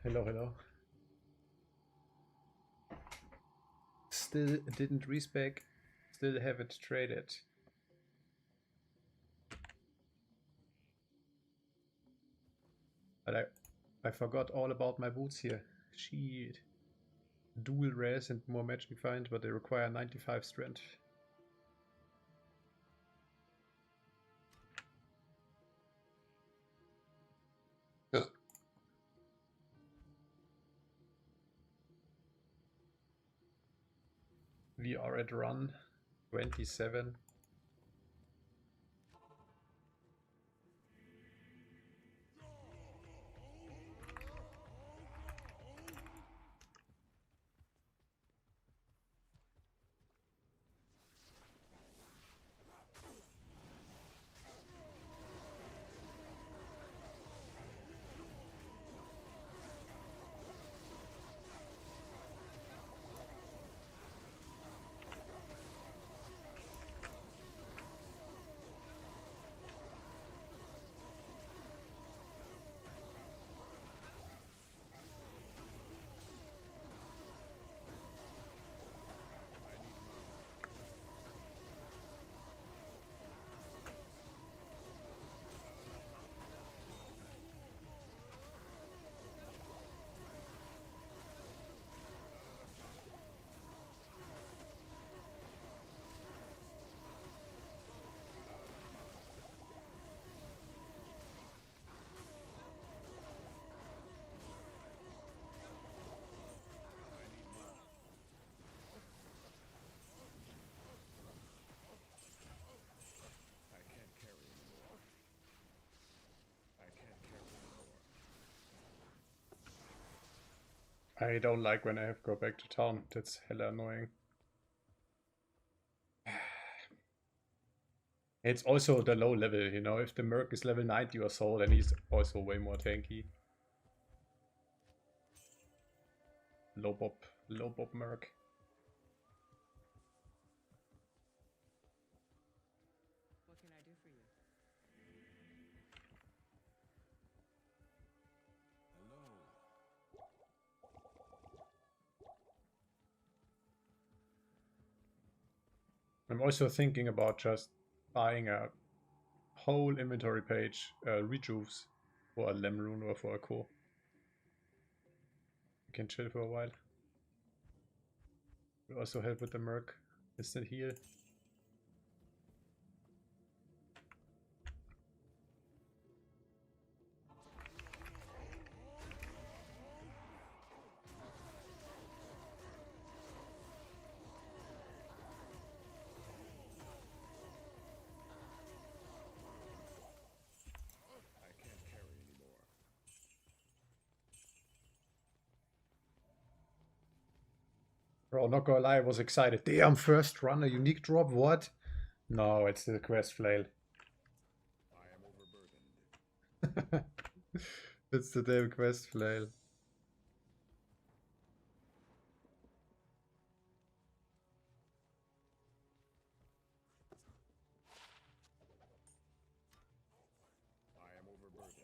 Hello, hello. Still didn't respec. Still haven't traded. But I forgot all about my boots here. Shit. Dual res and more magic find, but they require 95 strength. We are at run 27. I don't like when I have to go back to town. That's hella annoying. It's also the low level, you know. If the Merc is level 90 or so, then he's also way more tanky. Low Bob Merc. What can I do for you? I'm also thinking about just buying a whole inventory page rejuves for a Lemrune or for a core. You can chill for a while. Will also help with the Merc. Instant heal. Bro, not gonna lie, I was excited. Damn, first run, a unique drop, what? No, it's the quest flail. I am overburdened. It's the damn quest flail. I am overburdened.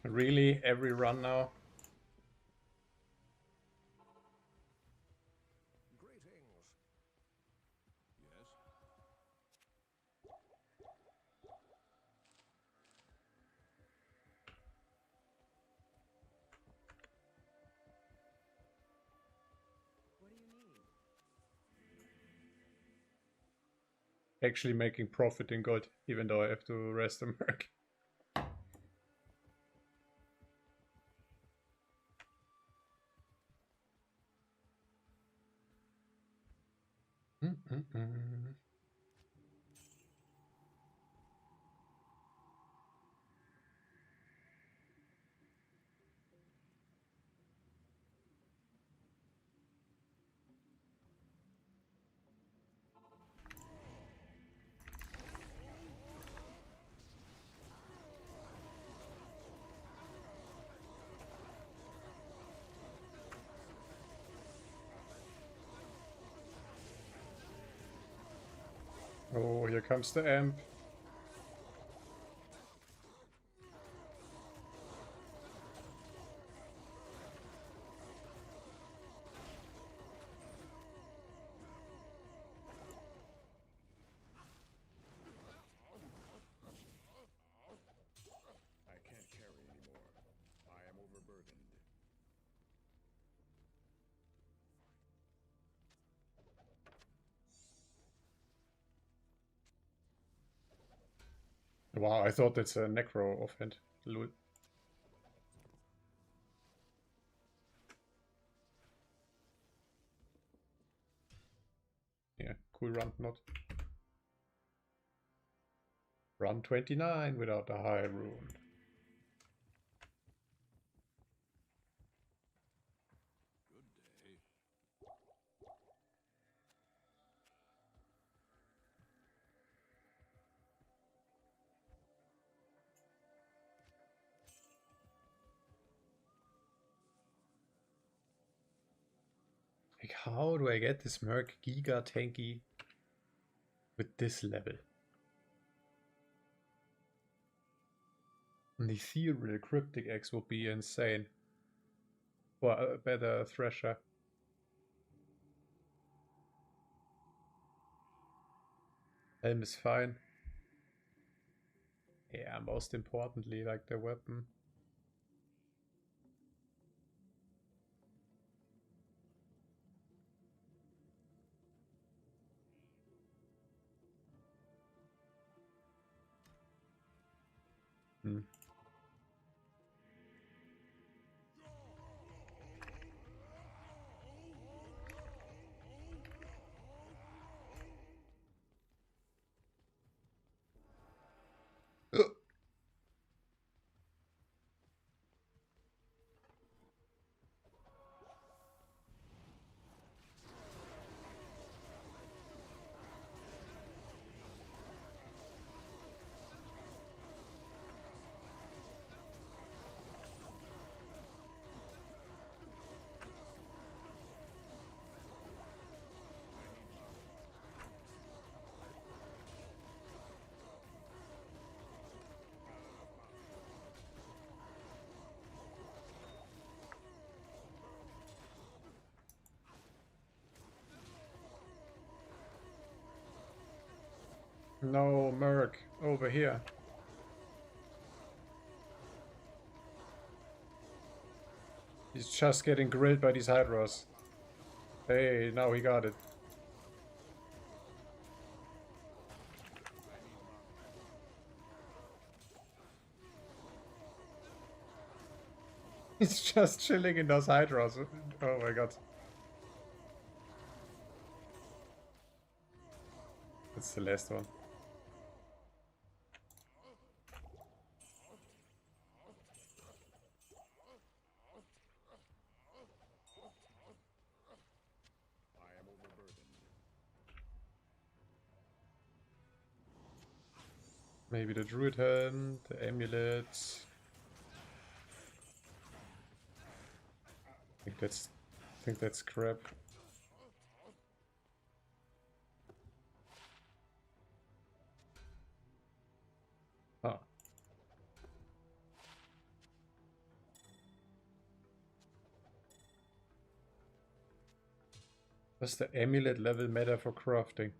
Really? Every run now? Greetings. Yes. What do you need? Actually making profit in gold, even though I have to rest the merc. Oh, here comes the amp. I can't carry anymore. I am overburdened. Wow, I thought that's a necro offhand. Lol. Yeah, cool run, not. Run 29 without a high rune. Good day. Like, how do I get this merc giga tanky with this level? An ethereal cryptic X would be insane. For a better thresher. Helm is fine. Yeah, most importantly, like the weapon. Hmm. No, merc, over here. He's just getting grilled by these hydras. Hey, now he got it. He's just chilling in those hydras. Oh my god. That's the last one. I am overburdened. Maybe the druid helm, the amulet. I think that's crap. Ah. What's the amulet level matter for crafting?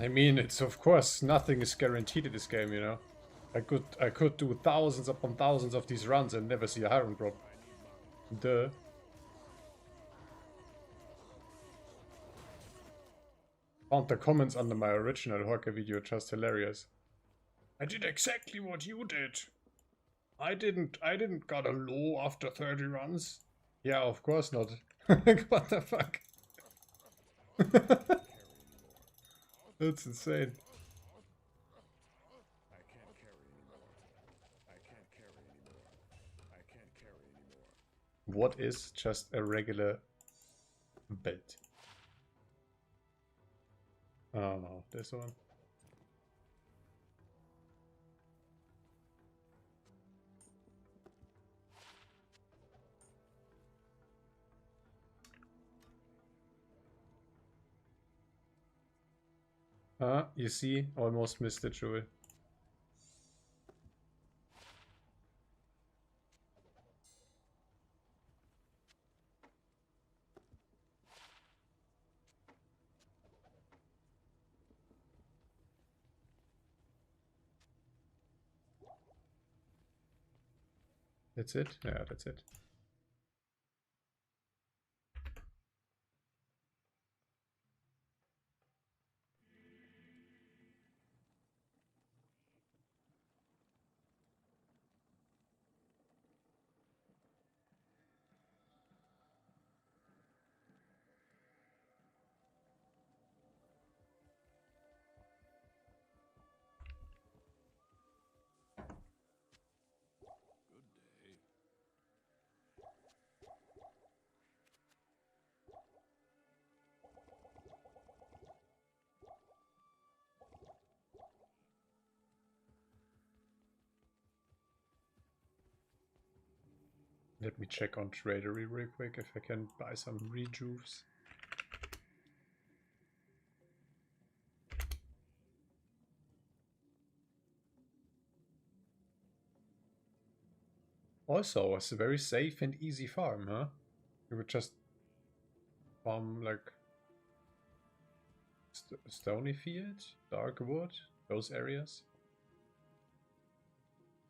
I mean, it's of course nothing is guaranteed in this game, you know. I could do thousands upon thousands of these runs and never see a iron drop. Duh. Found the comments under my original HORK video just hilarious. I did exactly what you did. I didn't got a low after 30 runs. Yeah, of course not. What the fuck? That's insane. I can't carry anymore. I can't carry anymore. I can't carry anymore. What is just a regular belt? Oh no, this one. Ah, you see, almost missed the jewel. That's it? Yeah, that's it. Good day. Let me check on Tradery real quick if I can buy some rejuves. Also, it's a very safe and easy farm, huh? You would just farm like Stony Field, Darkwood, those areas.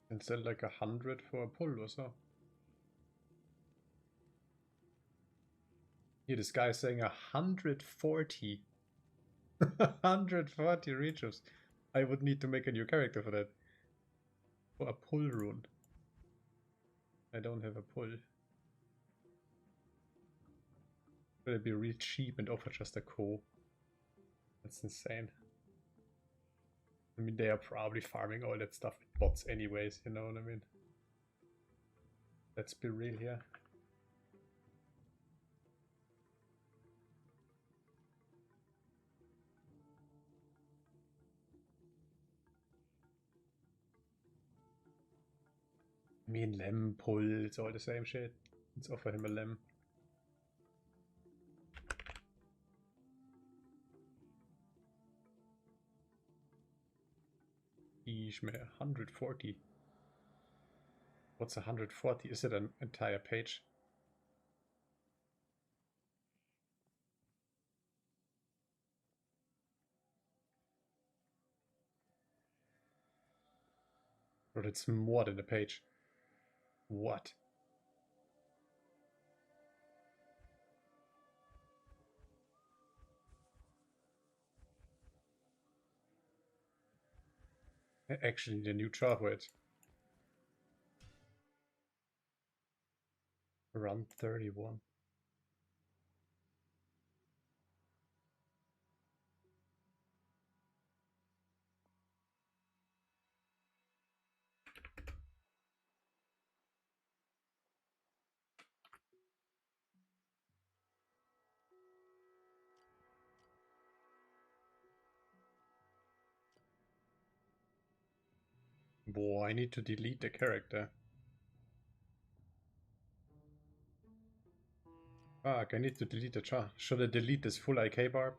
And sell like 100 for a pull or so. Here, this guy is saying 140. 140 rejuves. I would need to make a new character for that. For a pull rune. I don't have a pull. Would it be real cheap and offer just a co? That's insane. I mean, they are probably farming all that stuff with bots anyways, you know what I mean? Let's be real here. I mean, Lem, pull, it's all the same shit. Let's offer him a Lem. Ishmael, 140. What's 140? Is it an entire page? Or it's more than a page. What? Actually, the new chart rate. Around 31. Boy, I need to delete the character. Fuck, I need to delete the chart. Should I delete this full IK barb?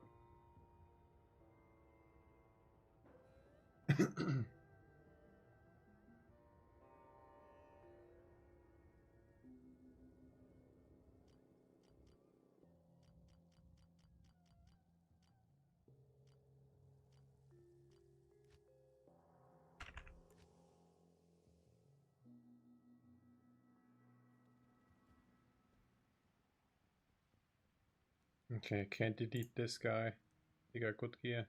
Okay, can't delete this guy. He got good gear.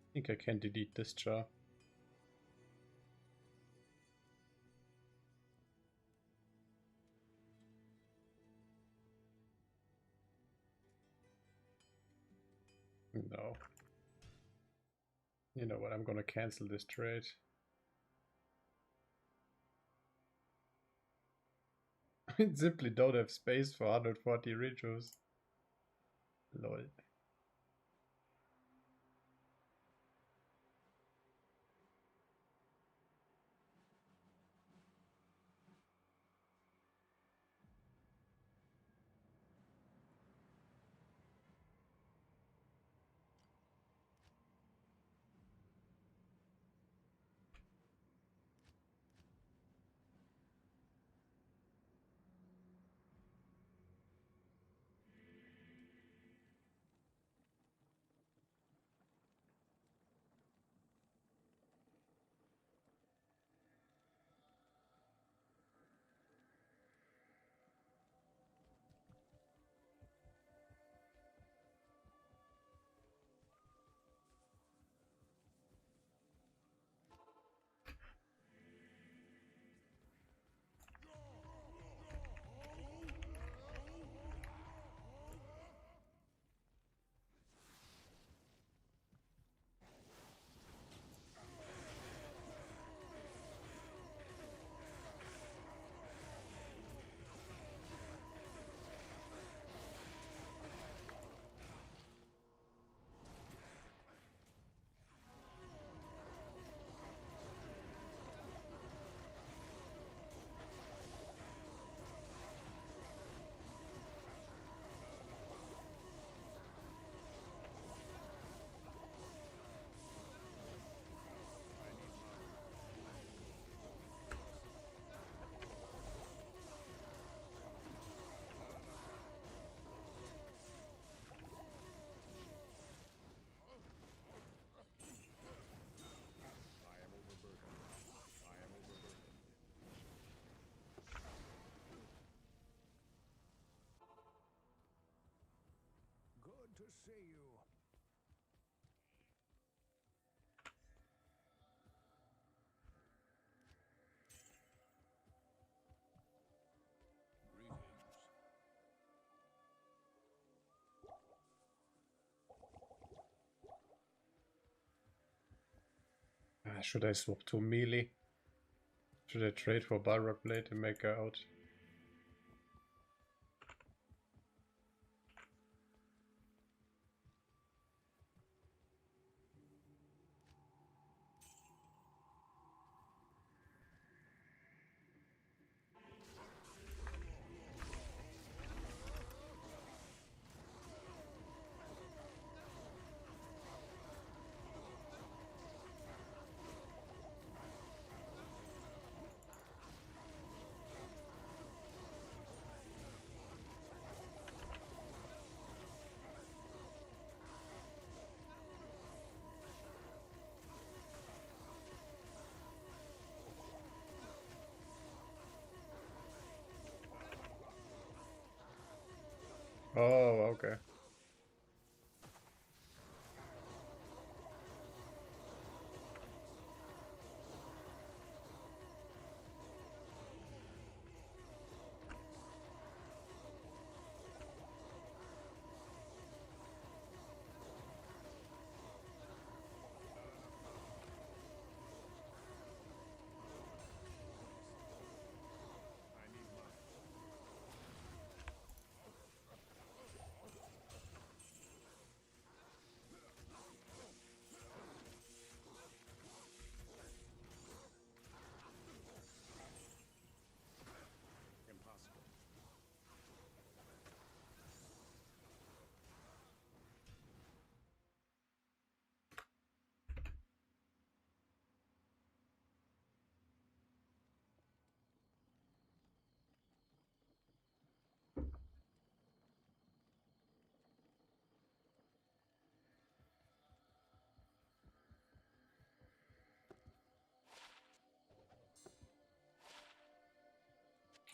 I think I can delete this jar. No. You know what, I'm gonna cancel this trade. I simply don't have space for 140 rituals. Lol. to see you. Greetings. Should I swap to melee? Should I trade for Balrog Blade and make her out? Oh, okay. I need mine. Impossible.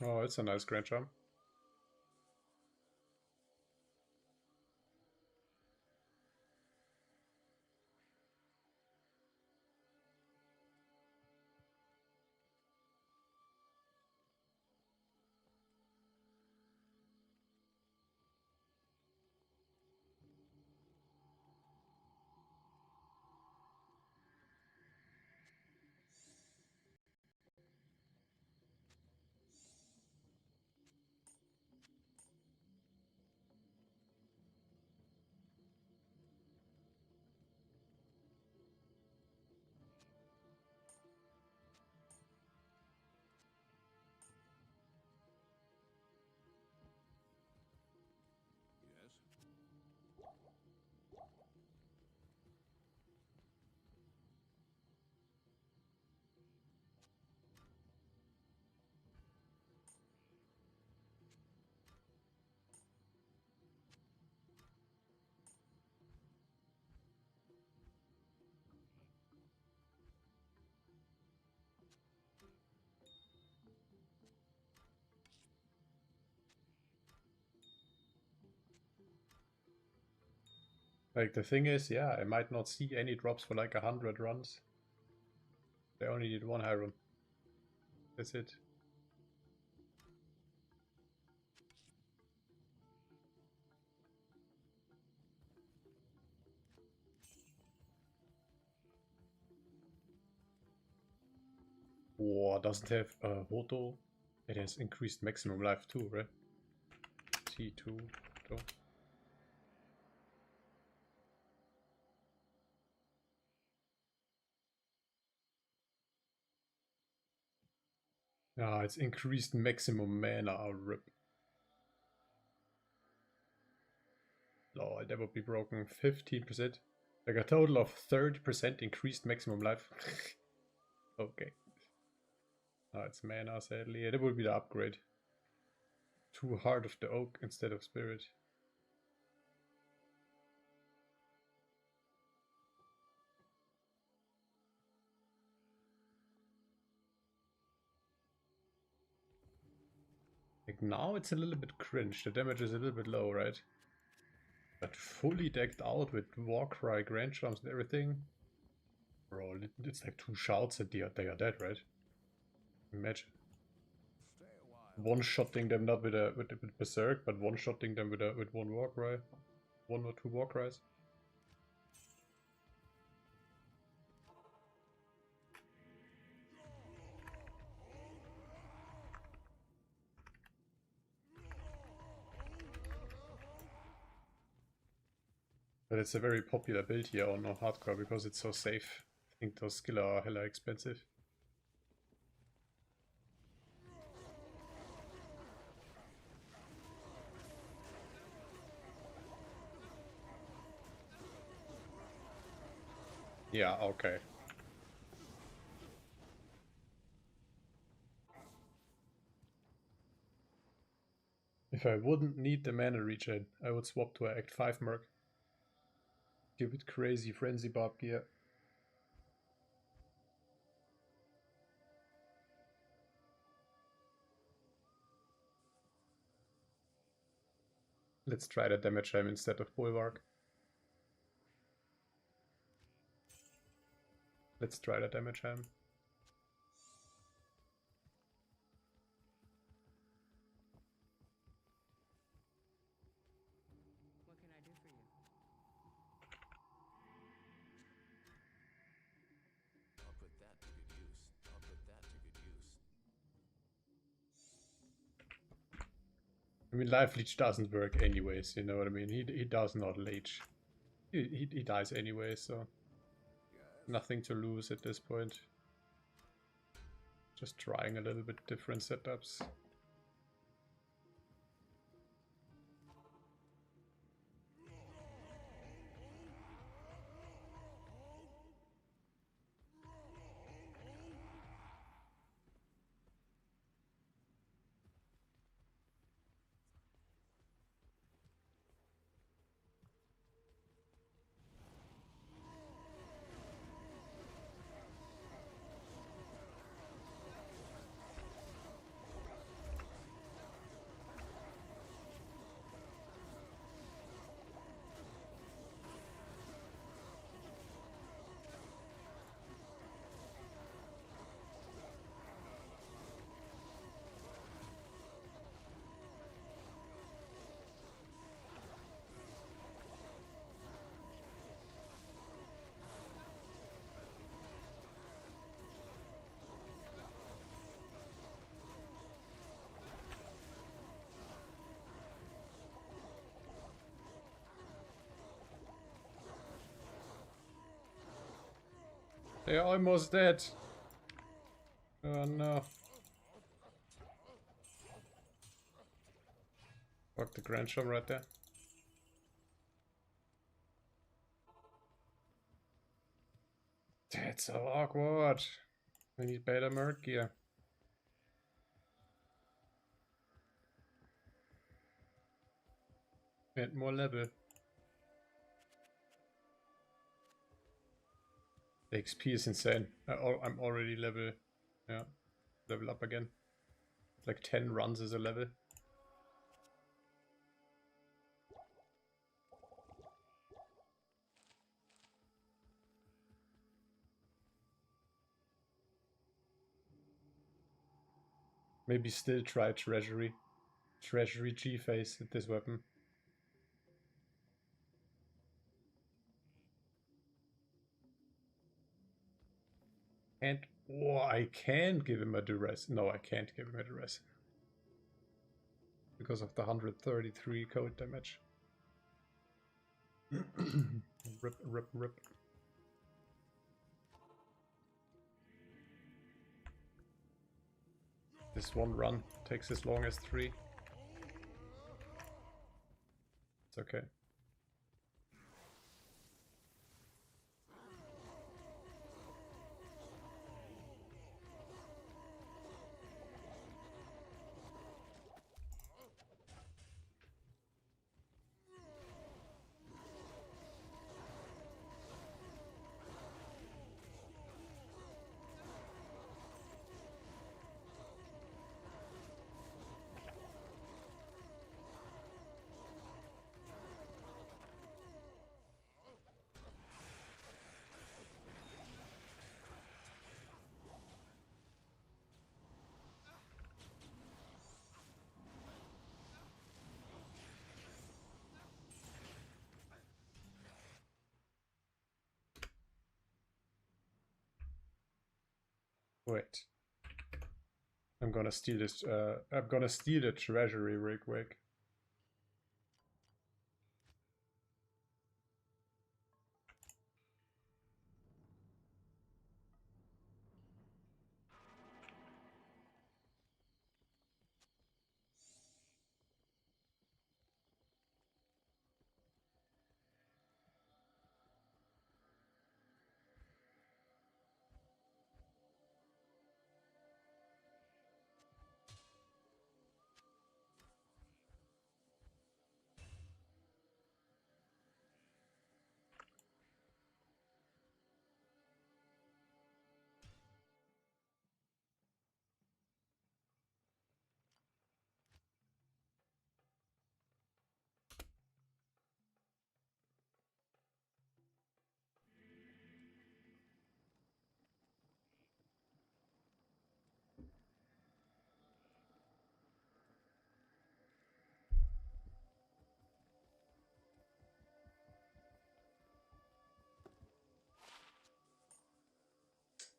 Oh, it's a nice grand charm. Yes? Like, the thing is, yeah, I might not see any drops for like 100 runs. They only need one high run. That's it. War doesn't have Hoto. It has increased maximum life too, right? T2. So. Ah, it's increased maximum mana. Rip. Oh, that would be broken. 15%. Like a total of 30% increased maximum life. Okay. Oh, it's mana, sadly. That would be the upgrade. To Heart of the Oak instead of Spirit. Like now it's a little bit cringe. The damage is a little bit low, right? But fully decked out with Warcry, Grand Jumps and everything. Bro, it's like 2 shouts and they are dead, right? Imagine. Stay a while. One-shotting them not with Berserk, but one-shotting them with 1 Warcry. 1 or 2 Warcries. But it's a very popular build here on hardcore because it's so safe. I think those skills are hella expensive. Yeah, okay. If I wouldn't need the mana regen, I would swap to an Act 5 Merc. Give it crazy Frenzy Barb gear. Let's try the damage ham instead of Bulwark. Let's try the damage ham. What can I do for you? I'll put that to good use. I'll put that to good use. I mean, Life Leech doesn't work anyways, you know what I mean? He does not leech. He dies anyway, so nothing to lose at this point. Just trying a little bit different setups. They're almost dead. Oh no. Fuck the Grand Shop right there. That's so awkward. We need better Merc gear. And more level. The XP is insane. I'm already level up again. Like 10 runs as a level. Maybe still try Treasury. Treasury G-Face with this weapon. And oh, I can give him a duress. No, I can't give him a duress. Because of the 133 code damage. Rip, rip, rip. This one run takes as long as 3. It's okay. Wait. I'm gonna steal this. I'm gonna steal the treasury real quick.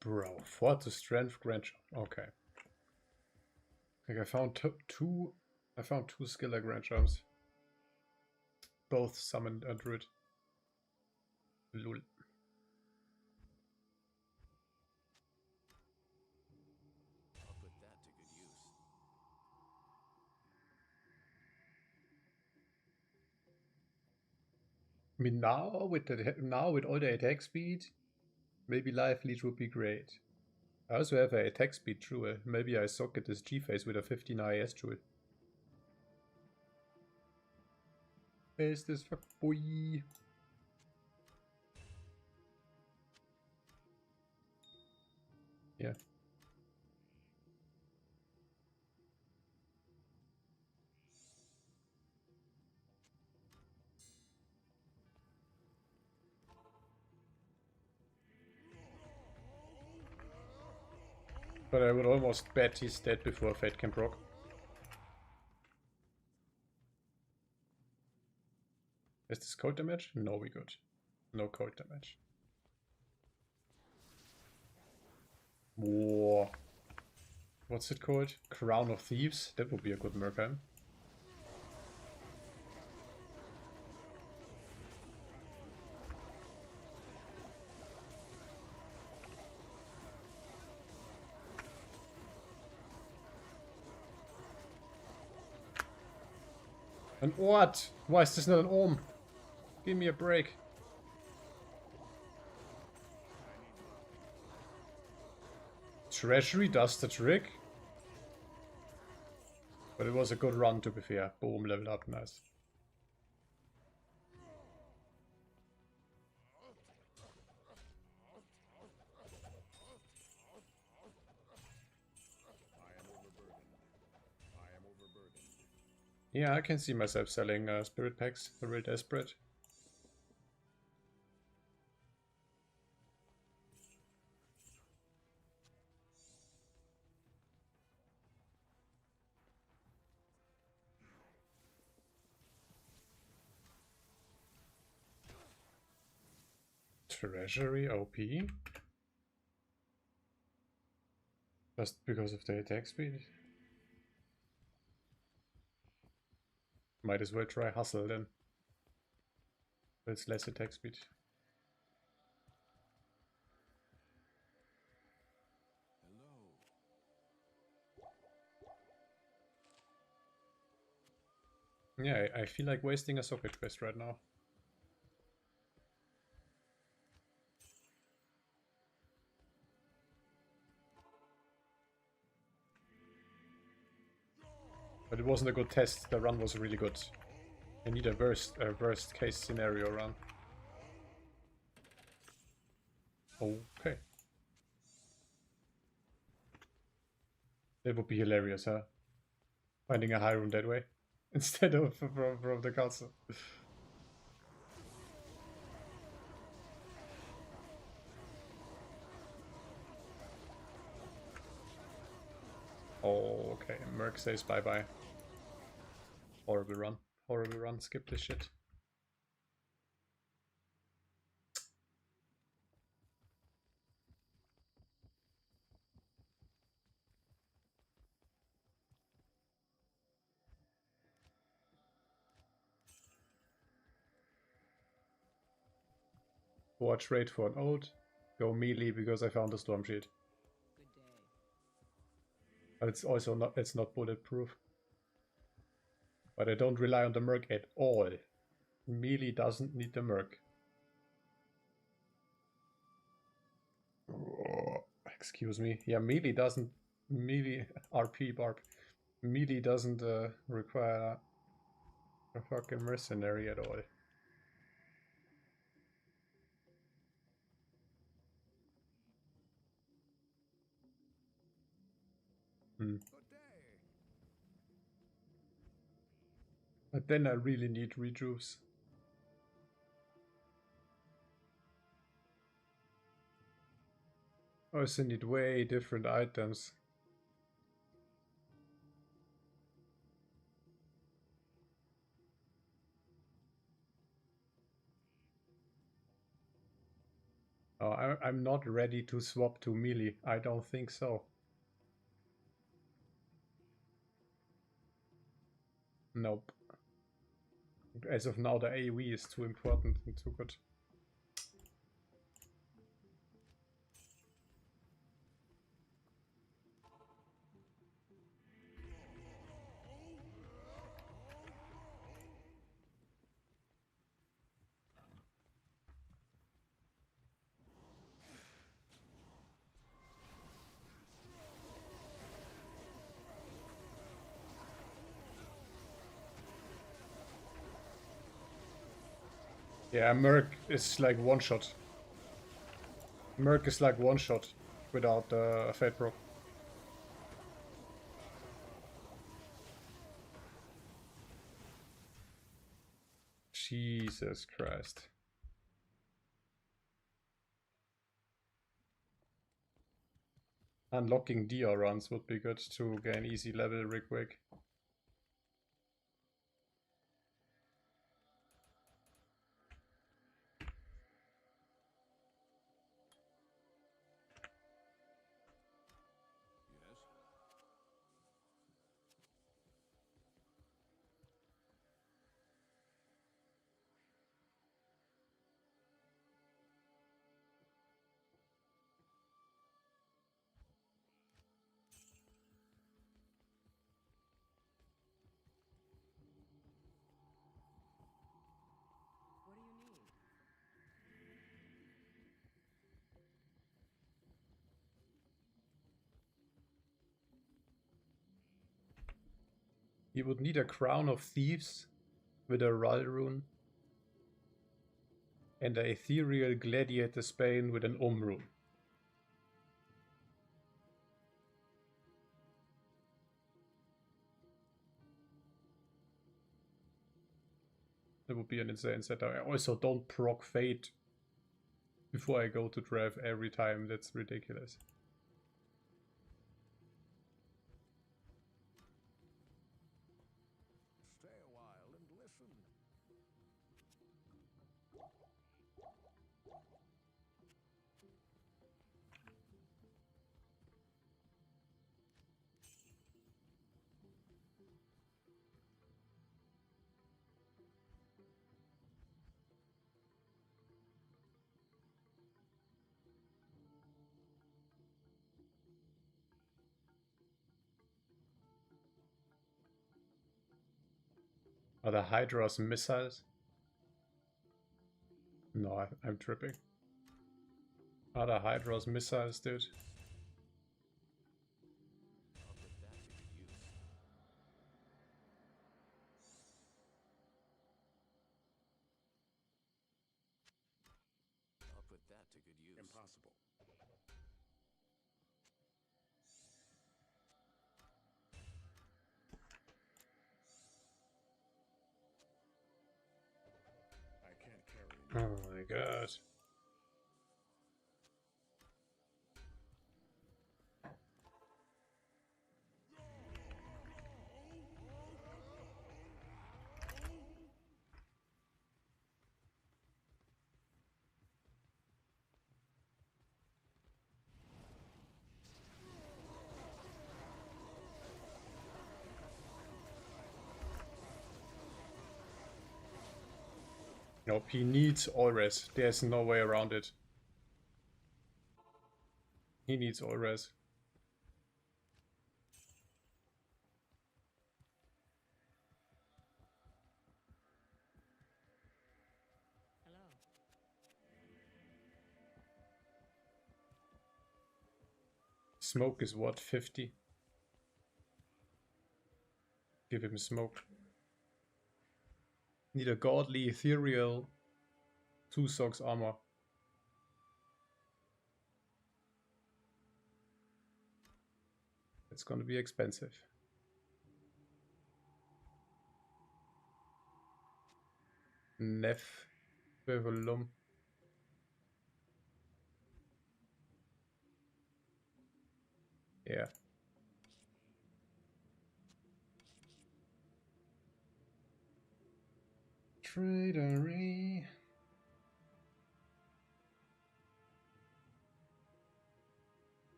Bro, 4 to strength grant. Okay. Like I found two. I found 2 skiller grant jumps. Both summoned a druid. Lul. I'll put that to good use. I mean, now with all the attack speed, maybe life leech would be great. I also have an attack speed druid. Maybe I socket this G-Phase with a 15 IS druid. Where's this fuck boy? Yeah. But I would almost bet he's dead before Fate can proc. Is this cold damage? No, we good. No cold damage. Whoa. What's it called? Crown of Thieves? That would be a good Murkheim. And what? Why is this not an Orm? Give me a break. Treasury does the trick. But it was a good run to be fair. Boom, leveled up, nice. I am overburdened. Yeah, I can see myself selling spirit packs. The real desperate. Treasury OP? Just because of the attack speed? Might as well try hustle then. It's less attack speed. Hello. Yeah, I feel like wasting a socket quest right now. But it wasn't a good test. The run was really good. I need a worst case scenario run. Okay. That would be hilarious, huh? Finding a high room that way. Instead of from the castle. Okay, Merc says bye-bye. Horrible run. Horrible run. Skip this shit. Or trade for an old. Go melee because I found a storm shield. Good day. But it's also not bulletproof. But I don't rely on the merc at all. Melee doesn't need the merc. Oh, excuse me. Yeah, melee doesn't. Melee RP barb. Melee doesn't require a fucking mercenary at all. Good day. But then I really need rejuice. I also need way different items. Oh, I'm not ready to swap to melee. I don't think so. Nope. As of now, the AoE is too important and too good. Yeah, Merc is like one shot. Merc is like one shot without Fate Proc. Jesus Christ. Unlocking DR runs would be good to gain easy level real quick. Yes? What do you need? You would need a Crown of Thieves with a Rull rune and a Ethereal Gladiator Spain with an rune. That would be an insane setup. I also don't proc Fate before I go to Drav every time. That's ridiculous. Stay a while and listen. Are the Hydra's missiles? No, I'm tripping. Are the Hydra's missiles, dude? I'll put that to good use. I'll put that to good use. Impossible. I can't carry anymore. Oh my god. Nope, he needs all res. There's no way around it. He needs all res. Hello. Smoke is what, 50? Give him smoke. Need a godly, ethereal 2 socks armor. It's gonna be expensive. Nef Bevelum. Yeah. Tradery.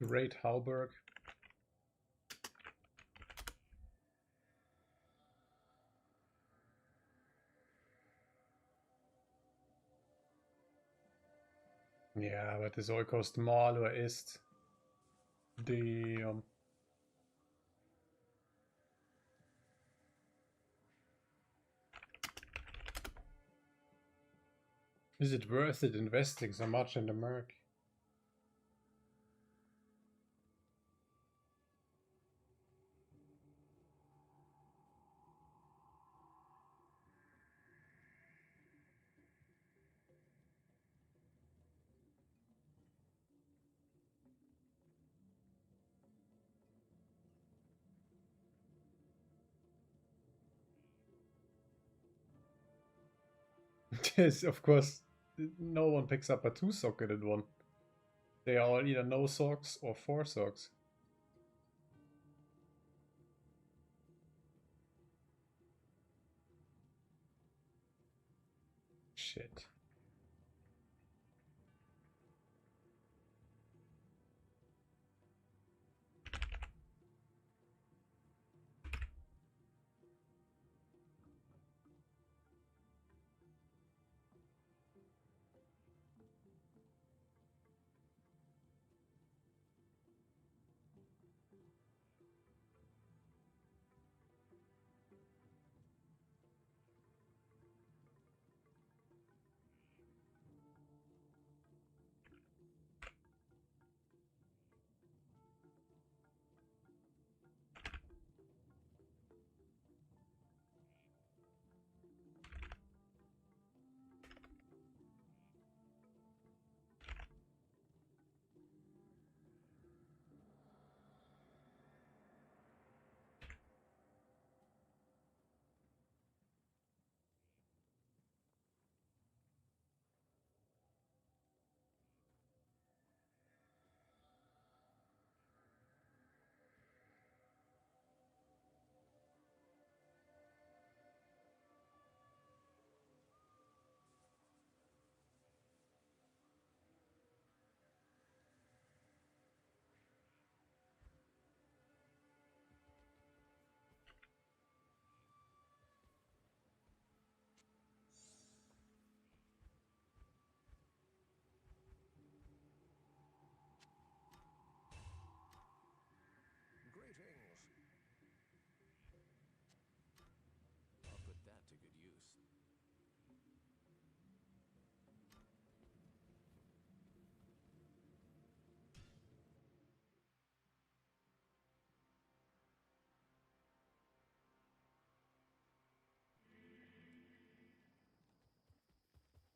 Great Halberg. Ja, aber det soll koste Maler ist. Damn. Is it worth it investing so much in the merc? Yes, of course, no one picks up a 2-socketed one. They are all either no socks or 4 socks. Shit.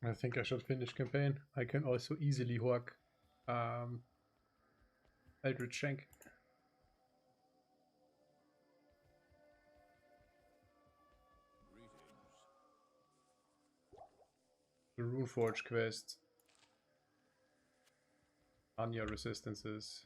I think I should finish campaign. I can also easily HORK Eldritch Shank. The Runeforge quest. Anya resistances.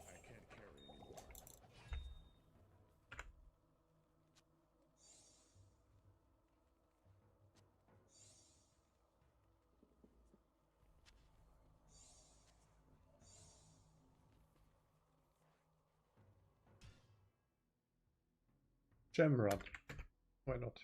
I can't carry anymore. Gem run. Why not?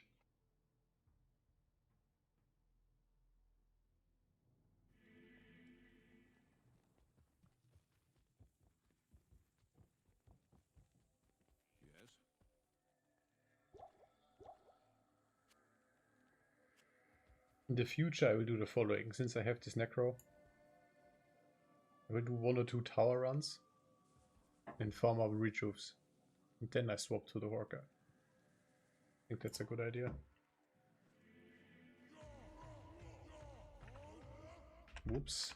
Yes? In the future I will do the following. Since I have this Necro, I will do 1 or 2 tower runs and farm up retroofs. And then I swap to the Horker. I think that's a good idea. Whoops.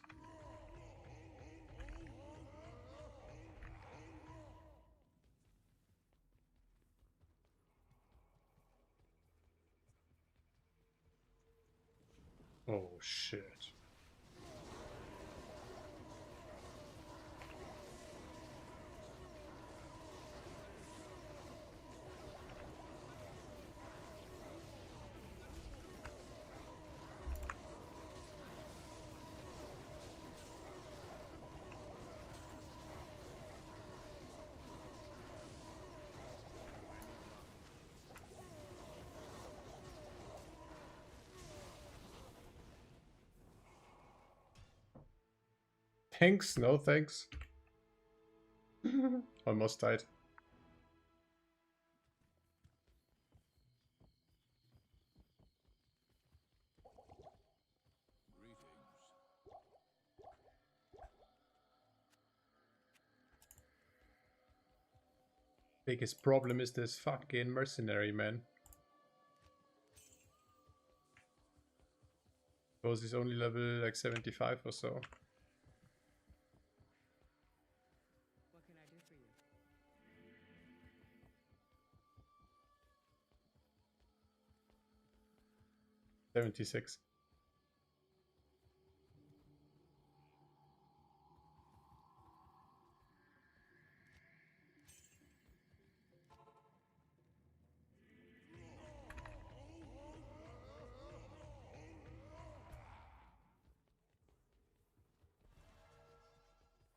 Oh shit. Thanks, no thanks. Almost died. Greetings. Biggest problem is this fucking mercenary, man. Because he's only level like 75 or so. What can I do for you? 76.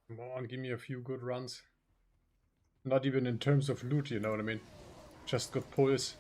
Come on, give me a few good runs. Not even in terms of loot, you know what I mean? Just good pulls.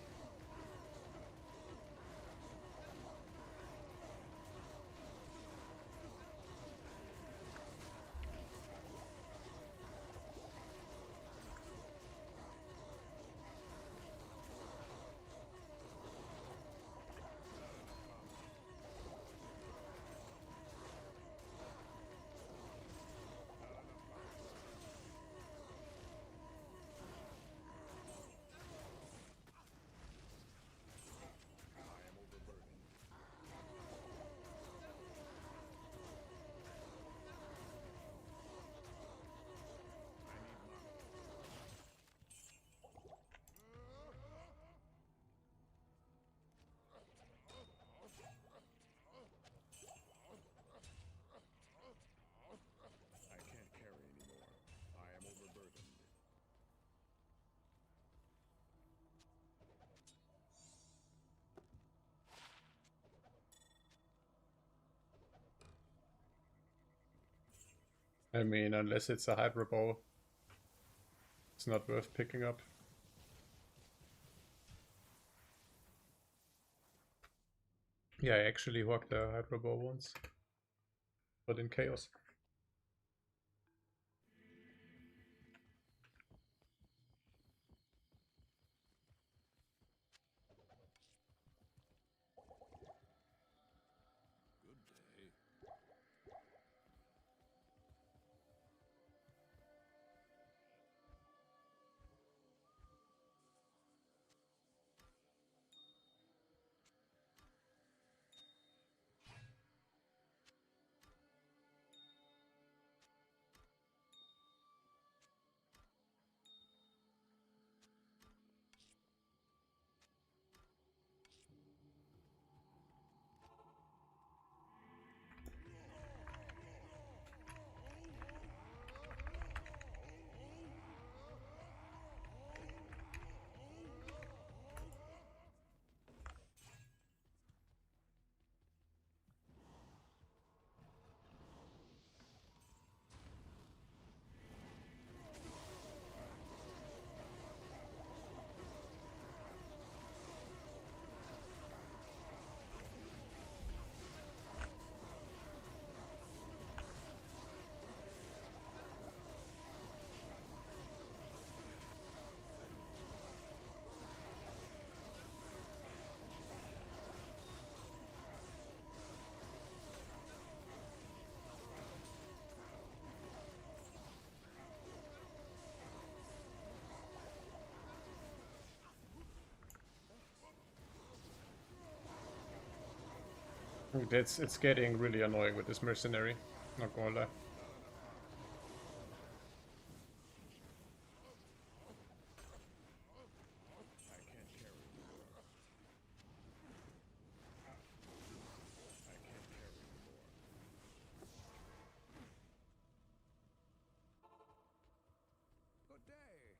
I mean, unless it's a Hydro Bow, it's not worth picking up. Yeah, I actually hooked the Hydro Bow once, but in Chaos. Good day. It's getting really annoying with this mercenary, not gonna lie. I can't carry anymore. I can't carry anymore. Good day.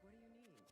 What do you need?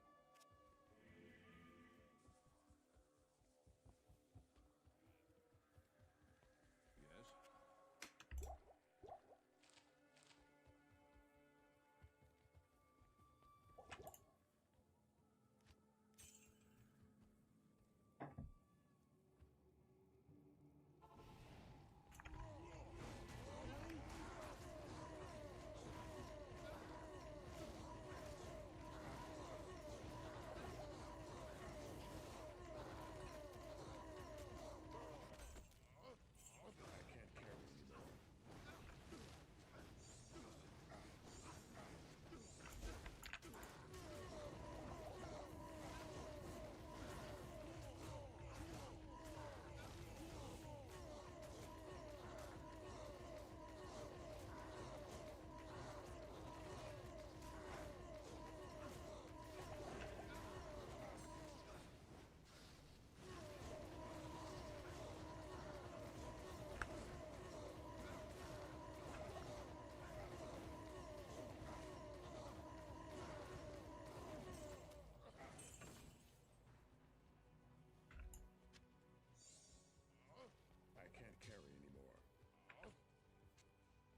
Yes? I can't carry anymore. I can't carry anymore.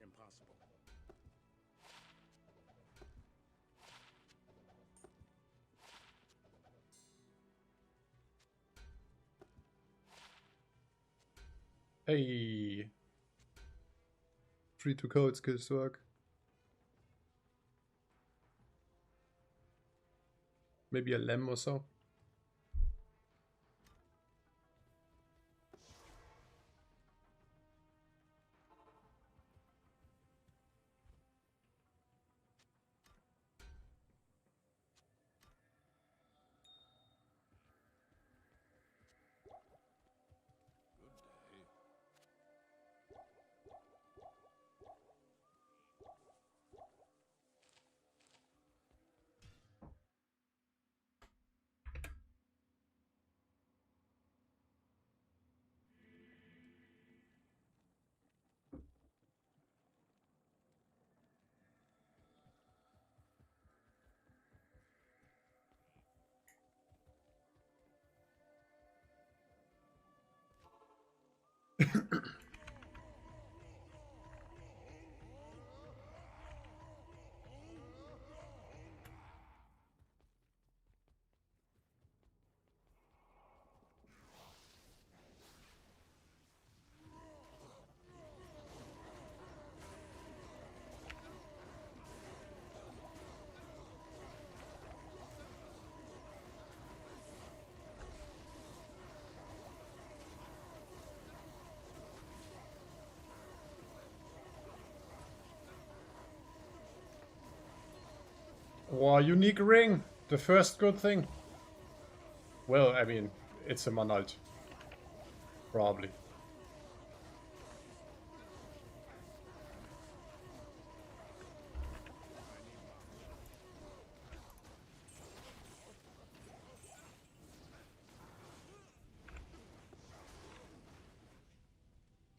Impossible. Hey! Free to code skills work. Maybe a lem or so. Good day. Wow, unique ring! The first good thing. Well, I mean, it's a Manalt. Probably.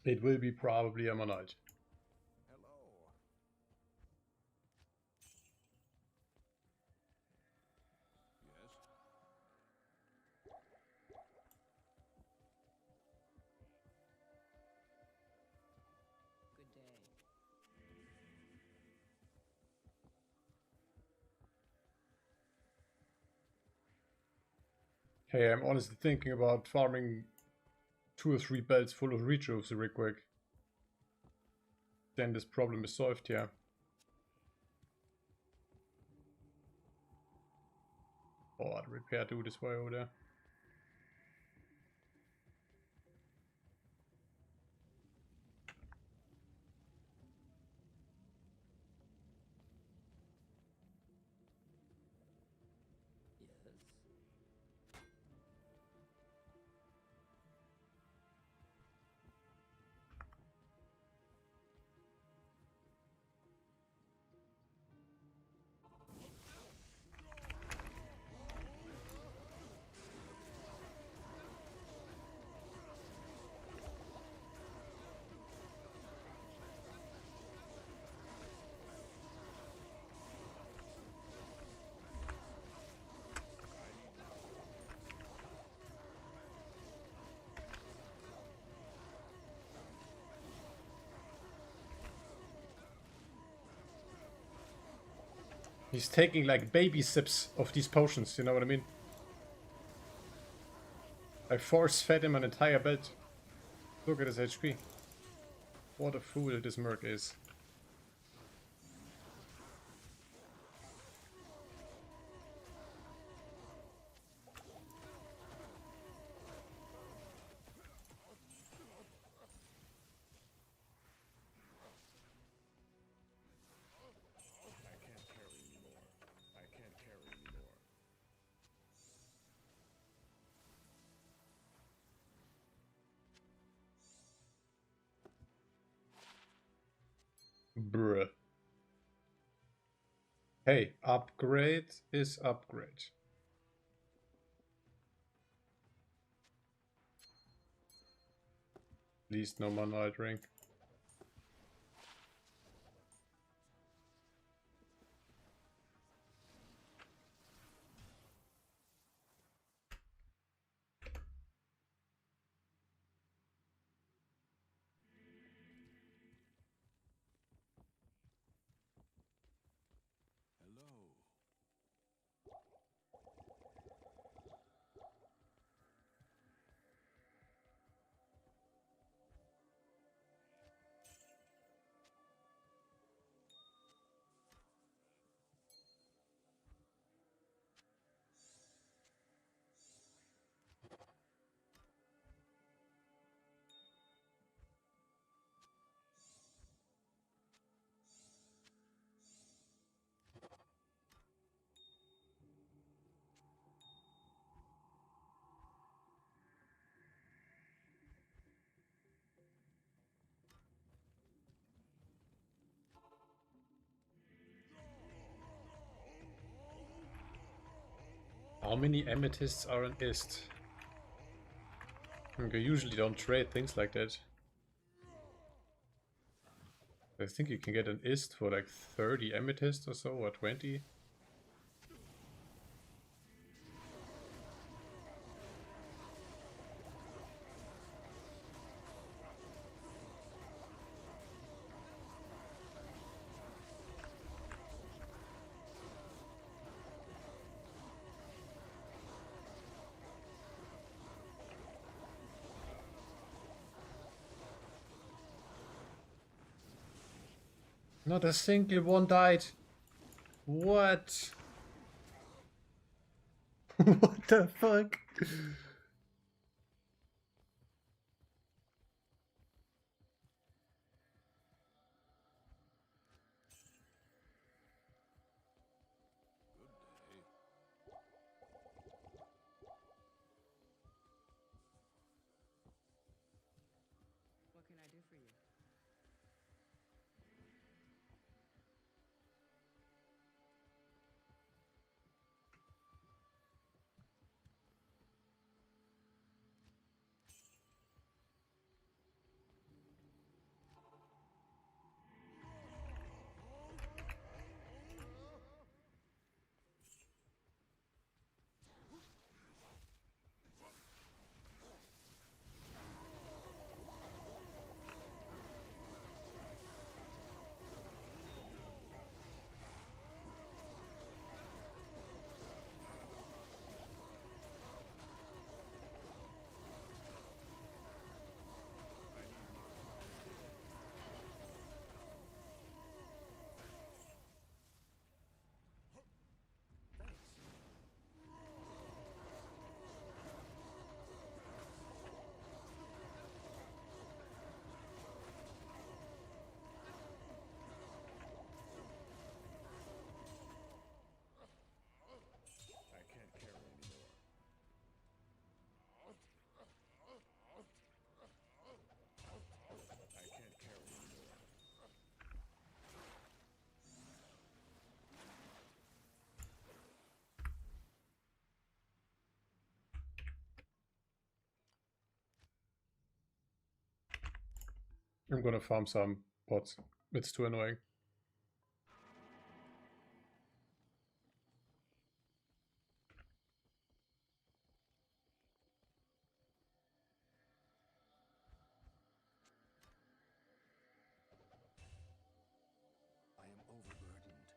It will be probably a Manalt. Hello. Yes. Good day. Hey, I'm honestly thinking about farming 2 or 3 belts full of retroofs real quick. Then this problem is solved, yeah. Oh, the repair dude is way over there. Yes. He's taking like baby sips of these potions, you know what I mean? I force fed him an entire belt. Look at his HP. What a fool this merc is. I can't carry anymore. I can't carry anymore. Bruh. Hey, upgrade is upgrade. At least no Manite ring. Hello. How many amethysts are an ist? I usually don't trade things like that. I think you can get an ist for like 30 amethysts or so, or 20. Not a single one died. What? What the fuck? I'm gonna farm some pots. It's too annoying. I am overburdened.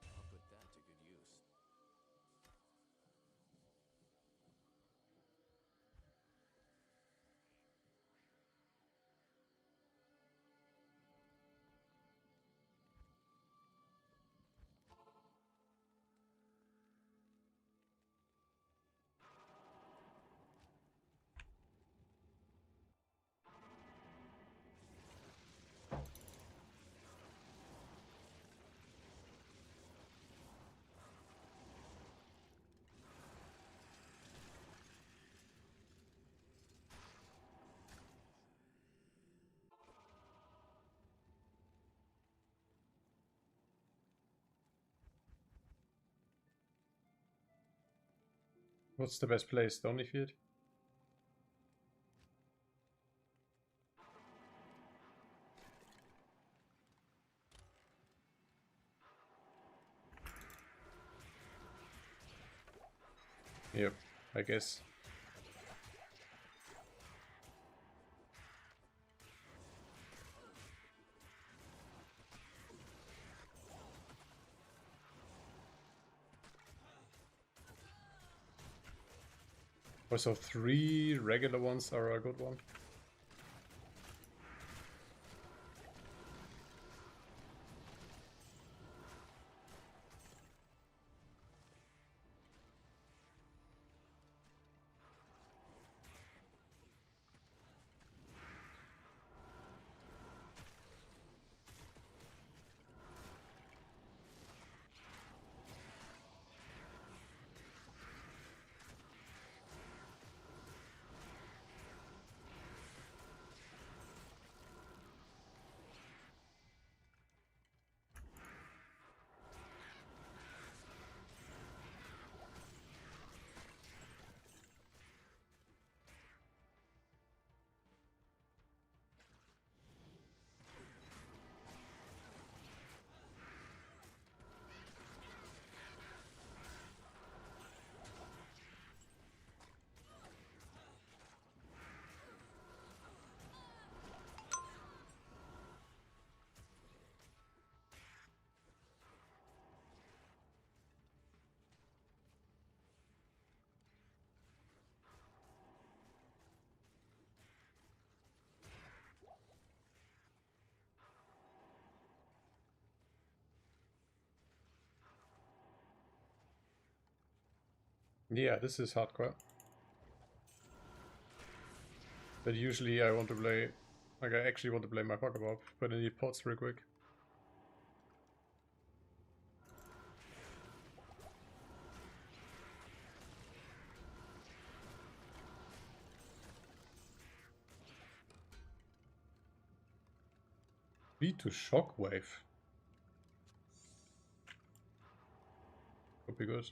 I'll put that to good use. What's the best place? Stony Field? Yep, I guess. Also, 3 regular ones are a good one. Yeah, this is hardcore. But usually I want to play... Like, I actually want to play my Pokeball, but I need pots real quick. Beat to Shockwave. Could be good.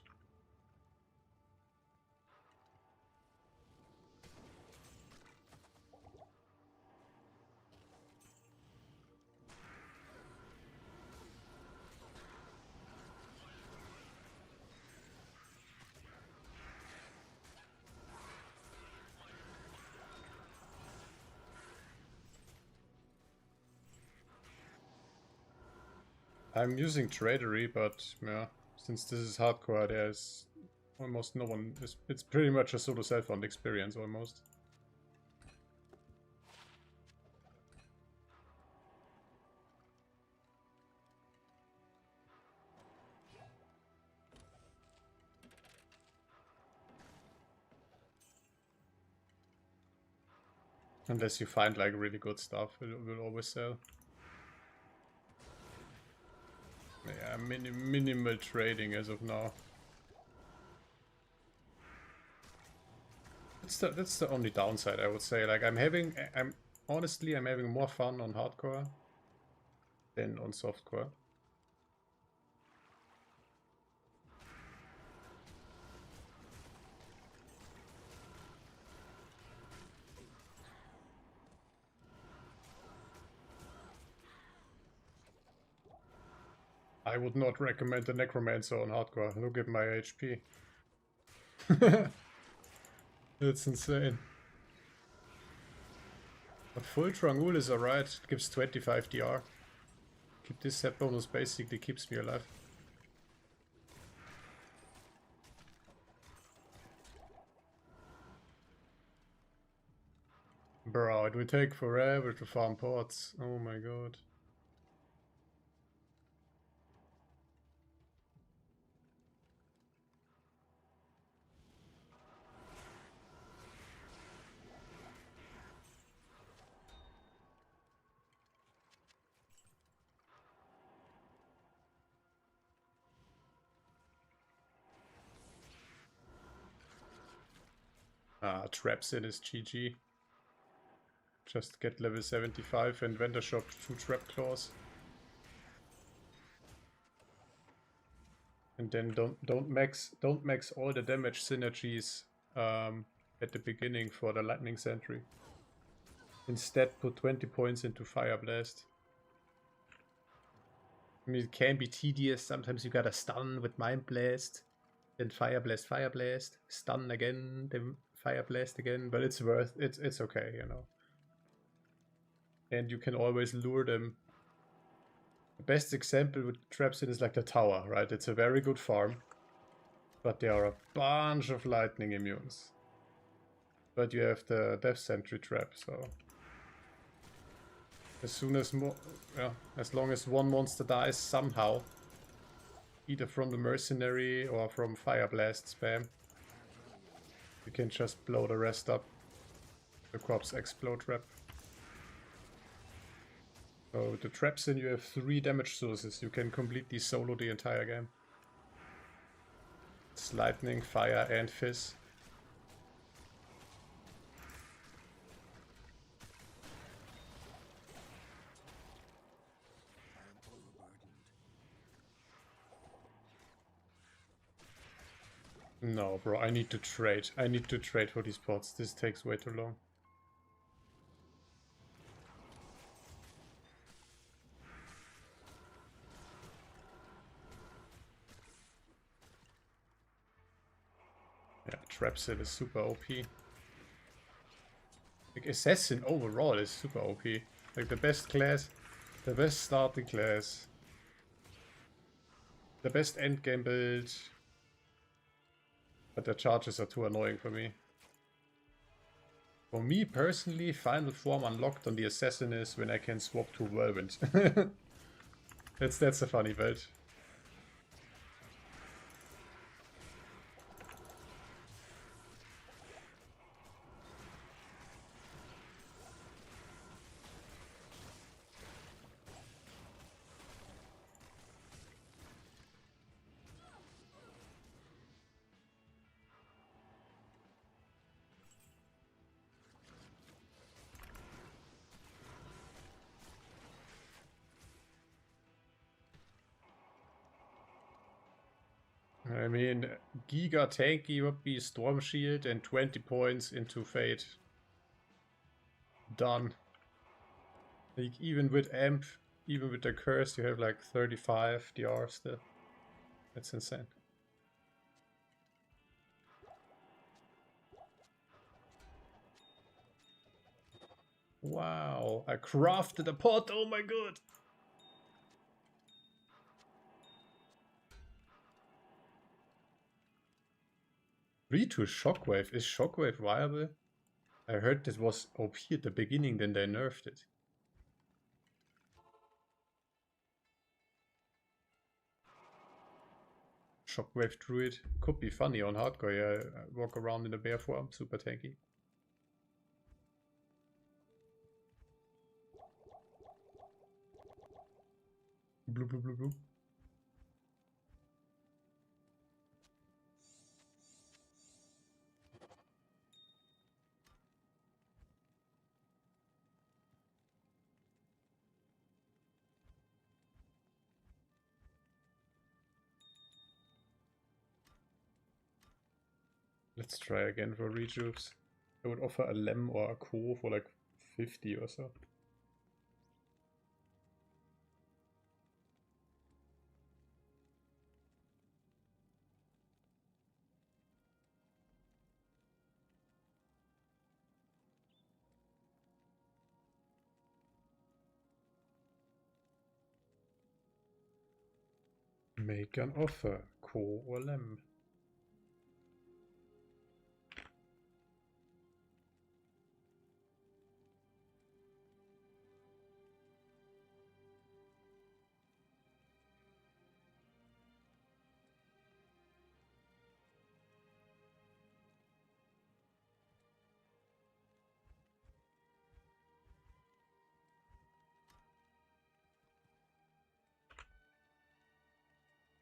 I'm using Tradery, but yeah, since this is hardcore, there's almost no one. It's pretty much a solo self-found experience almost. Unless you find like really good stuff, it will always sell. Yeah, minimal trading as of now. That's the only downside, I would say. Like I'm having more fun on hardcore than on softcore. I would not recommend the Necromancer on hardcore. Look at my HP. That's insane. But full Trangul is alright. It gives 25 DR. Keep this set bonus basically keeps me alive. Bro, it will take forever to farm pots. Oh my god. Ah, traps in is GG. Just get level 75 and vendor shop 2 trap claws. And then don't max all the damage synergies at the beginning for the lightning sentry. Instead put 20 points into fire blast. I mean, it can be tedious. Sometimes you gotta stun with mind blast, then fire blast, stun again, then fire blast again. But it's worth it. It's okay, you know. And you can always lure them. The best example with traps in is like the tower, right? It's a very good farm, but there are a bunch of lightning immunes. But you have the death sentry trap, so as long as one monster dies somehow, either from the mercenary or from fire blast spam, you can just blow the rest up. The crops explode trap. So with the traps in you have 3 damage sources. You can completely solo the entire game. It's lightning, fire and fizz. No, bro, I need to trade. I need to trade for these pots. This takes way too long. Yeah, trap set is super OP. Like, assassin overall is super OP. Like, the best class, the best starting class, the best endgame build. But the charges are too annoying for me. For me personally, final form unlocked on the assassin is when I can swap to whirlwind. That's a funny build. I mean, Giga Tanky would be Storm Shield and 20 points into Fate. Done. Like, even with Amp, even with the Curse, you have like 35 DR still. That's insane. Wow, I crafted a pot, oh my god! Read to Shockwave. Is Shockwave viable? I heard this was OP at the beginning, then they nerfed it. Shockwave Druid. Could be funny on hardcore, yeah. I walk around in a bear form, super tanky. Blue, blue, blue, blue. Let's try again for rejuvs. I would offer a Lem or a Ko for like 50 or so. Make an offer. Ko or Lem.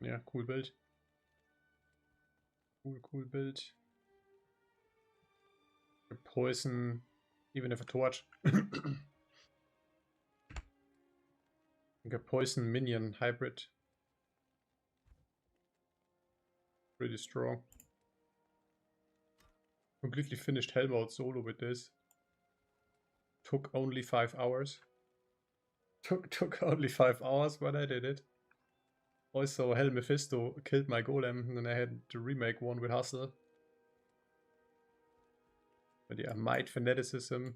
Ja, cool Bild. Cool Bild. A poison, even if a torch. Like a poison minion hybrid. Pretty strong. Completely finished Hellmouth solo with this. Took only 5 hours. Took only 5 hours, but I did it. Also, Hell Mephisto killed my golem, and then I had to remake one with Hustle. But yeah, Might Fanaticism.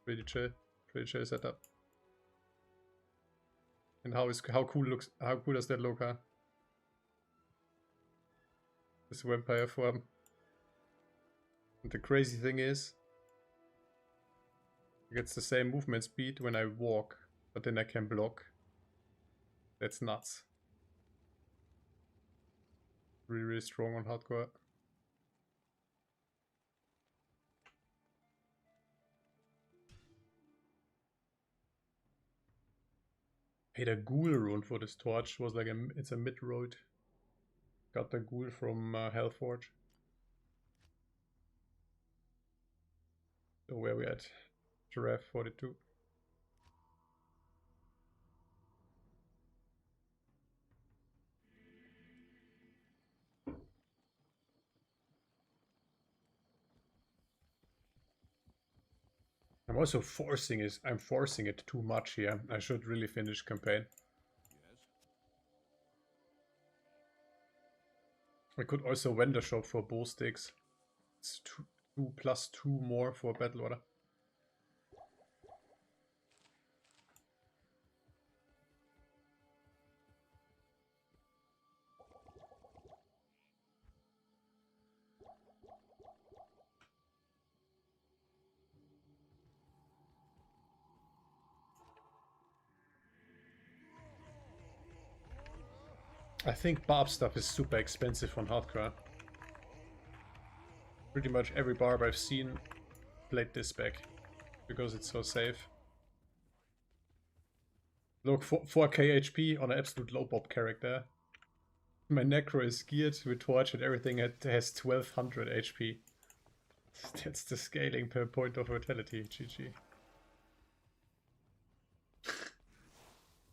Pretty chill setup. And how cool does that look, huh? This vampire form. And the crazy thing is, it gets the same movement speed when I walk, but then I can block. That's nuts. Really strong on hardcore. Hey, the ghoul rune for this torch was like it's a mid-road. Got the ghoul from Hellforge. So where we at? Giraffe 42. I'm also forcing it too much here. I should really finish campaign. Yes? I could also vendor shop for bow sticks. It's 2 plus 2 more for battle order. I think barb stuff is super expensive on hardcore. Pretty much every barb I've seen played this spec because it's so safe. Look, 4k HP on an absolute low bob character. My Necro is geared with torch and everything. It has 1200 HP. That's the scaling per point of vitality. GG.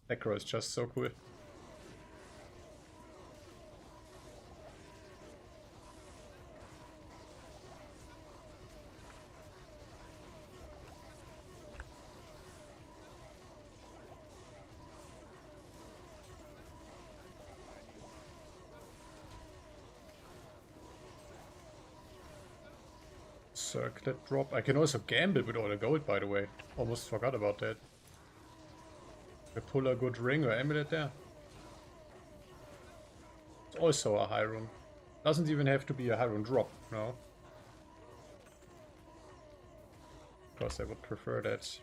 Necro is just so cool. Circlet drop. I can also gamble with all the gold, by the way. Almost forgot about that. I pull a good ring or amulet there. It's also a high rune. Doesn't even have to be a high rune drop, no. Of course, I would prefer that.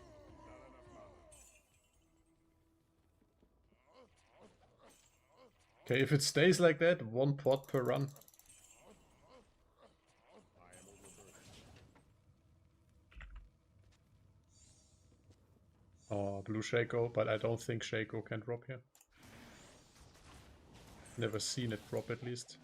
Okay, if it stays like that, 1 pot per run. Oh, blue Shaco, but I don't think Shaco can drop here. Never seen it drop at least.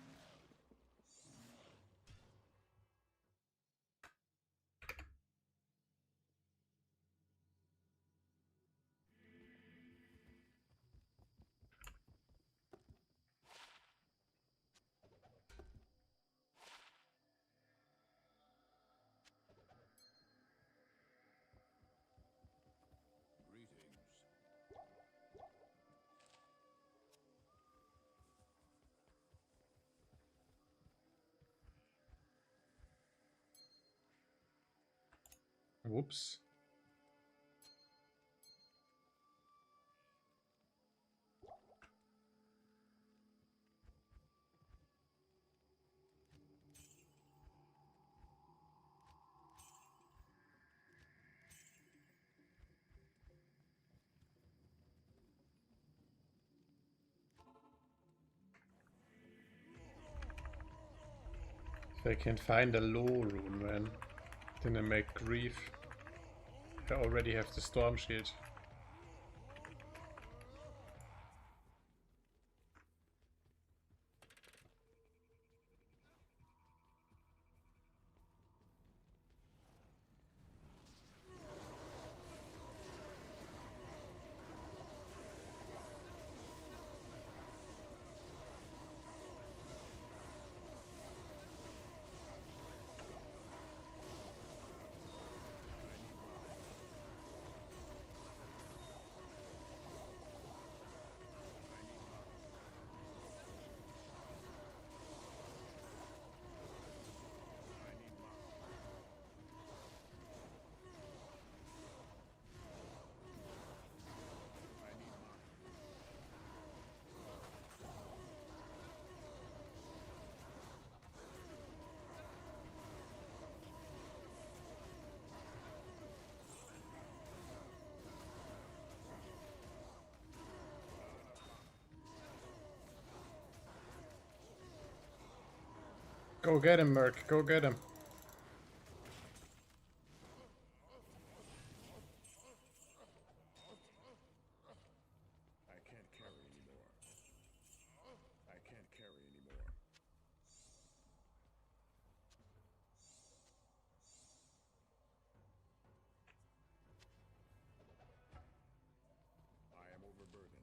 Greetings. Whoops. If I can find a low rune, man, then I make grief. I already have the storm shield. Go get him, Merc. Go get him. I can't carry anymore. I can't carry anymore. I am overburdened.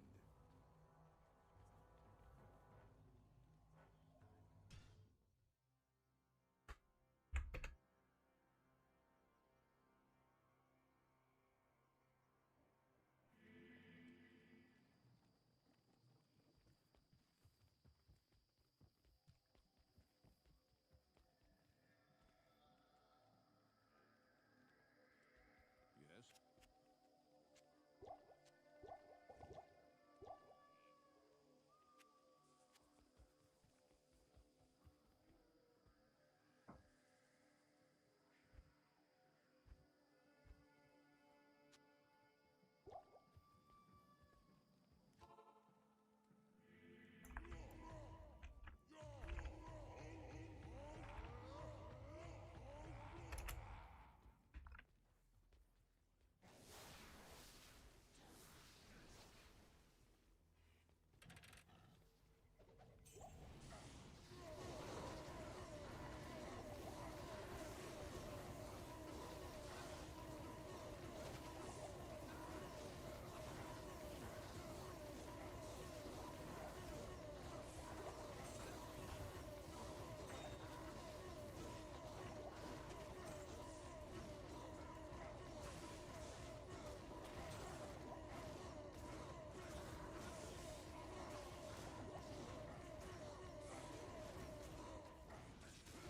Yes?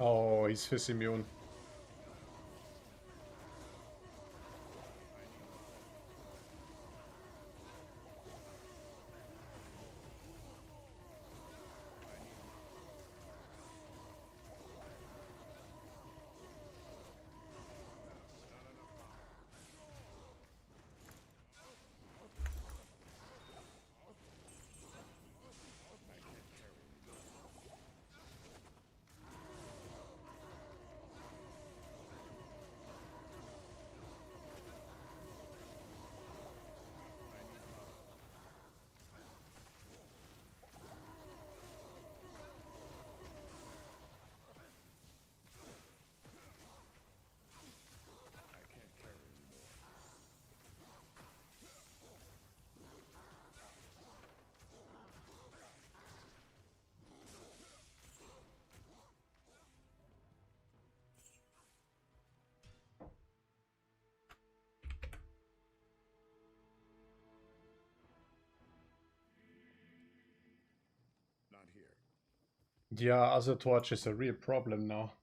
Oh, he's fizz immune. I can't carry anymore. Not here. Yeah, Other Torch is a real problem now.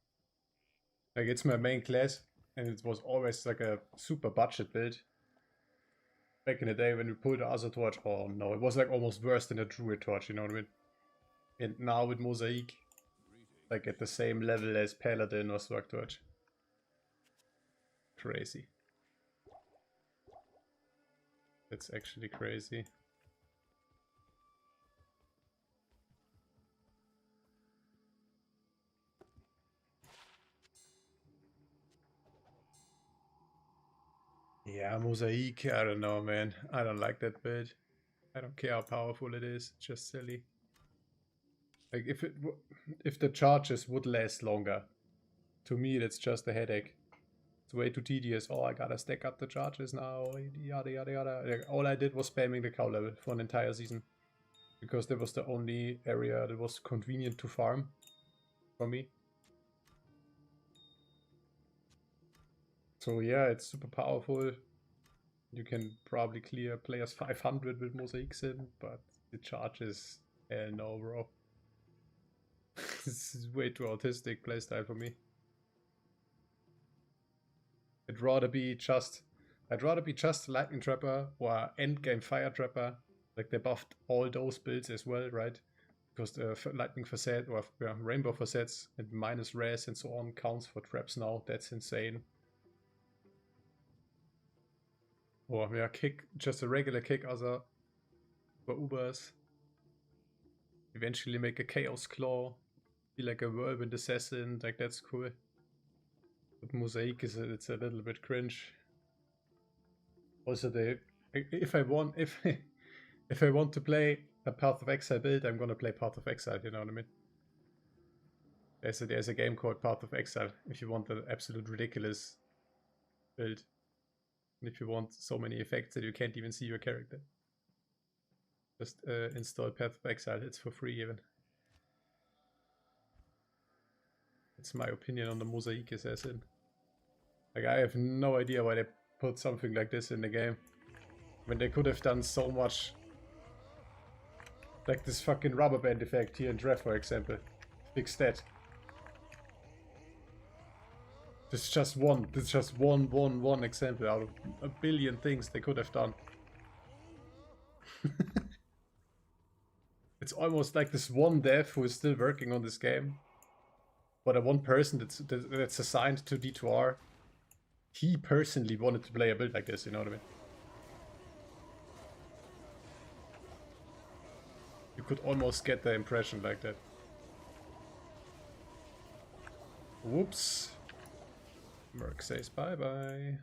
Like, it's my main class, and it was always like a super budget build. Back in the day when we pulled the Other Torch, oh no, it was like almost worse than a Druid Torch, you know what I mean? And now with Mosaic, like at the same level as Paladin or Swag Torch. Crazy. That's actually crazy. Yeah, Mosaic, I don't know, man. I don't like that build. I don't care how powerful it is, it's just silly. Like, if the charges would last longer, to me that's just a headache. It's way too tedious. Oh, I gotta stack up the charges now, yada yada yada. Like, all I did was spamming the cow level for an entire season. Because that was the only area that was convenient to farm for me. So yeah, it's super powerful. You can probably clear players 500 with Mosaics in, but the charges, hell no, bro. This is way too autistic playstyle for me. I'd rather be just Lightning Trapper or Endgame Fire Trapper. Like, they buffed all those builds as well, right? Because the Lightning Facet or Rainbow Facets and minus res and so on counts for traps now. That's insane. Or yeah, just a regular kick other for Ubers. Eventually make a Chaos Claw. Be like a Whirlwind Assassin. Like, that's cool. But Mosaic it's a little bit cringe. Also, if I want to play a Path of Exile build, I'm gonna play Path of Exile. You know what I mean? There's a game called Path of Exile. If you want an absolute ridiculous build, and if you want so many effects that you can't even see your character, just install Path of Exile. It's for free even. That's my opinion on the Mosaic Assassin. Like, I have no idea why they put something like this in the game. When they could have done so much. Like this fucking rubber band effect here in Draft, for example. Fix that. This is just one example out of a billion things they could have done. It's almost like this one dev who is still working on this game. But a one person that's assigned to D2R. He personally wanted to play a build like this, you know what I mean? You could almost get the impression like that. Whoops. Merc says bye-bye.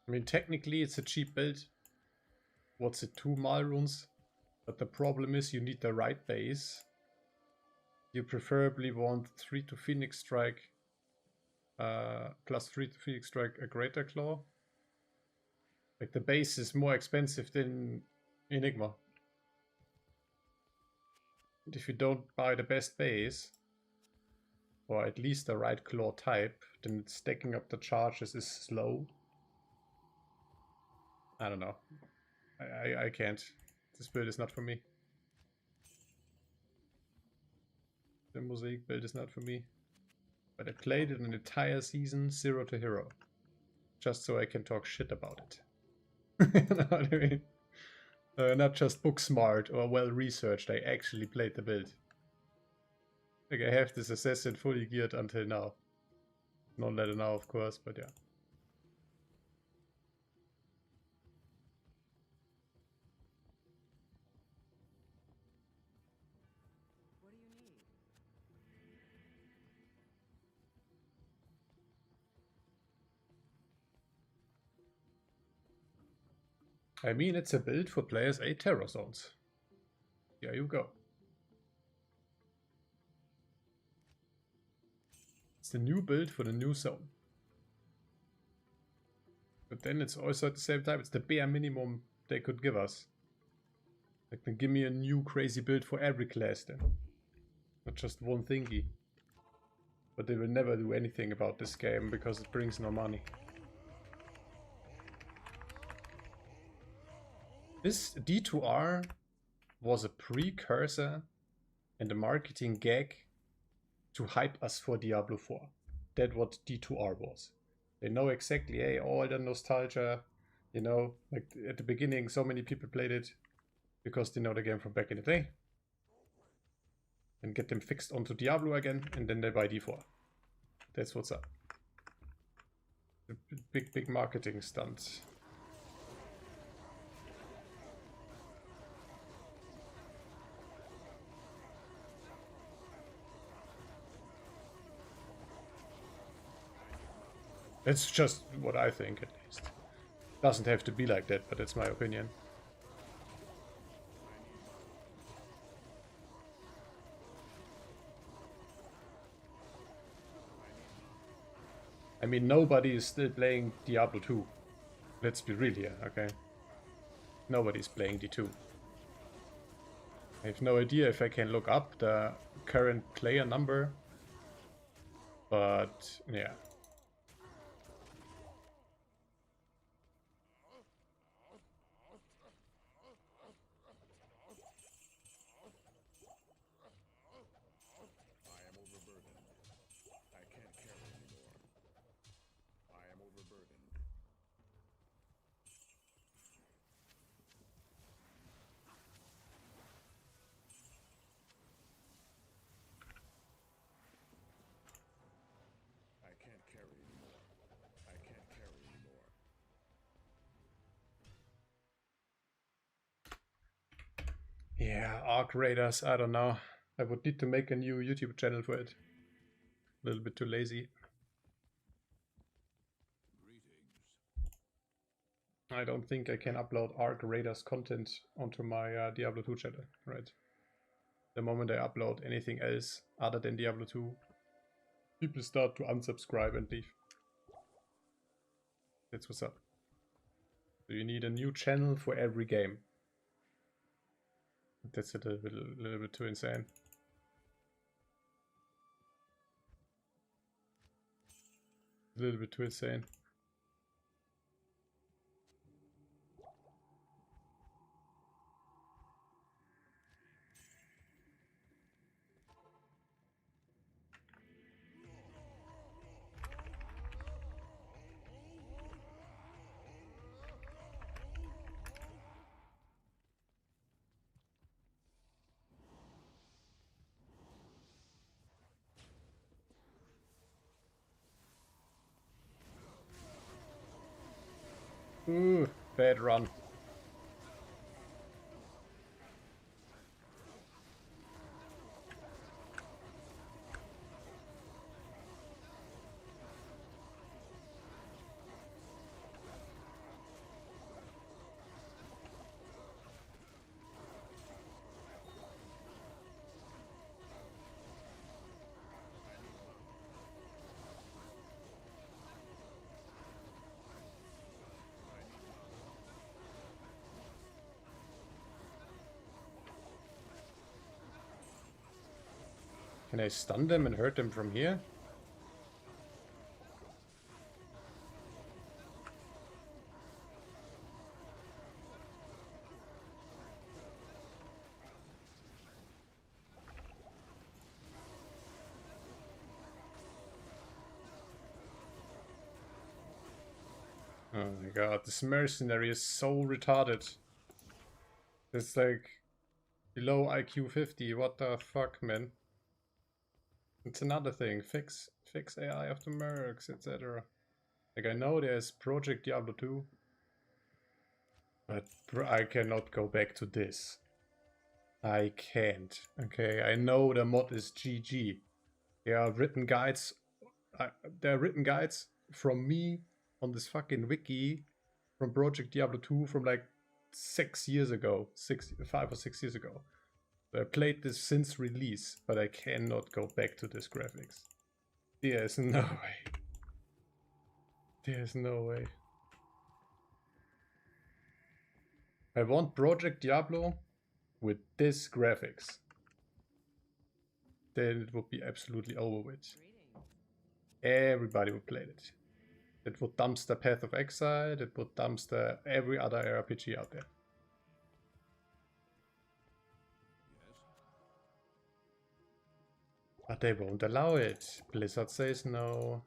I mean, technically it's a cheap build. What's it, 2 Mal runes? But the problem is you need the right base. You preferably want 3 to Phoenix Strike, plus 3 to Phoenix Strike, a Greater Claw. Like, the base is more expensive than Enigma. And if you don't buy the best base, or at least the right claw type, then stacking up the charges is slow. I don't know. I can't. This build is not for me. The Mosaic build is not for me. But I played it an entire season, 0 to hero. Just so I can talk shit about it. You know what I mean? Not just book smart or well researched, I actually played the build. Like, I have this assassin fully geared until now. Not letter now, of course, but yeah. What do you need? I mean, it's a build for players 8 terror zones. Here you go. It's the new build for the new zone. But then it's also at the same time, it's the bare minimum they could give us. Like, then give me a new crazy build for every class then. Not just one thingy. But they will never do anything about this game because it brings no money. This D2R was a precursor and a marketing gag to hype us for Diablo 4. That's what D2R was. They know exactly, hey, all the nostalgia, you know, like at the beginning so many people played it because they know the game from back in the day. And get them fixed onto Diablo again, and then they buy D4. That's what's up. The big marketing stunt. It's just what I think, at least. Doesn't have to be like that, but it's my opinion. I mean, nobody is still playing Diablo 2. Let's be real here, okay? Nobody's playing D2. I have no idea if I can look up the current player number. But, yeah. I am overburdened. I can't carry anymore. I am overburdened. I can't carry anymore. I can't carry anymore. Yeah, Arc Raiders, I don't know. I would need to make a new YouTube channel for it. A little bit too lazy. I don't think I can upload Arc Raiders content onto my Diablo 2 channel, right? The moment I upload anything else other than Diablo 2, people start to unsubscribe and leave. That's what's up. So you need a new channel for every game. That's a little bit too insane. A little bit too insane. Ooh, bad run. Can I stun them and hurt them from here? Oh my god, this mercenary is so retarded. It's like below IQ 50, what the fuck, man? It's another thing, fix AI of the mercs, etc. Like, I know there's Project Diablo 2, but I cannot go back to this. I can't. Okay, I know the mod is GG. There are written guides. There are written guides from me on this fucking wiki from Project Diablo 2 from like 6 years ago, 5 or 6 years ago. So I played this since release, but I cannot go back to this graphics. There's no way. There's no way. I want Project Diablo with this graphics. Then it would be absolutely over with. Everybody would play it. It would dumpster Path of Exile, it would dumpster every other RPG out there. But they won't allow it. Blizzard says no.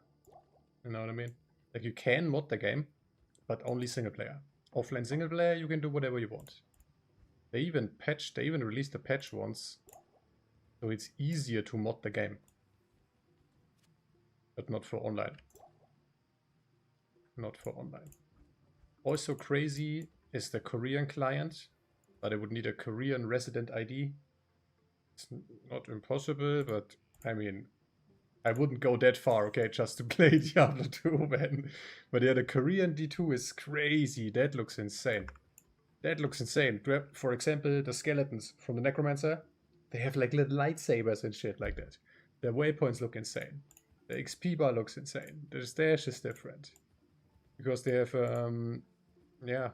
You know what I mean? Like, you can mod the game, but only single player. Offline single player, you can do whatever you want. They even released a patch once, so it's easier to mod the game. But not for online. Not for online. Also crazy is the Korean client, but I would need a Korean resident ID. It's not impossible, but I mean, I wouldn't go that far, okay, just to play Diablo 2, man. But yeah, the Korean D2 is crazy. That looks insane. That looks insane. For example, the skeletons from the Necromancer, they have like little lightsabers and shit like that. The waypoints look insane. The XP bar looks insane. The stash is different. Because they have, yeah,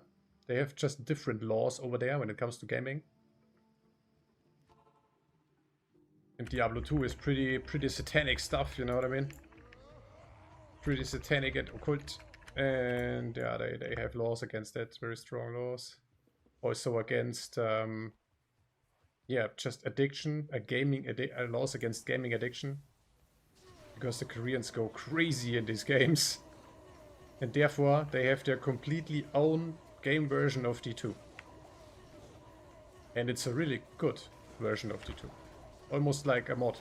they have just different laws over there when it comes to gaming. And Diablo 2 is pretty satanic stuff, you know what I mean? Pretty satanic and occult. And yeah, they have laws against that, very strong laws. Also against, yeah, just addiction, laws against gaming addiction. Because the Koreans go crazy in these games. And therefore, they have their completely own game version of D2. And it's a really good version of D2. Almost like a mod.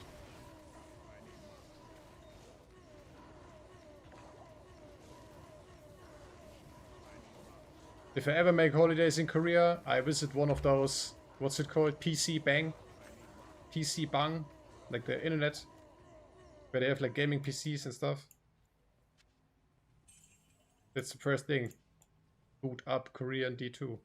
If I ever make holidays in Korea, I visit one of those, what's it called? PC Bang? PC Bang? Like the internet. Where they have like gaming PCs and stuff. That's the first thing. Boot up Korean D2.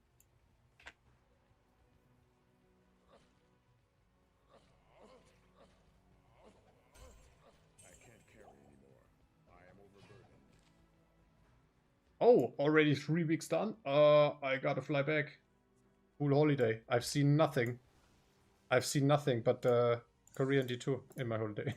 Oh, already 3 weeks done? I gotta fly back. Full holiday. I've seen nothing. I've seen nothing but Korean D2 in my holiday.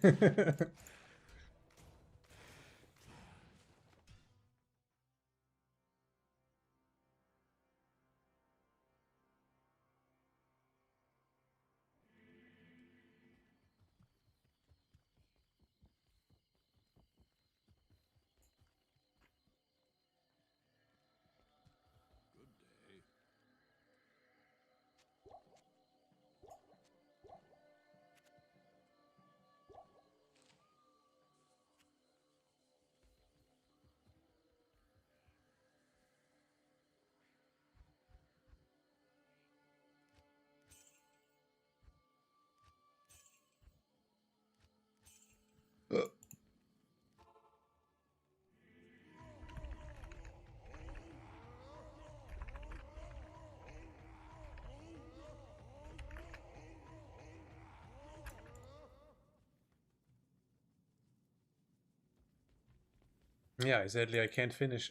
Yeah, sadly I can't finish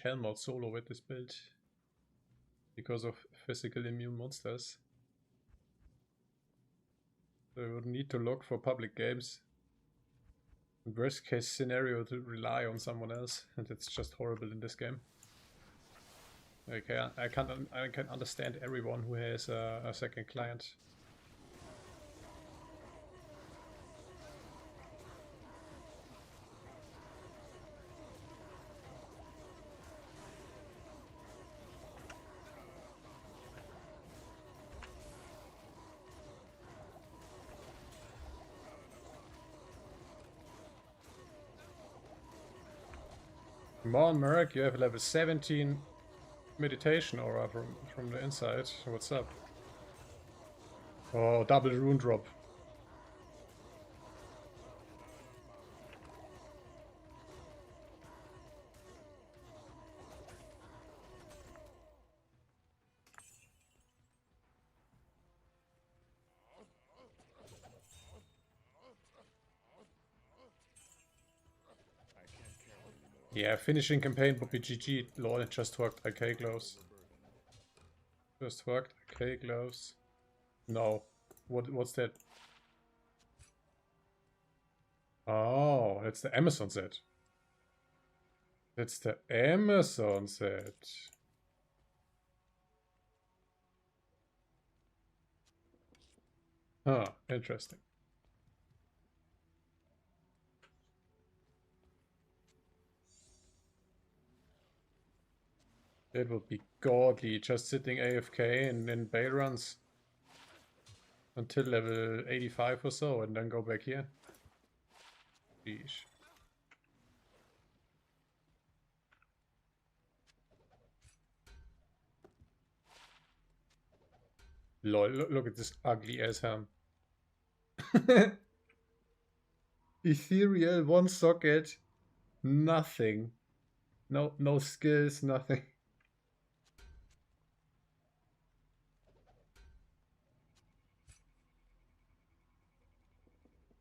Hell mode solo with this build. Because of physical immune monsters. So I would need to look for public games. Worst case scenario to rely on someone else, and it's just horrible in this game. Okay, I can understand everyone who has a second client. Come on, Merc, you have level 17 meditation aura from the inside. What's up? Oh, double rune drop. Yeah, finishing campaign would be GG. Lord, it just worked. AK gloves. Just worked. AK gloves. No. What's that? Oh, that's the Amazon set. That's the Amazon set. Huh, interesting. That would be godly, just sitting AFK and then bail runs until level 85 or so and then go back here. Sheesh. Lol, look at this ugly ass helm. Ethereal, one socket, nothing. No skills, nothing.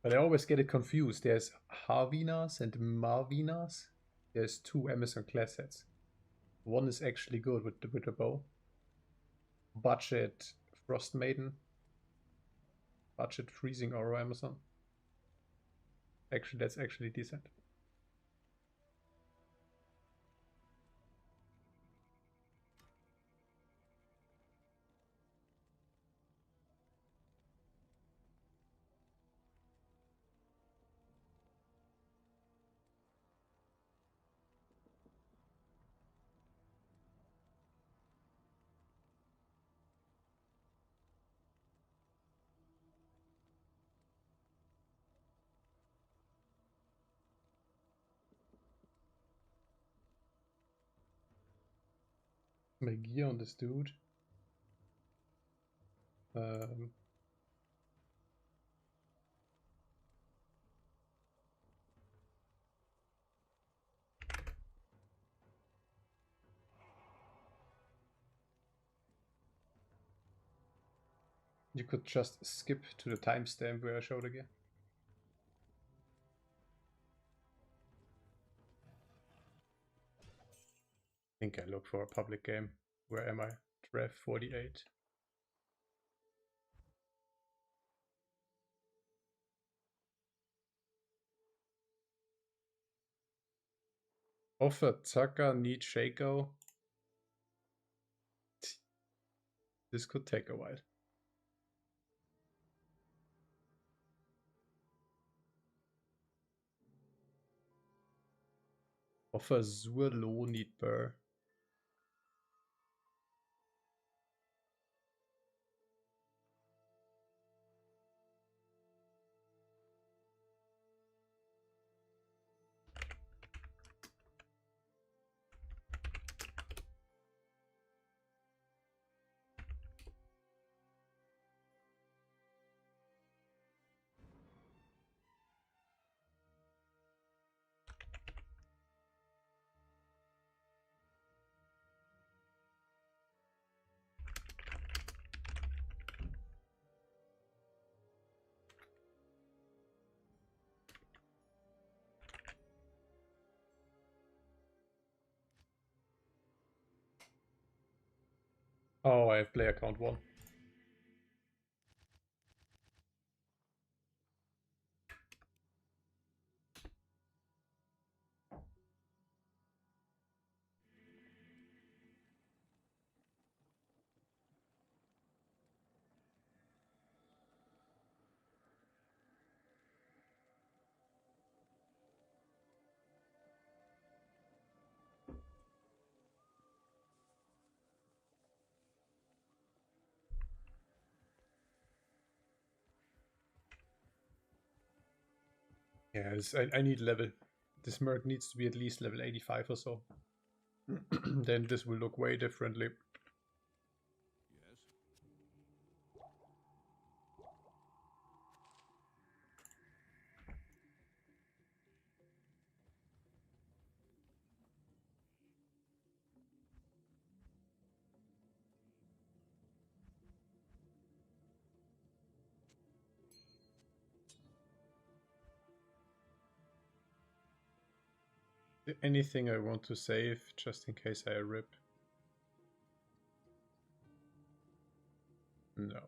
But I always get it confused. There's Harvinas and Marvinas. There's 2 Amazon class sets. One is actually good with the bow. Budget Frost Maiden. Budget Freezing Aura Amazon. Actually, that's actually decent. My gear on this dude. You could just skip to the timestamp where I showed the gear. I think I look for a public game. Where am I? Draft 48. Offer Tucker need Shaco. This could take a while. Offer Zurlo need Burr. Oh, I have player count 1. Yeah, I need level. This merc needs to be at least level 85 or so. Then this will look way differently. Yes? Anything I want to save, just in case I rip? No.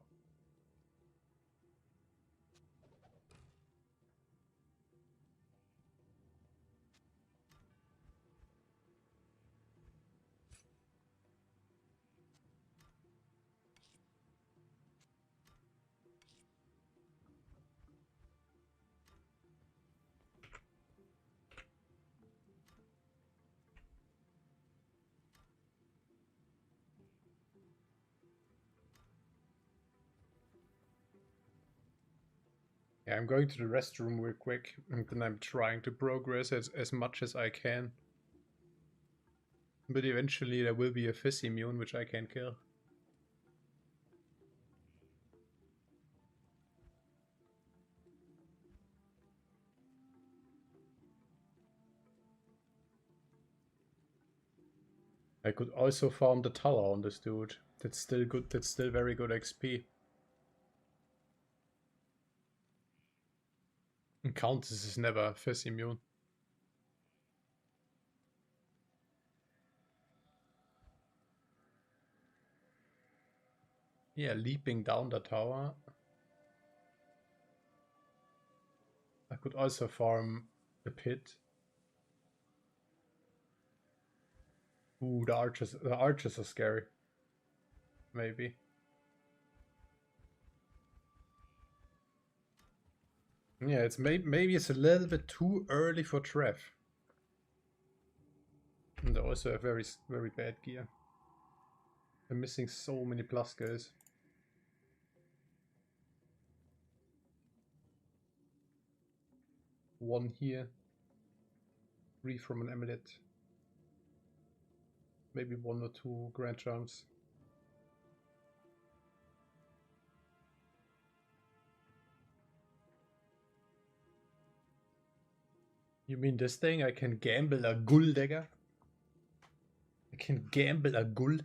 Yeah, I'm going to the restroom real quick, and then I'm trying to progress as much as I can. But eventually there will be a fizz immune, which I can kill. I could also farm the tower on this dude. That's still good. That's still very good XP. And Countess is never fizz immune. Yeah, leaping down the tower. I could also farm the pit. Ooh, the archers are scary. Maybe. Yeah, it's maybe it's a little bit too early for Trev. And they also have very bad gear. They're missing so many plus guys. One here. 3 from an amulet. Maybe 1 or 2 grand charms. You mean this thing? I can gamble a ghoul dagger? I can gamble a ghoul?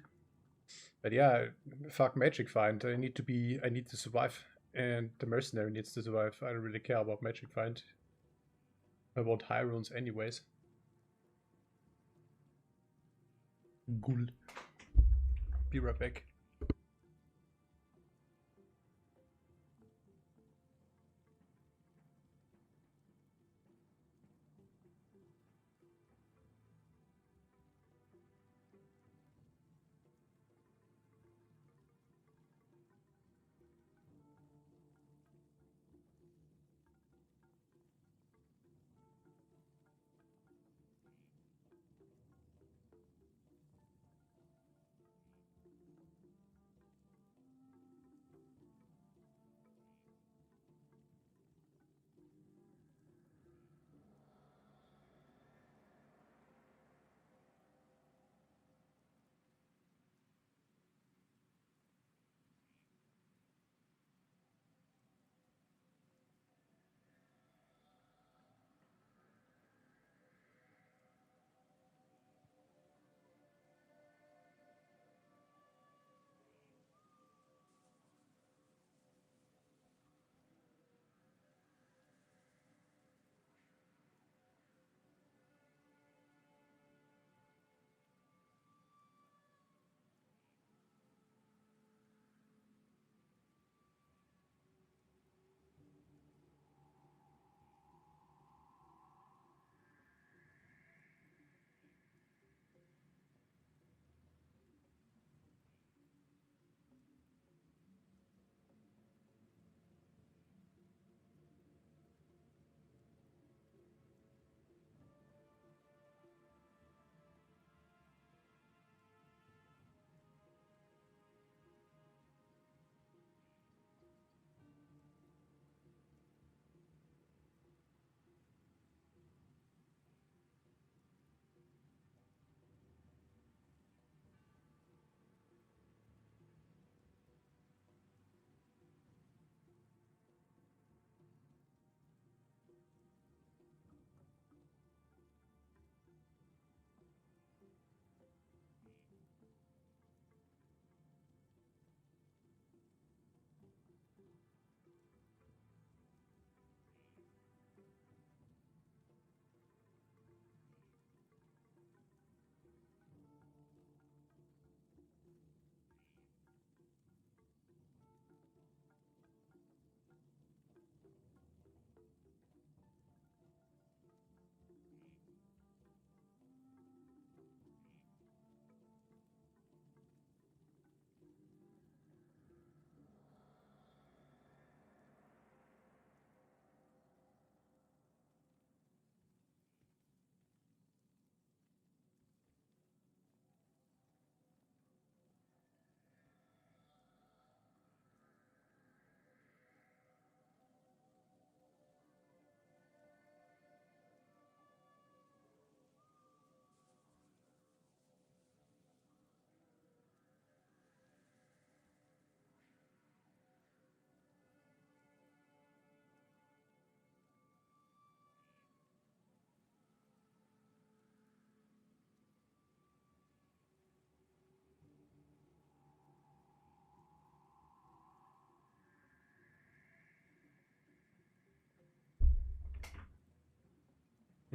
But yeah, fuck Magic Find. I need to survive. And the mercenary needs to survive. I don't really care about Magic Find. I want high runes anyways. Ghoul. Be right back.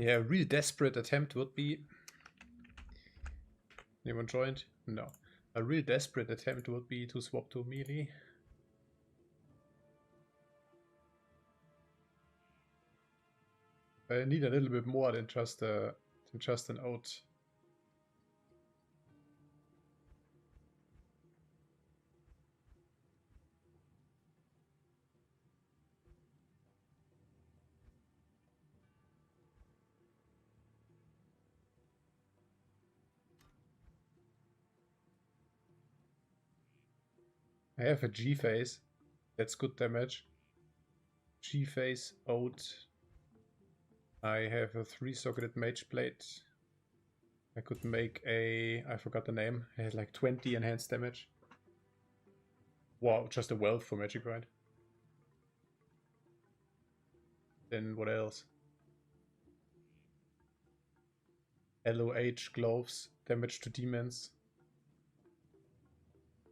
Yeah, a real desperate attempt would be... Anyone joined? No. A real desperate attempt would be to swap to melee. I need a little bit more than just an out. I have a G phase. That's good damage. G phase out. I have a 3-socketed mage plate. I could make a... I forgot the name. I had like 20 enhanced damage. Wow, just a wealth for magic, right? Then what else? LOH gloves, damage to demons.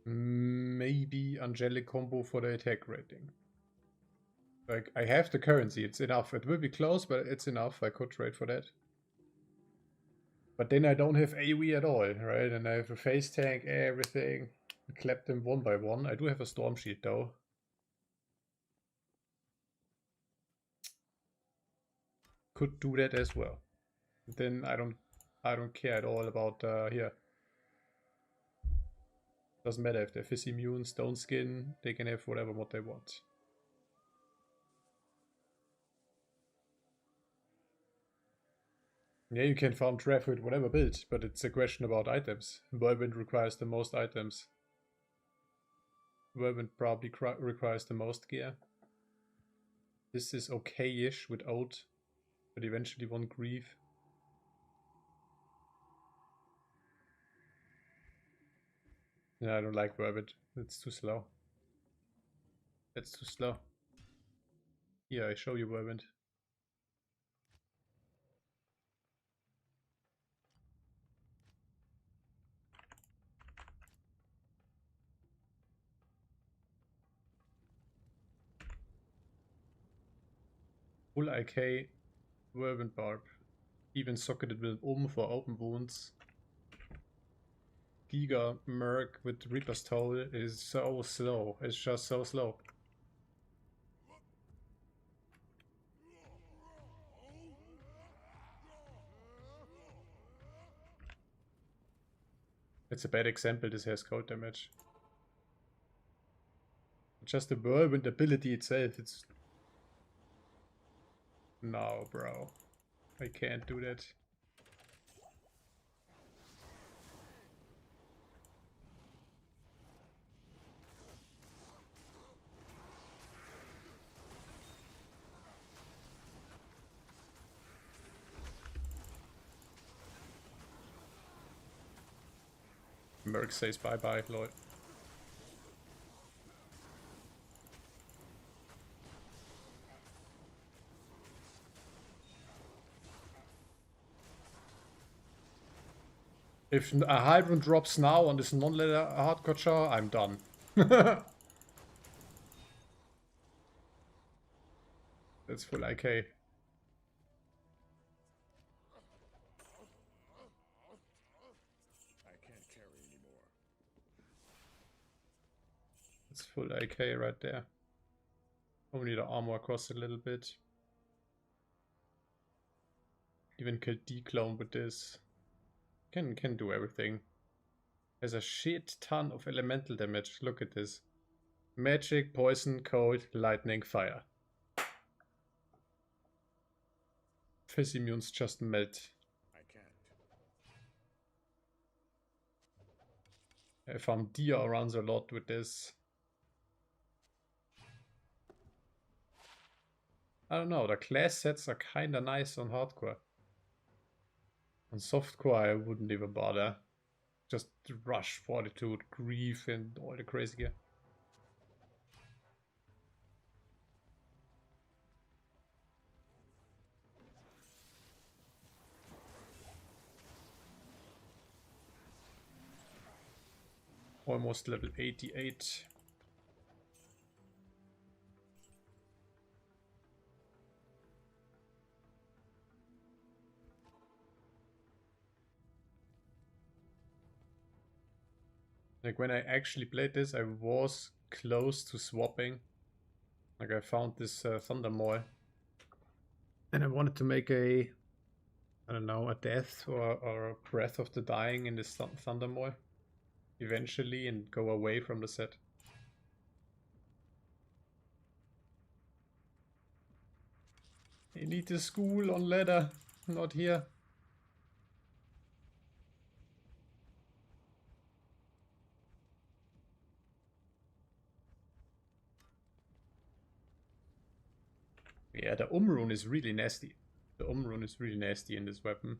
Maybe angelic combo for the attack rating. Like, I have the currency, it's enough. It will be close, but it's enough. I could trade for that. But then I don't have AoE at all, right? And I have a face tank, everything. I clap them one by one. I do have a storm shield though. Could do that as well. Then I don't care at all about here. Doesn't matter if they're fizz immune, stone skin, they can have whatever mod they want. Yeah, you can farm trap with whatever build, but it's a question about items. Whirlwind requires the most items. Whirlwind probably requires the most gear. This is okay-ish with Oath, but eventually one grief. Yeah, I don't like Whirlwind. It's too slow. That's too slow. Here, I show you Whirlwind. Full IK, Whirlwind Barb. Even socketed with for open wounds. Giga Merc with Reaper's Toll is so slow. It's just so slow. It's a bad example, this has cold damage. Just the Whirlwind ability itself, it's... No, bro. I can't do that. Merc says bye-bye, Lloyd. If a Hydron drops now on this non-leather hardcore char, I'm done. That's full IK. I can't carry anymore. It's full IK right there. Only the armor costs a little bit. Even kill D-clone with this. Can do everything. Has a shit ton of elemental damage. Look at this. Magic, poison, cold, lightning, fire. Fizz immunes just melt. I can't. I found Dia runs a lot with this. I don't know, the class sets are kinda nice on hardcore. On softcore I wouldn't even bother. Just rush, fortitude, grief and all the crazy gear. Almost level 88. Like when I actually played this, I was close to swapping. Like I found this Thunder Maul. And I wanted to make a, I don't know, a Death or a Breath of the Dying in this Thunder Maul. Eventually, and go away from the set. I need the school on ladder, not here. Yeah, the rune is really nasty. The rune is really nasty in this weapon.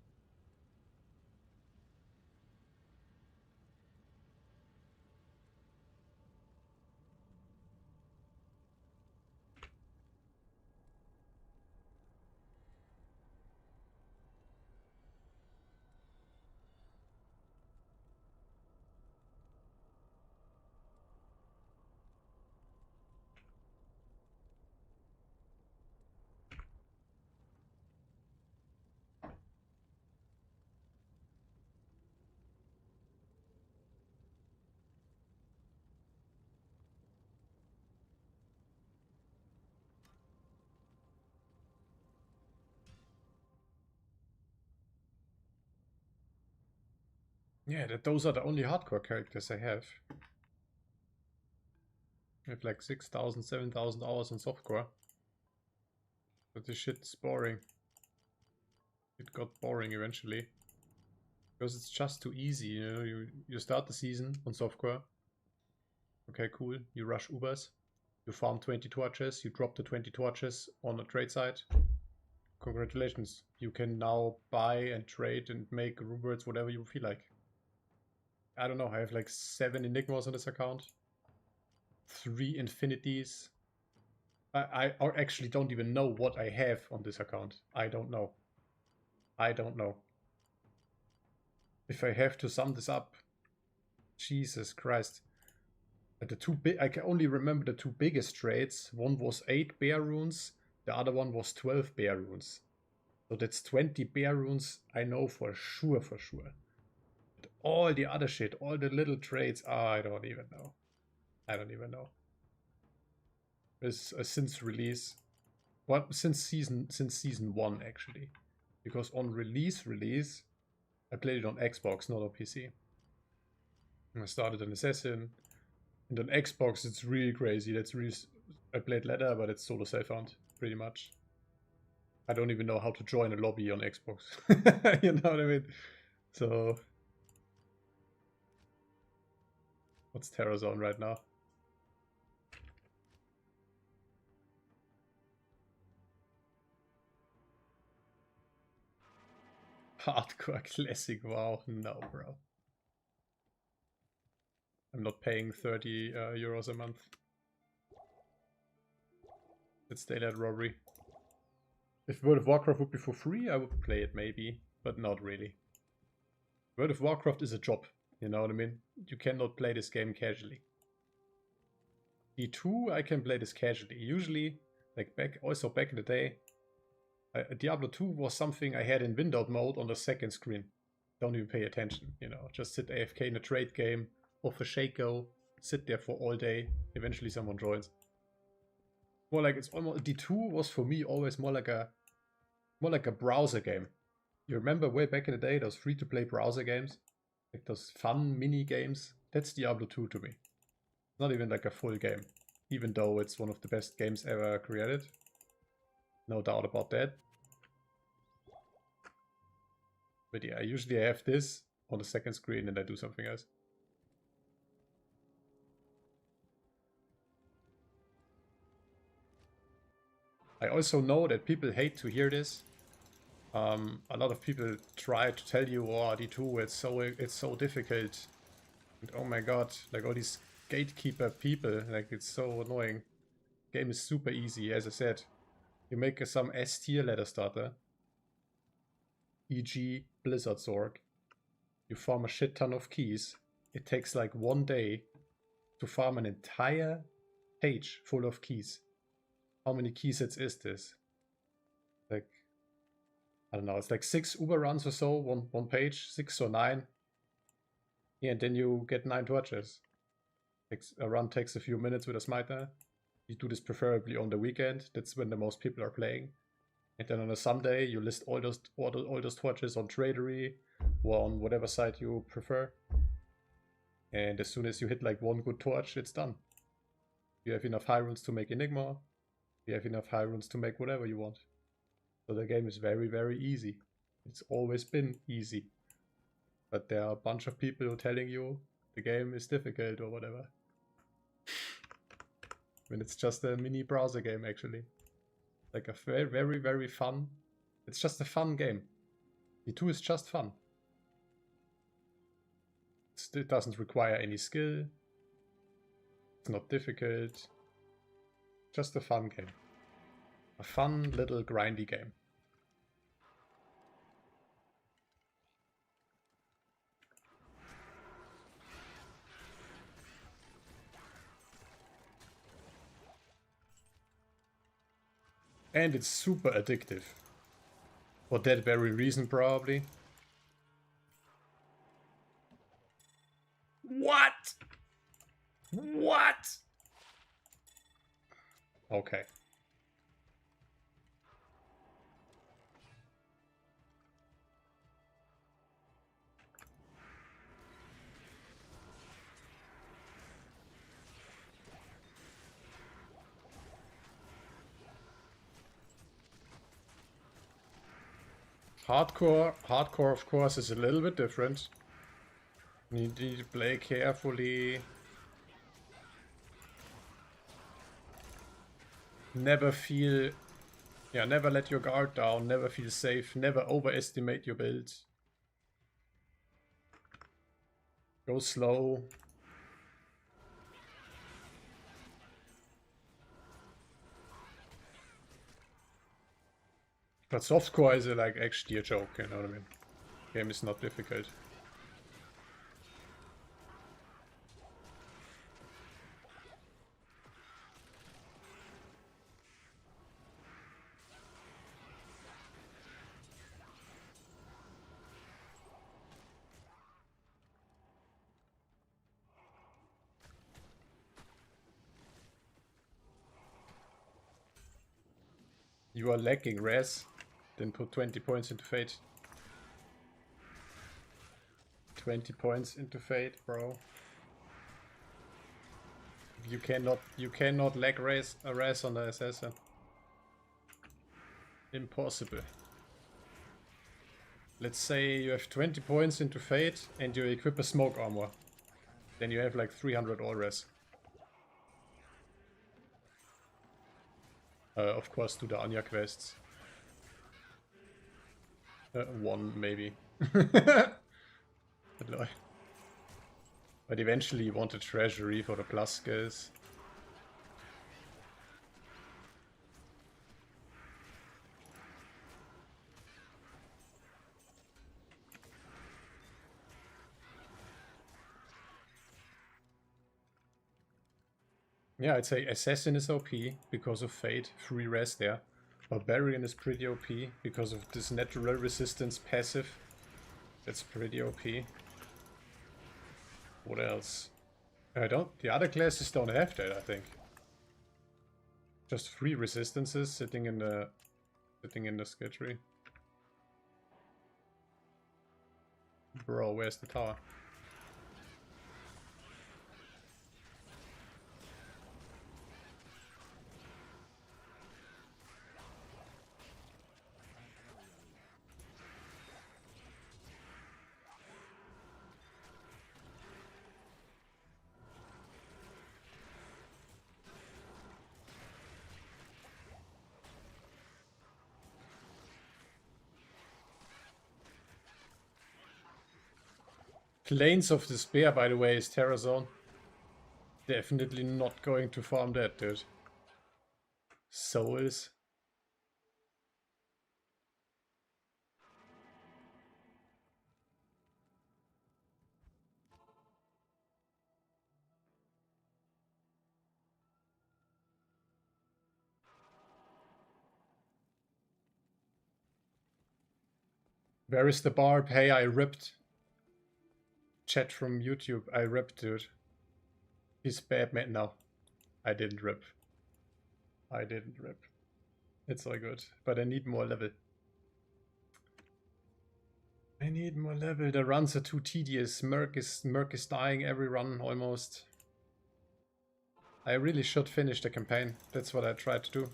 Yeah, those are the only hardcore characters I have. I have like 6,000, 7,000 hours on softcore. But this shit's boring. It got boring eventually. Because it's just too easy, you know, you start the season on softcore. Okay, cool. You rush Ubers. You farm 20 torches. You drop the 20 torches on a trade site. Congratulations. You can now buy and trade and make rewards whatever you feel like. I don't know, I have like 7 Enigmas on this account. 3 Infinities. I actually don't even know what I have on this account. I don't know. I don't know. If I have to sum this up, Jesus Christ. The two I can only remember the 2 biggest trades. One was 8 bear runes, the other one was 12 bear runes. So that's 20 bear runes, I know for sure, for sure. But all the other shit, all the little trades, I don't even know. I don't even know. It's since release. Well, since season 1 actually. Because on release, I played it on Xbox, not on PC. I started an Assassin. And on Xbox, it's really crazy. That's really. I played ladder, but it's solo self-found, pretty much. I don't even know how to join a lobby on Xbox. You know what I mean? So. What's Terror Zone right now? Hardcore Classic, wow. No, bro. I'm not paying 30 euros a month. It's daylight robbery. If World of Warcraft would be for free, I would play it maybe, but not really. World of Warcraft is a job, you know what I mean? You cannot play this game casually. D2, I can play this casually. Usually, like back in the day, Diablo 2 was something I had in windowed mode on the second screen. Don't even pay attention, you know. Just sit AFK in a trade game, off a Shaco, sit there for all day. Eventually someone joins. More like it's almost D2 was for me always more like a browser game. You remember way back in the day those free-to-play browser games? Like those fun mini games? That's Diablo 2 to me. Not even like a full game. Even though it's one of the best games ever created. No doubt about that. But yeah, usually I have this on the second screen and I do something else. I also know that people hate to hear this. A lot of people try to tell you, oh, D2, it's so difficult. And oh my god, like all these gatekeeper people, like it's so annoying. Game is super easy, as I said. You make some S tier ladder starter, e.g. Blizzard Zorg. You farm a shit ton of keys. It takes like 1 day to farm an entire page full of keys. How many key sets is this? Like, I don't know, it's like 6 Uber runs or so, one page, 6 or 9. Yeah, and then you get 9 torches. A run takes a few minutes with a smiter. You do this preferably on the weekend. That's when the most people are playing. And then on a Sunday, you list all those torches on Tradery or on whatever site you prefer. And as soon as you hit like 1 good torch, it's done. You have enough high runes to make Enigma. You have enough high runes to make whatever you want. So the game is very, very easy. It's always been easy. But there are a bunch of people telling you the game is difficult or whatever. When it's just a mini browser game, actually. Like a very, very, very fun. It's just a fun game. D2 is just fun. It doesn't require any skill. It's not difficult. Just a fun game. A fun little grindy game. And it's super addictive. For that very reason, probably. What? What? Okay. Hardcore of course is a little bit different. You need to play carefully. Never let your guard down, never feel safe, never overestimate your build. Go slow. But softcore is like actually a joke, you know what I mean? Game is not difficult. You are lacking res. Then put 20 points into Fate. 20 points into Fate, bro. You cannot lack a res on the assassin. Impossible. Let's say you have 20 points into Fate and you equip a smoke armor. Then you have like 300 all res. Of course, do the Anya quests. 1 maybe. But eventually you want a treasury for the plus skills. Yeah, I'd say Assassin is OP because of Fate, free res there. Barbarian is pretty OP because of this natural resistance passive. That's pretty OP. What else? The other classes don't have that, I think. Just free resistances sitting in the skill tree. Bro, where's the tower? Plains of Despair, by the way, is Terror Zone. Definitely not going to farm that, dude. Souls. Where is the barb? Hey, I ripped chat from YouTube. I ripped, dude. He's bad, man. No, I didn't rip. I didn't rip. It's all good. But I need more level. I need more level. The runs are too tedious. Merc is dying every run almost. I really should finish the campaign. That's what I tried to do.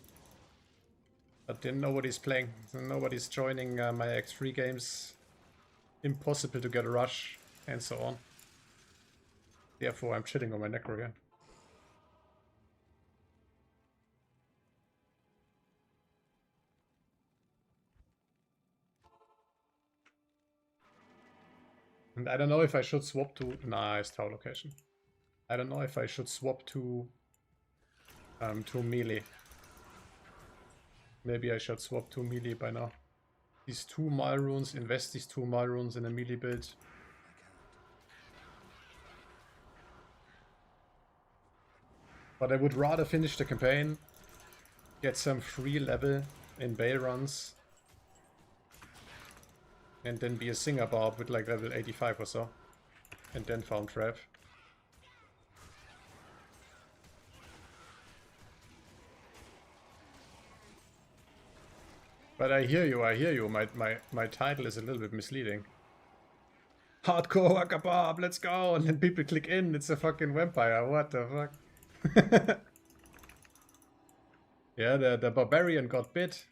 But then nobody's playing. Nobody's joining my X3 games. Impossible to get a rush and so on. Therefore I'm chilling on my Necro again. And I don't know if I should swap to... Nice tower location. I don't know if I should swap to melee. Maybe I should swap to melee by now. These 2 mile runes, invest these 2 mile runes in a melee build. But I would rather finish the campaign, get some free level in Bale runs, and then be a Singer Barb with like level 85 or so. And then farm Trav. But I hear you. My title is a little bit misleading. Hardcore Waka Barb, let's go! And then people click in, it's a fucking vampire, what the fuck? Yeah, the barbarian got bit.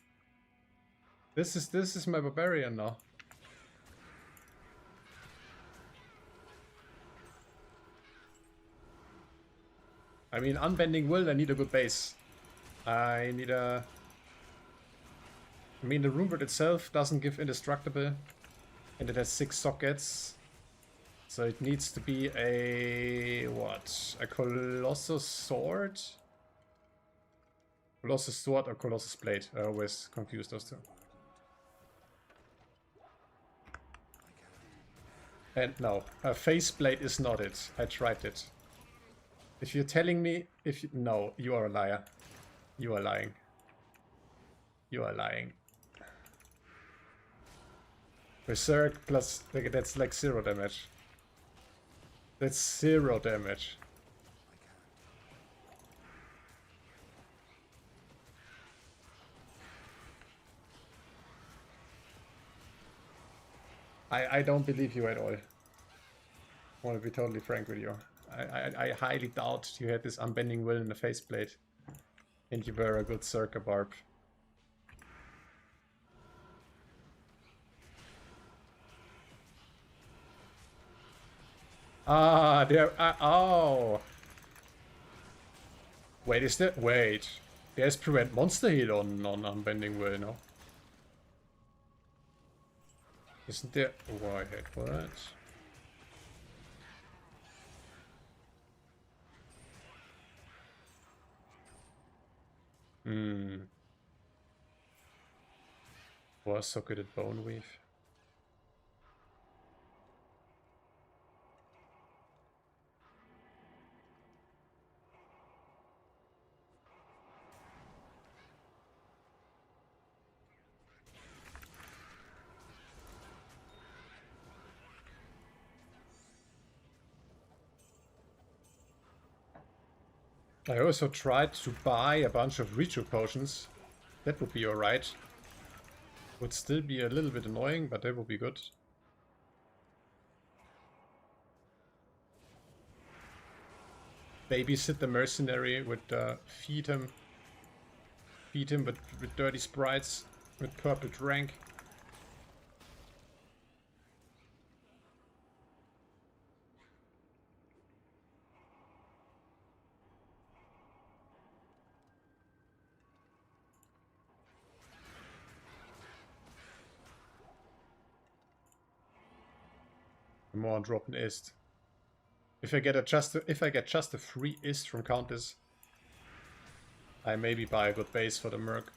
This is my barbarian now. I mean, Unbending Will, I need a good base. I need a... I mean, the Runebird itself doesn't give indestructible. And it has 6 sockets. So it needs to be a... what? A Colossus Sword? Colossus Sword or Colossus Blade? I always confuse those two. And no, a Face Blade is not it. I tried it. If you're telling me... no, you are a liar. You are lying. You are lying. Berserk plus... that's like 0 damage. That's 0 damage. I don't believe you at all. I want to be totally frank with you. I highly doubt you had this Unbending Will in the faceplate. And you were a good Circa Barb. Ah, there... oh! Wait, is there... wait. There's Prevent Monster Heal on Unbending Will, no? Isn't there... why, what? Was socketed Bone Weave. I also tried to buy a bunch of Reju potions. That would be alright. Would still be a little bit annoying, but that would be good. Babysit the mercenary with feed him with dirty sprites, with purple drank. More on drop an ist. If I get just a free ist from Countess, I maybe buy a good base for the Merc.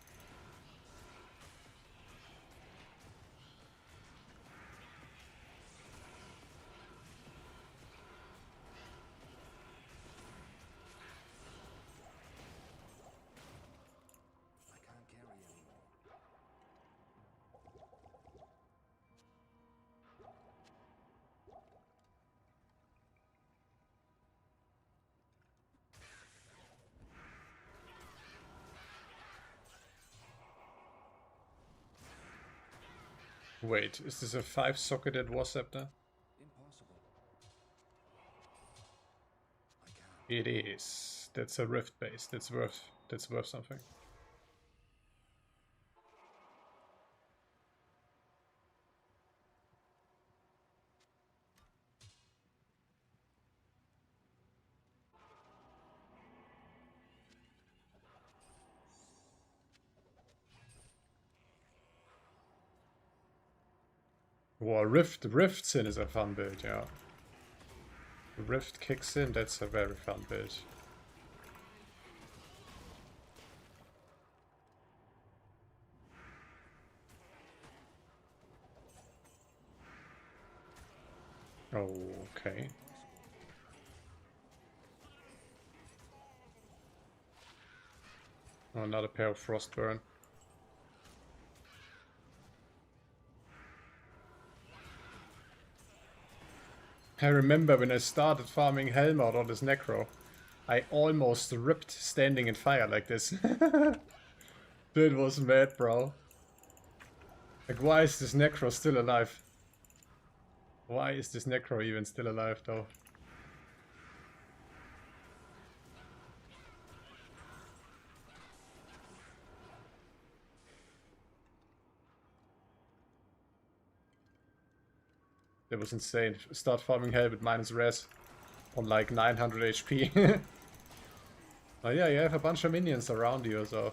Wait, is this a 5-socketed war scepter? Impossible. I can't. It is. That's a rift base. That's worth something. Well, Rift's in is a fun build, yeah. Rift kicks in, that's a very fun build. Okay. Oh, another pair of Frostburn. I remember when I started farming Helmut on this Necro, I almost ripped standing in fire like this. That was mad, bro. Like, why is this Necro still alive? Why is this Necro even still alive, though? That was insane. Start farming hell with minus res on like 900 HP. Oh yeah, you have a bunch of minions around you, so...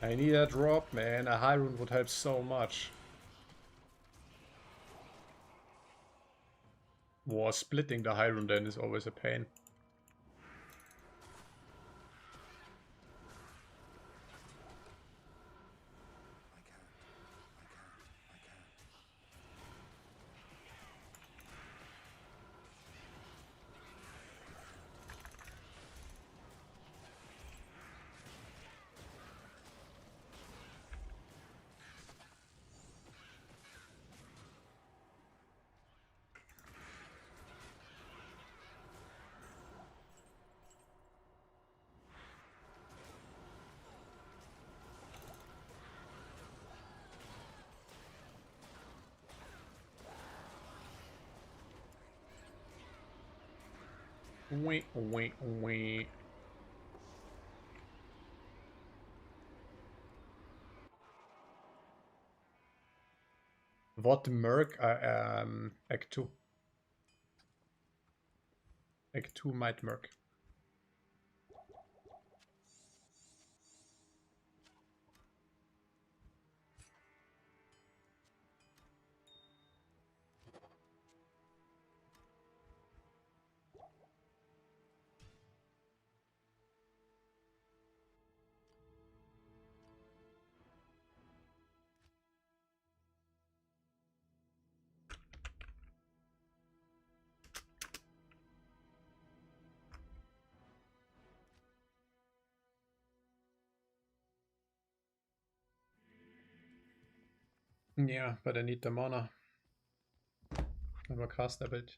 I need a drop, man. A high rune would help so much. War splitting the high rune then is always a pain. I can't. I can't. Wait, wait, wait. What Merc? Act 2. Act 2 might Merc. Yeah, but I need the mana. I'm a caster build.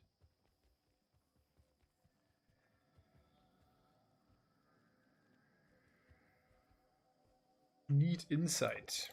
Need insight.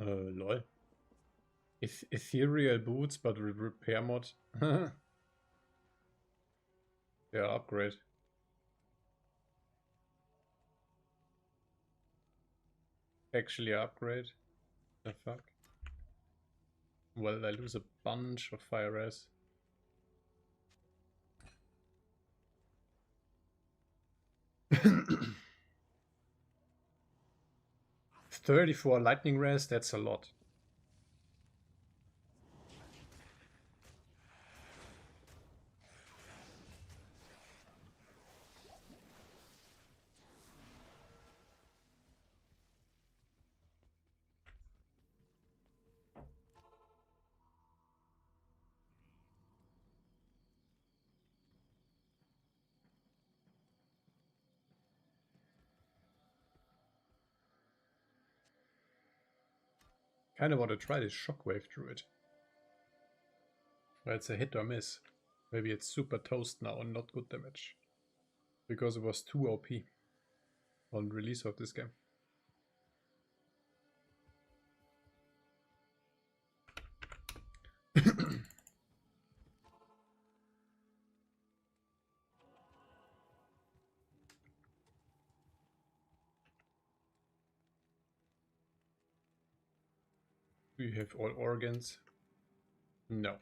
Lol. Ethereal boots, but with repair mod. Yeah, upgrade. Actually upgrade. The fuck? Well, I lose a bunch of fire res. $34 lightning res, that's a lot. Kinda want to try this shockwave druid. Well, it's a hit or miss. Maybe it's super toast now and not good damage. Because it was too OP on release of this game. Do you have all organs? No.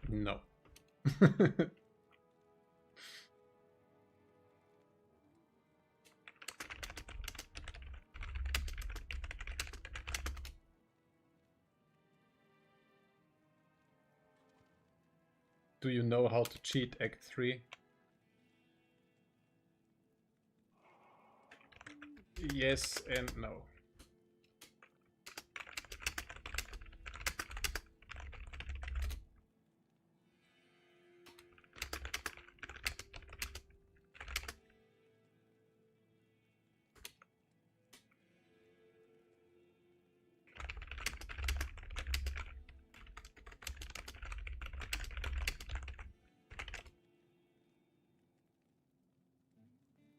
No. Do you know how to cheat Act 3? Yes and no.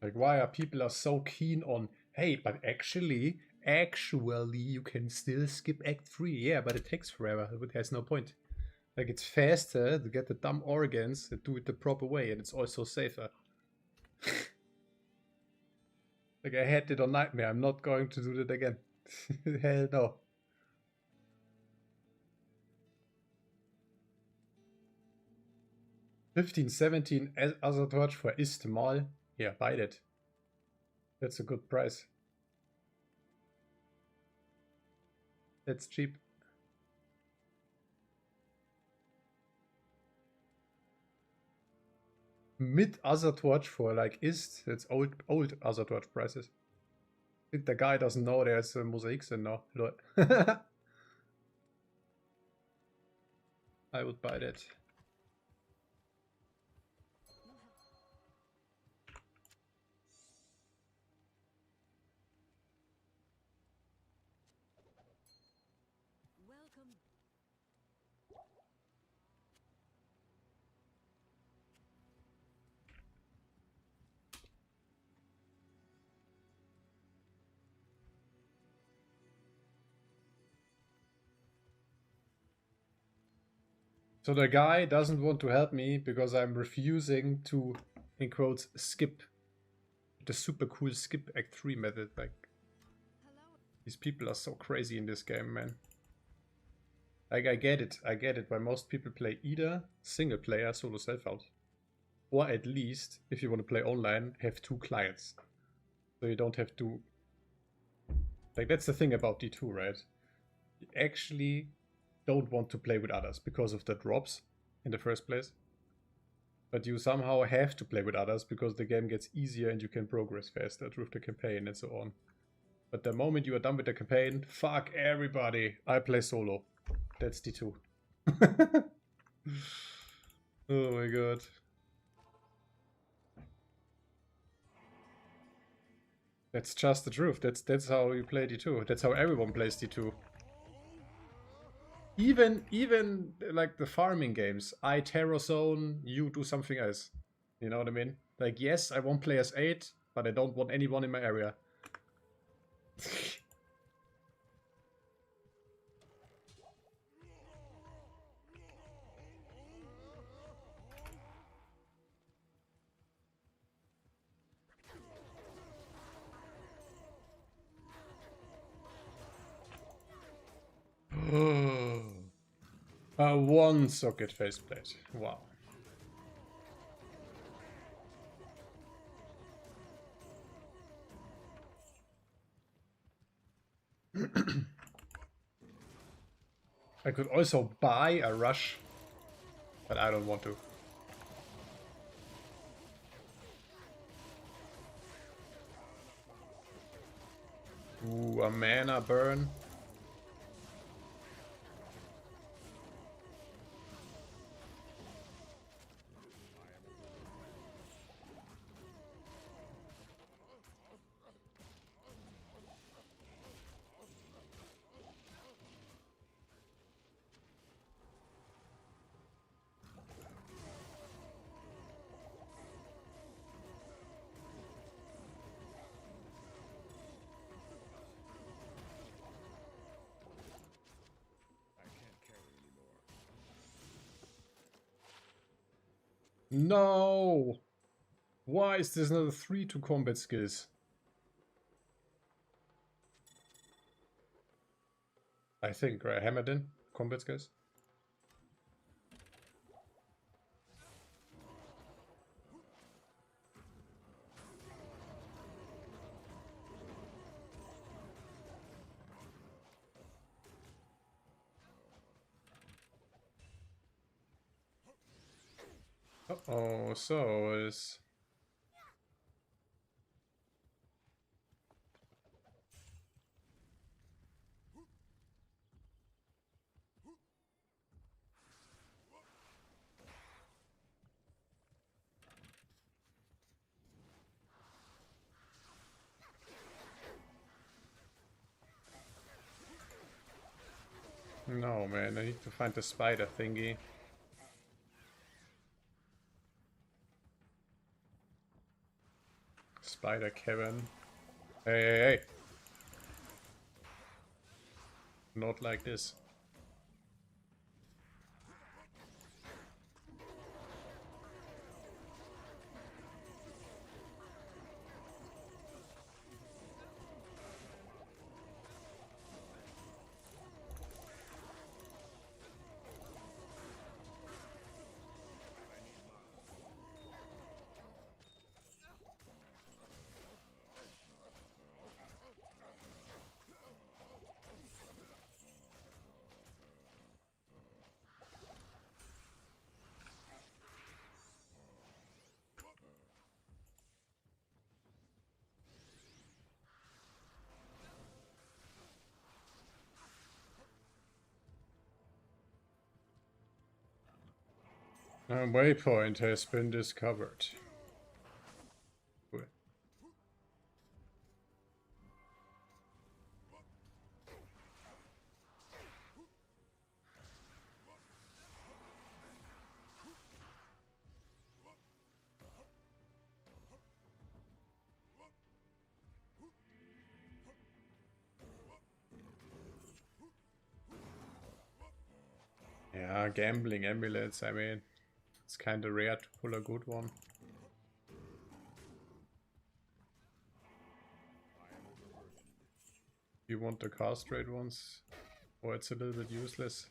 Like, why are people so keen on, hey, but actually, you can still skip Act 3. Yeah, but it takes forever. It has no point. Like, it's faster to get the dumb organs and do it the proper way, and it's also safer. Like, I had it on Nightmare. I'm not going to do that again. Hell no. $15.17 other torch for Istemal. Yeah, buy that. That's a good price. That's cheap. Mid other torch for like Ist. It's old other torch prices. I think the guy doesn't know there's a mosaics in now. I would buy that. Welcome. So the guy doesn't want to help me because I'm refusing to, in quotes, skip the super cool skip Act 3 method. Like, Hello. these people are so crazy in this game, man. Like, I get it why most people play either single player solo self-out, or at least, if you want to play online, have 2 clients. So you don't have to... Like, that's the thing about D2, right? You actually don't want to play with others because of the drops in the first place. But you somehow have to play with others because the game gets easier and you can progress faster with the campaign and so on. But the moment you are done with the campaign, fuck everybody, I play solo. That's D2. Oh my god. That's just the truth. That's how you play D2. That's how everyone plays D2. Even like the farming games, I terror zone, you do something else. You know what I mean? Like, yes, I won't play as 8, but I don't want anyone in my area. One socket faceplate. Wow. I could also buy a rush, but I don't want to. Ooh, a mana burn. I can't carry anymore. No! Why is this another 3 to combat skills? I think, right? Hammered in combat skills. Uh-oh, so is... No, man, I need to find the spider thingy. Spider Kevin. Hey, hey, hey! Not like this. A waypoint has been discovered. Cool. Yeah, gambling amulets, I mean, it's kind of rare to pull a good one. You want the cast rate ones? Or it's a little bit useless.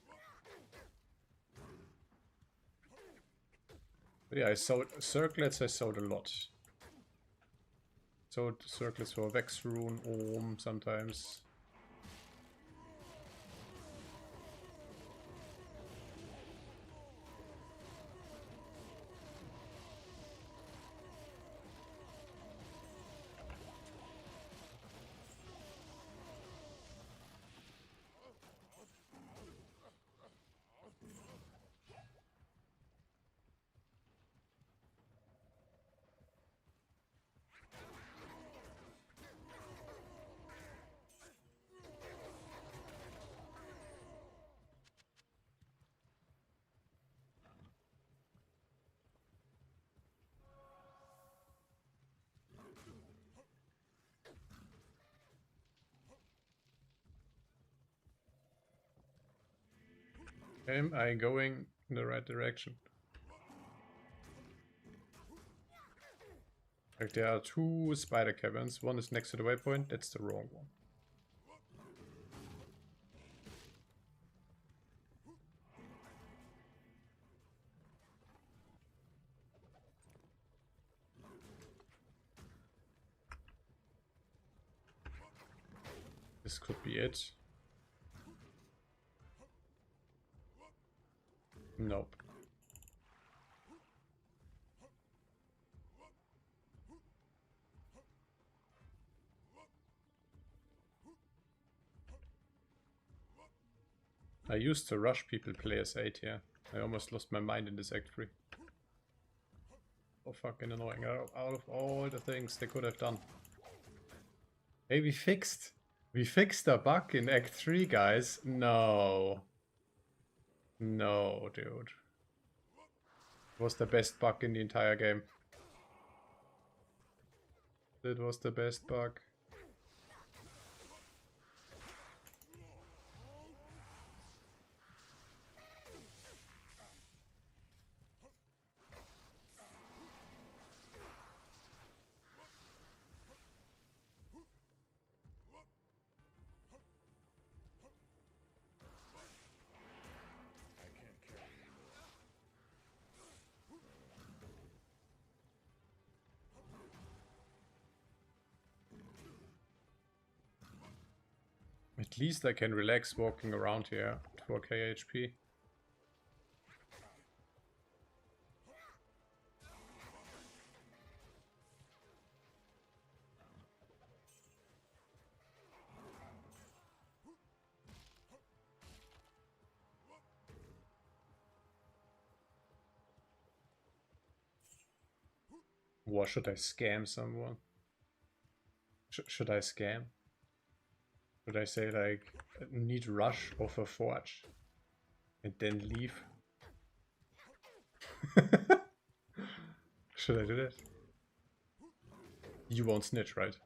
But yeah, I sold circlets, I sold a lot. Sold circlets for Vex Rune, Orm sometimes. Am I going in the right direction? Like there are two spider caverns. One is next to the waypoint. That's the wrong one. This could be it. Nope. I used to rush people play as 8 here. I almost lost my mind in this Act 3. So fucking annoying. Out of all the things they could have done. Hey, we fixed a bug in Act 3, guys. No. No, dude. It was the best bug in the entire game. It was the best bug. I can't carry anymore. At least I can relax walking around here at 4k HP. Or should I scam someone? Should I scam? Should I say like, need rush of a forge? And then leave? Should I do that? You won't snitch, right?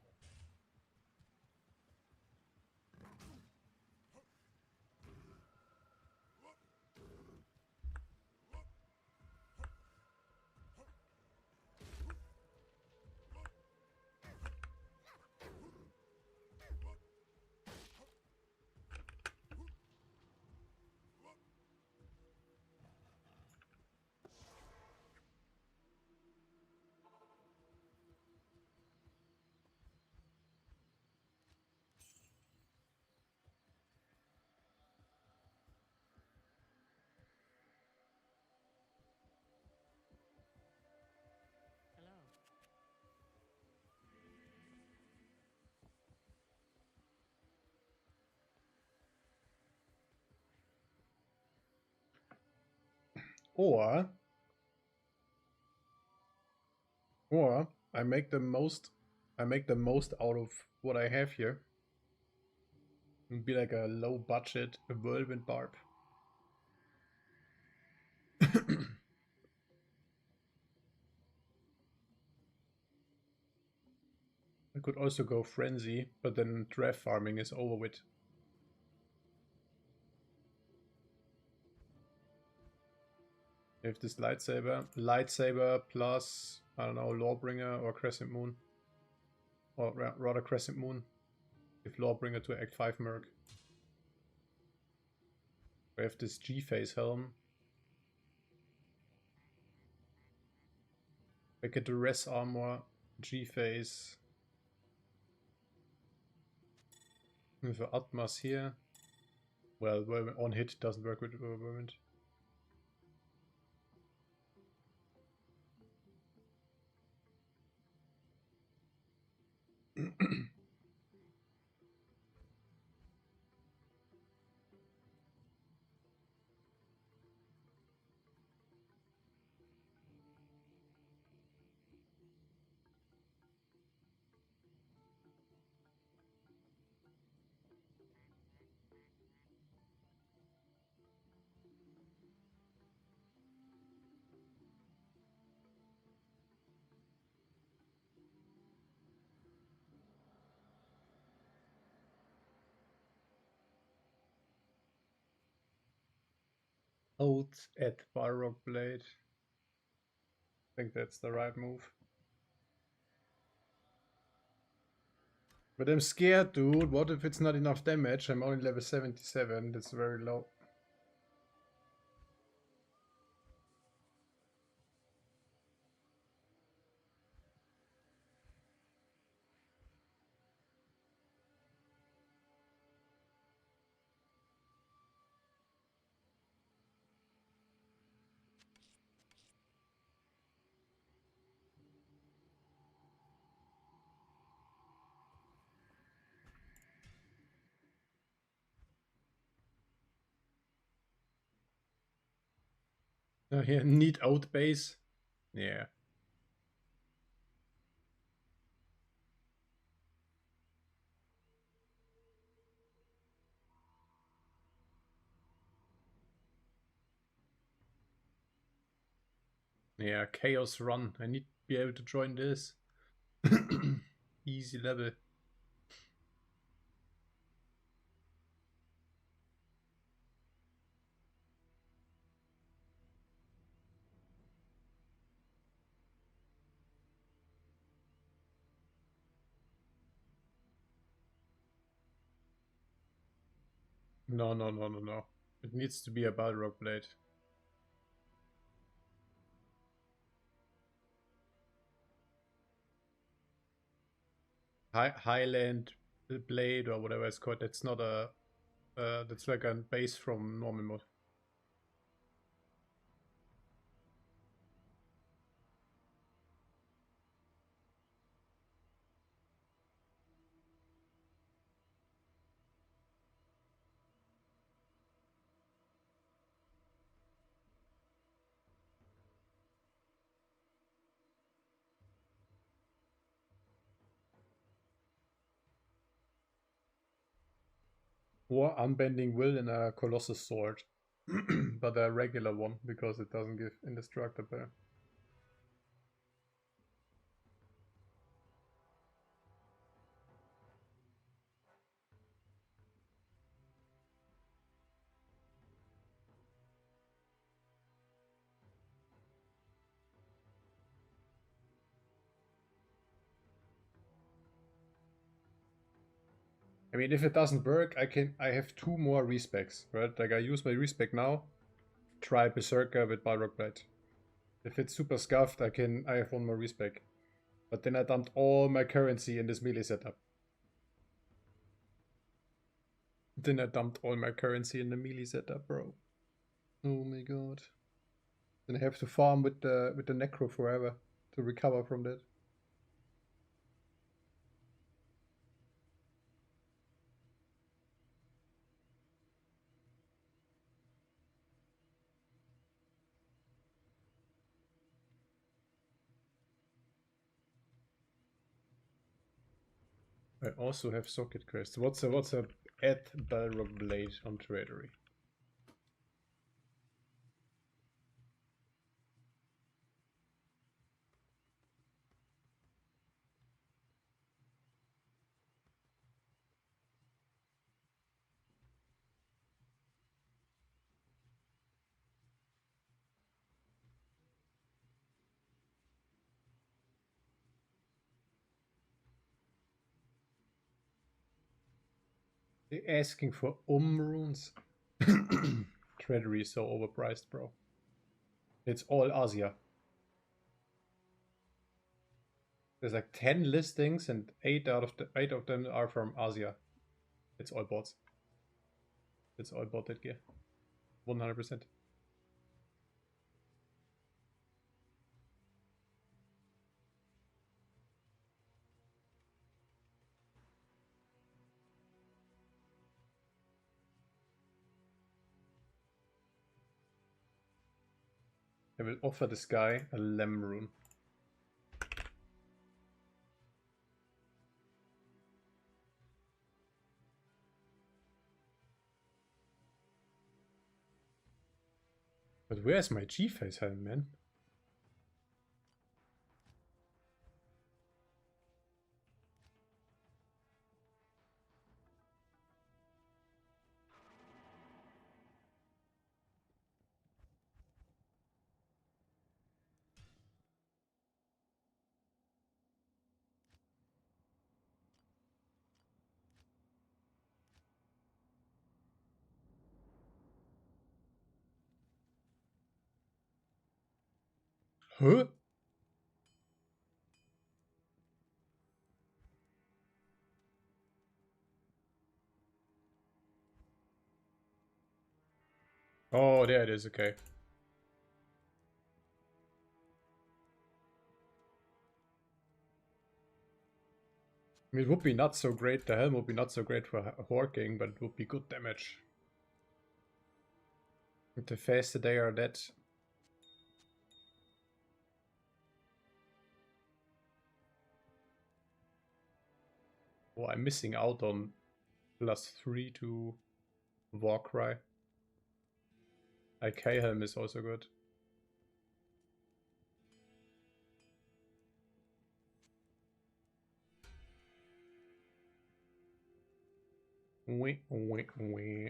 Hello. Or I make the most out of what I have here. And be like a low budget whirlwind barb. I could also go frenzy, but then draft farming is over with. I have this lightsaber plus, I don't know, Lawbringer or Crescent Moon. Or rather Crescent Moon. If Lawbringer to Act 5 Merc. We have this G-Phase helm. I get the res armor, G-Phase. With Atmas here. Well, on hit doesn't work with Whirlwind. Out at Balrog Blade. I think that's the right move. But I'm scared, dude. What if it's not enough damage? I'm only level 77. That's very low. Here, need out base. Yeah. Yeah, Chaos Run. I need to be able to join this. Easy level. No, no, no, no, no. It needs to be a Balrog Blade. Highland Blade or whatever it's called. That's not a... that's like a base from normal mode. Or Unbending Will in a Colossus Sword. But a regular one, because it doesn't give indestructible. I mean, if it doesn't work, I have 2 more respecs, right? Like I use my respec now, try Berserker with Balrog Blade. If it's super scuffed, I have 1 more respec. But then I dumped all my currency in this melee setup. Then I dumped all my currency in the melee setup, bro. Oh my god. Then I have to farm with the Necro forever to recover from that. I also have Socket Quest. What's a add Balrog Blade on Tradery? They're asking for runes. Tradery is so overpriced, bro. It's all Asia. There's like 10 listings and 8 of them are from Asia. It's all bots. It's all botted gear. 100%. I will offer this guy a Lem rune. But where's my G-Face helm, man? Huh? Oh, there it is, okay. I mean, it would be not so great, the helm would be not so great for horking, but it would be good damage. And the faster they are dead. Oh, I'm missing out on +3 to Warcry. IK helm is also good. Wee, wee, wee.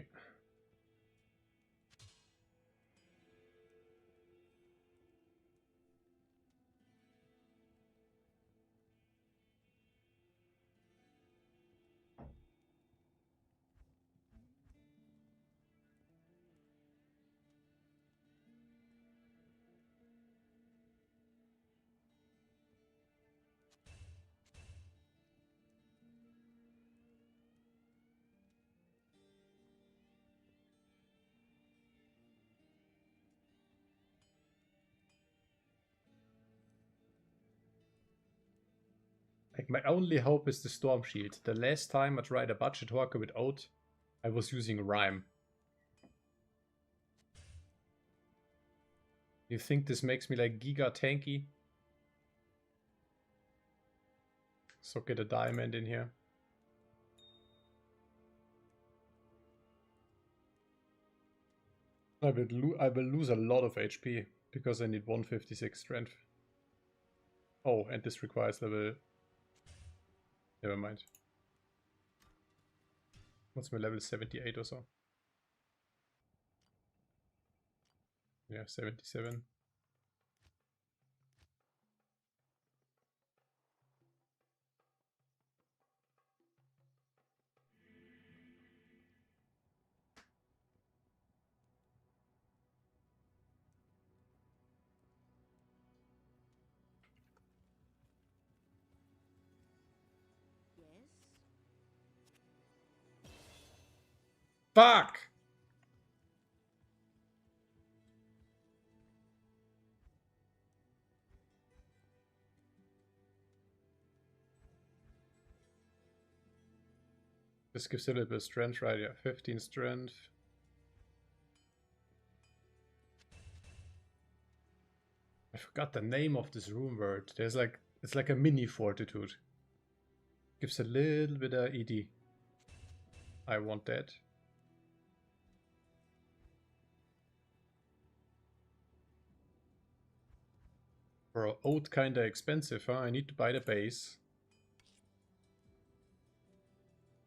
Like, my only hope is the Storm Shield. The last time I tried a budget Horker with Oath, I was using Rhyme. You think this makes me like giga tanky? So get a diamond in here. I will lose a lot of HP because I need 156 strength. Oh, and this requires level... Never mind. What's my level? 78 or so? Yeah, 77. Yes? Fuck! This gives a little bit of strength, right? Yeah, 15 strength. I forgot the name of this rune word. There's like, it's like a mini fortitude. Gives a little bit of ED. I want that. Bro, oat kinda expensive, huh? I need to buy the base.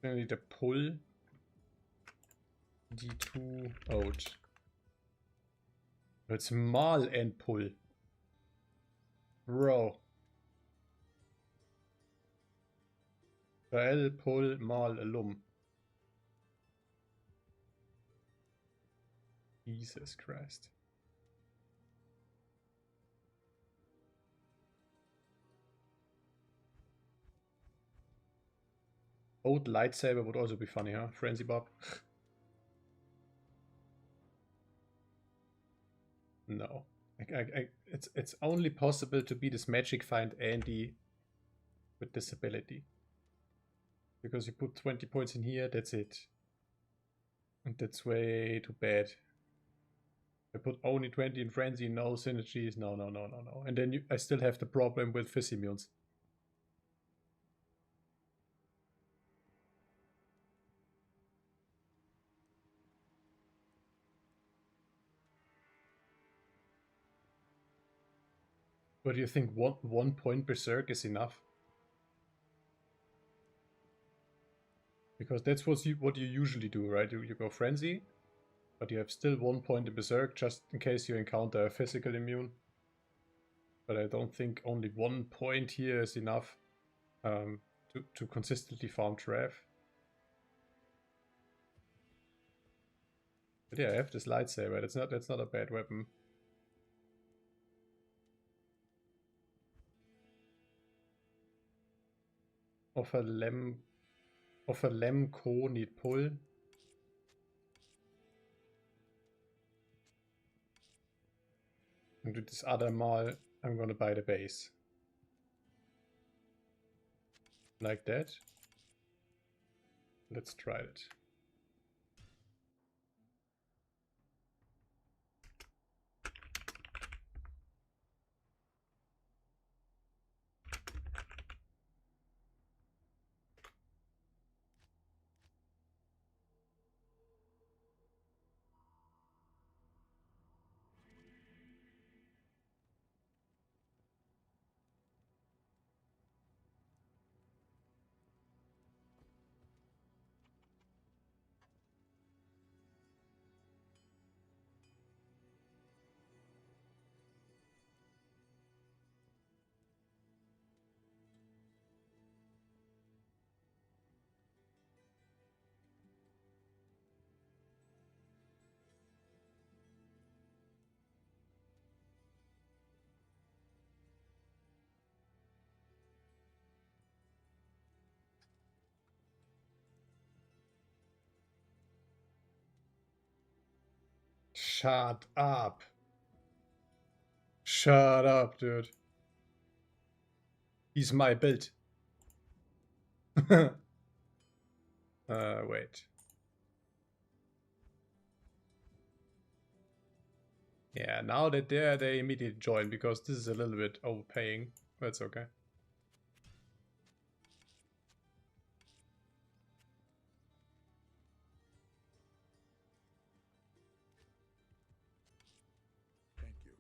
I need a pull. D2 oat. It's mal and pull. Bro. L pull mal lum. Jesus Christ. Oat lightsaber would also be funny, huh? Frenzy Bob. No. It's only possible to be this magic find Andy with this ability. Because you put 20 points in here, that's it. And that's way too bad. I put only 20 in Frenzy, no synergies, no. And then I still have the problem with Fizz immunes. But do you think one point Berserk is enough? Because that's what you usually do, right? You go Frenzy, but you have still 1 point in Berserk just in case you encounter a physical immune. But I don't think only 1 point here is enough to consistently farm Trav. But yeah, I have this lightsaber. That's not a bad weapon. Offer lamb, co, need pull. And do this other mal, I'm gonna buy the base. Like that. Let's try it. Shut up. Shut up, dude. He's my build. Wait. Yeah, now that they're they immediately join because this is a little bit overpaying. That's okay. Thank you.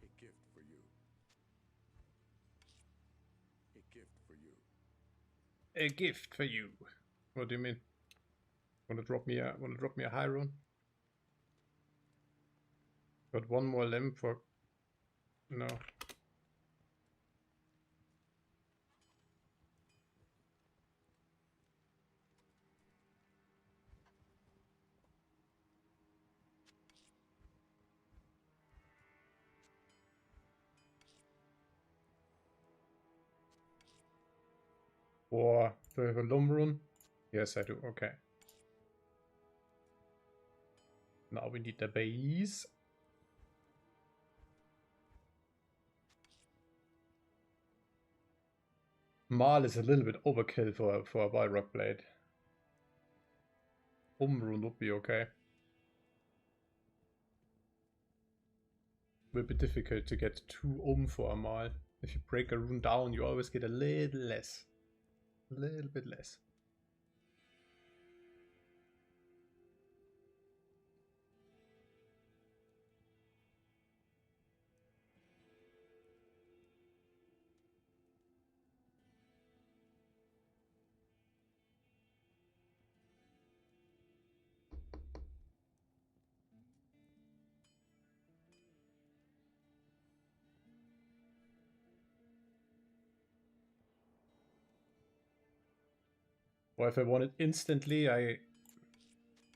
A gift for you. A gift for you. A gift for you. What do you mean? Wanna drop me a high rune? Got one more limb for no. Or do I have a Lum rune? Yes, I do. Okay. Now we need the base. Mal is a little bit overkill for a Balrog blade. Rune would be okay. Will be difficult to get 2 for a Mal. If you break a rune down, you always get a little less. A little bit less. Or if I want it instantly, I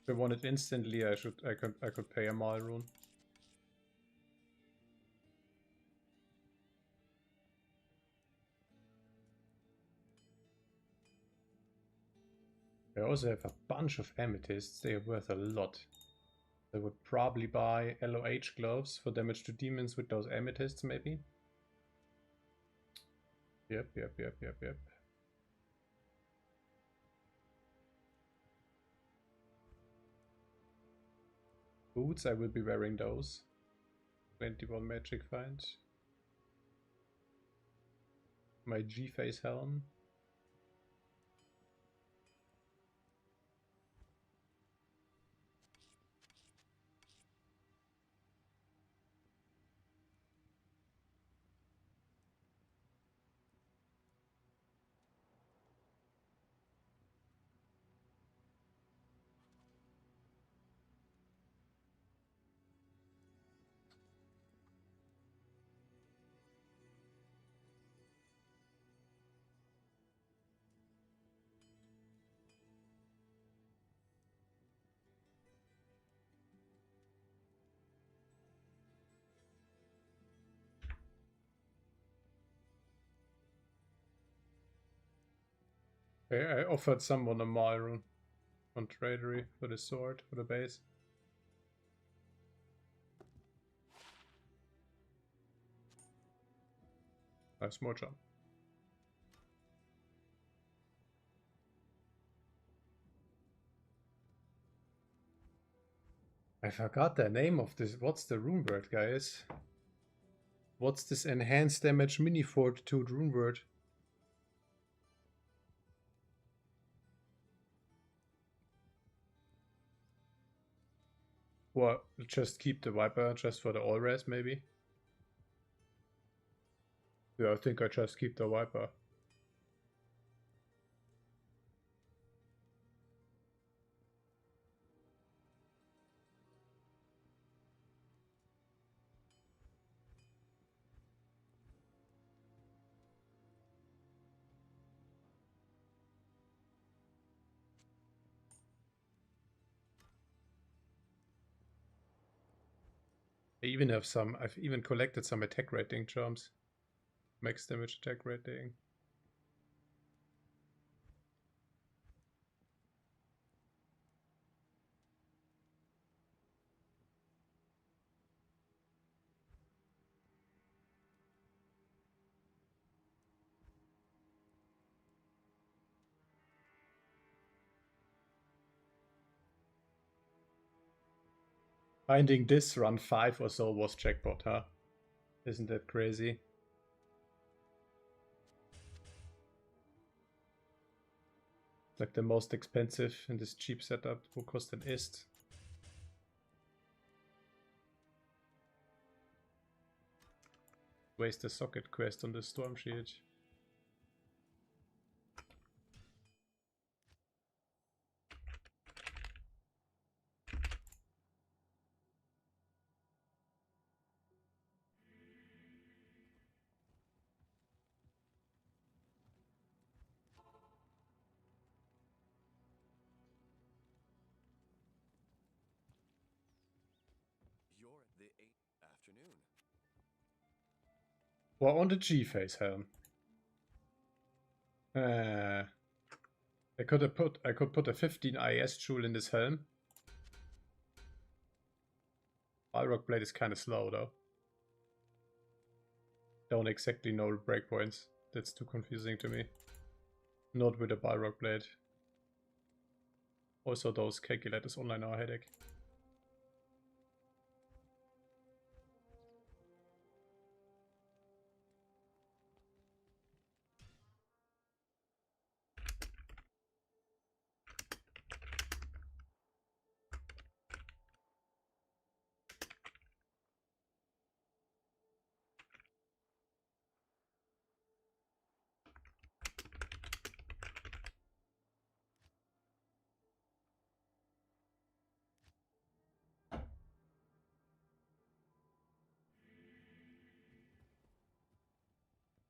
could pay a Mal rune. I also have a bunch of amethysts. They are worth a lot. I would probably buy LOH gloves for damage to demons with those amethysts, maybe. Yep. Boots, I will be wearing those. 21 magic find. My G-face helm. Okay, I offered someone a mile rune on tradery for the sword, for the base. Nice, more jump. I forgot the name of this. What's the rune word, guys? What's this enhanced damage mini fortitude rune word? Well, just keep the Viper just for the all res, maybe? Yeah, I think I just keep the Viper. I've even collected some attack rating charms. Max damage attack rating. Finding this run 5 or so was jackpot, huh? Isn't that crazy? Like the most expensive in this cheap setup. Wo kostet ist? Waste the socket quest on the storm shield. You're at the 8th afternoon. Or on the G-Phase helm. I could put a 15 IS jewel in this helm. Balrog blade is kinda slow though. Don't exactly know the breakpoints. That's too confusing to me. Not with a Balrog blade. Also those calculators online are a headache.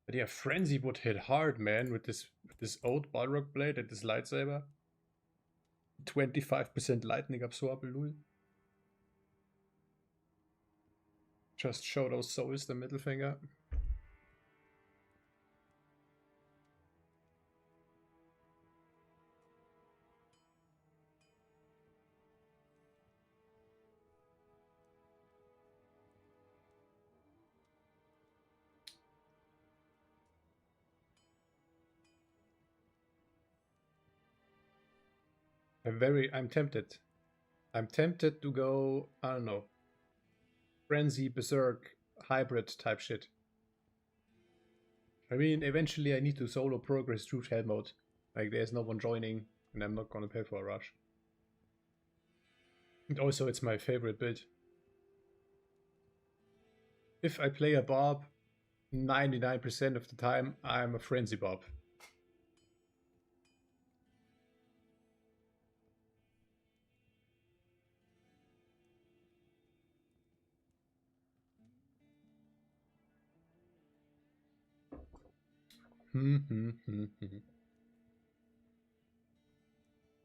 But yeah, Frenzy would hit hard, man, with this old Balrog blade and this lightsaber. 25% lightning absorb, lul. Just show those souls the middle finger. I'm tempted. I'm tempted to go, I don't know, Frenzy, Berserk, hybrid type shit. I mean, eventually I need to solo progress through Shell mode. Like, there's no one joining, and I'm not gonna pay for a rush. And also, it's my favorite build. If I play a Bob, 99% of the time, I'm a Frenzy Bob.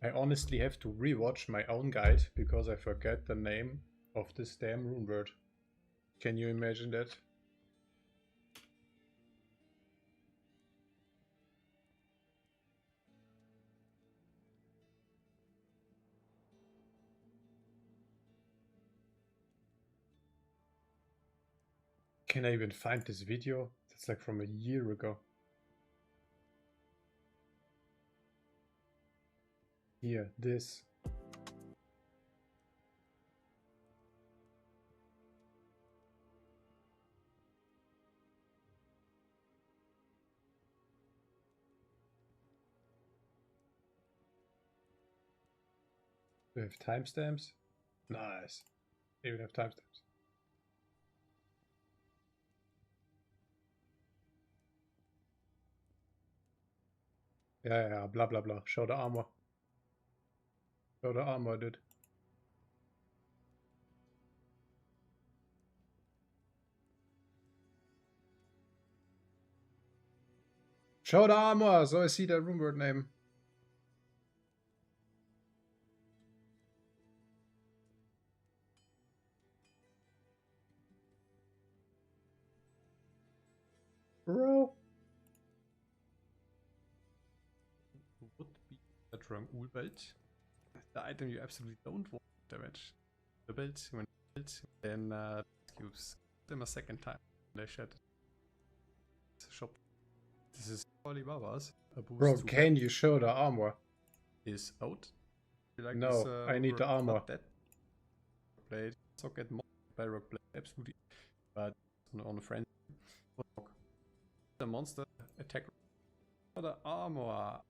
I honestly have to rewatch my own guide because I forget the name of this damn rune word. Can you imagine that? Can I even find this video? That's like from a year ago. Here, this. Do we have timestamps? Nice. Even have timestamps. Yeah, blah blah blah. Show the armor. Show the armor, dude. Show the armor, so I see the rumored name. Bro. Would be a Travincal belt. The item you absolutely don't want damage. The belt, when built, then cubes them a second time. They shed shop. This is Alibaba's. Bro, can you show the armor? Is out. Like no, this, I need the armor. That blade socket more barrock blade absolutely, but on a friend. The monster attack for the armor.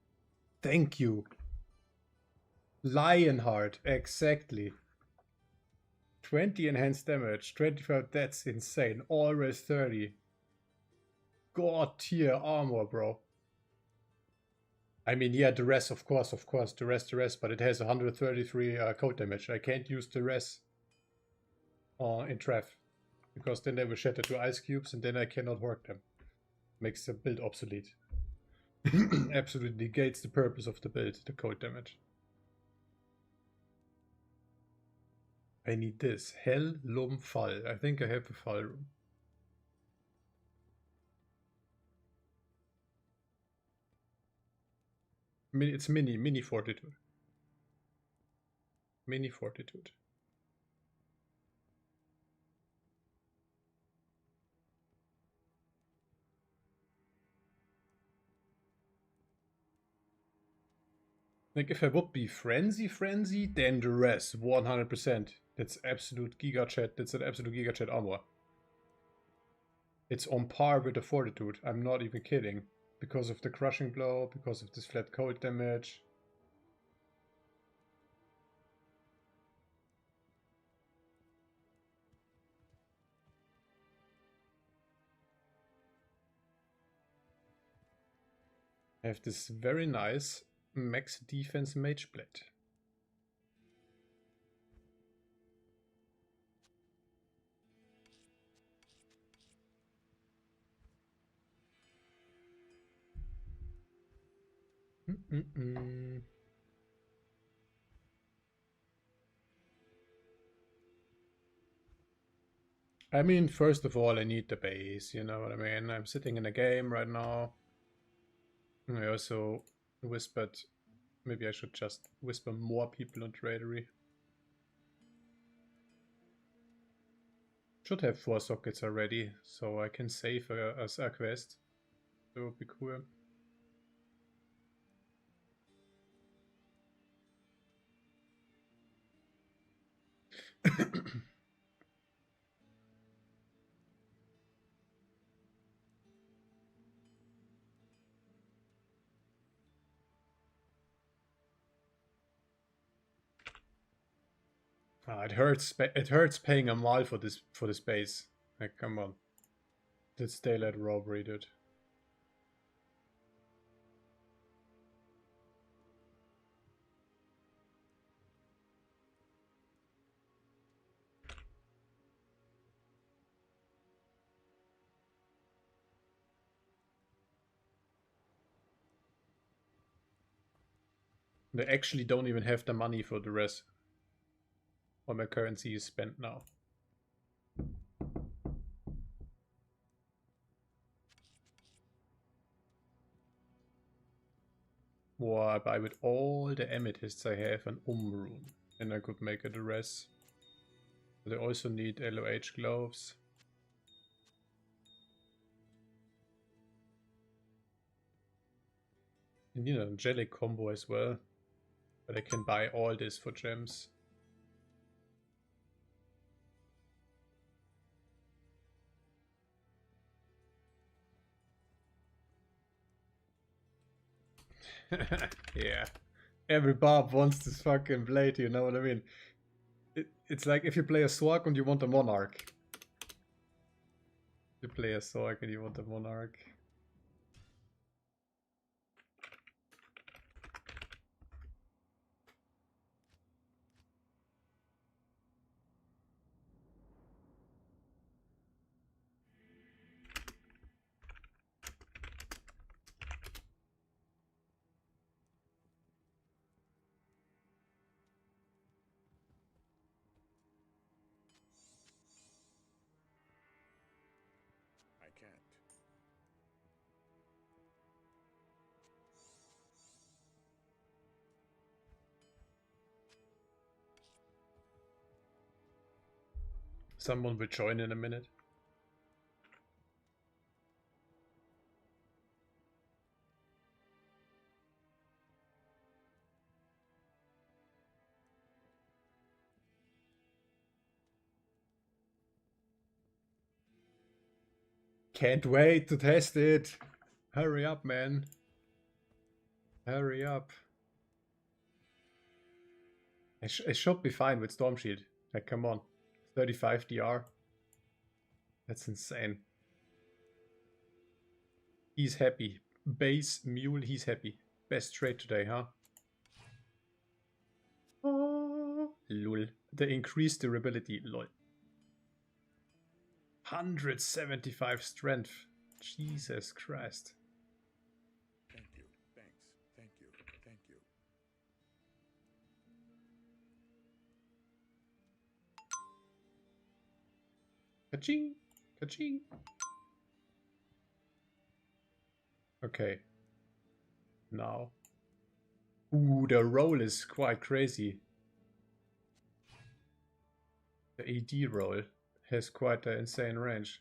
Thank you. Lionheart, exactly. 20 enhanced damage, 25, that's insane. Always 30. God tier armor, bro. I mean, yeah, the rest, of course, the rest, but it has 133 code damage. I can't use the rest in Trav, because then they will shatter to ice cubes and then I cannot work them. Makes the build obsolete. Absolutely negates the purpose of the build, the code damage. I need this. Hell, Lum, Fall. I think I have a Fall room. It's mini fortitude. Mini fortitude. Like if I would be frenzy, then the rest 100%. That's absolute giga chat. That's an absolute giga chat armor. It's on par with the fortitude. I'm not even kidding. Because of the crushing blow, because of this flat cold damage. I have this very nice max defense mage blade. I mean, first of all, I need the base, you know what I mean? I'm sitting in a game right now. I also whispered, maybe I should just whisper more people on Tradery. Should have 4 sockets already, so I can save a quest. That would be cool. It hurts. It hurts paying a mile for this base. Like, come on. That's daylight robbery, dude. They actually don't even have the money for the rest. All my currency is spent now. Or I buy with all the amethysts I have an rune, and I could make a duress. But I also need LOH gloves. You need an angelic combo as well. But I can buy all this for gems. Yeah. Every barb wants this fucking blade, you know what I mean? It's like if you play a Sork and you want a Monarch. You play a Sork and you want a Monarch. I can't. Someone will join in a minute. Can't wait to test it. Hurry up, man. Hurry up. It should be fine with Storm Shield. Like, come on. 35 DR. That's insane. He's happy. Base Mule, he's happy. Best trade today, huh? Oh, lol. The increased durability, lol. 175 strength. Jesus Christ. Thank you. Thanks. Thank you. Thank you. Ka-ching! Ka-ching! Okay. Now. Ooh, the roll is quite crazy. The AD roll has quite an insane range.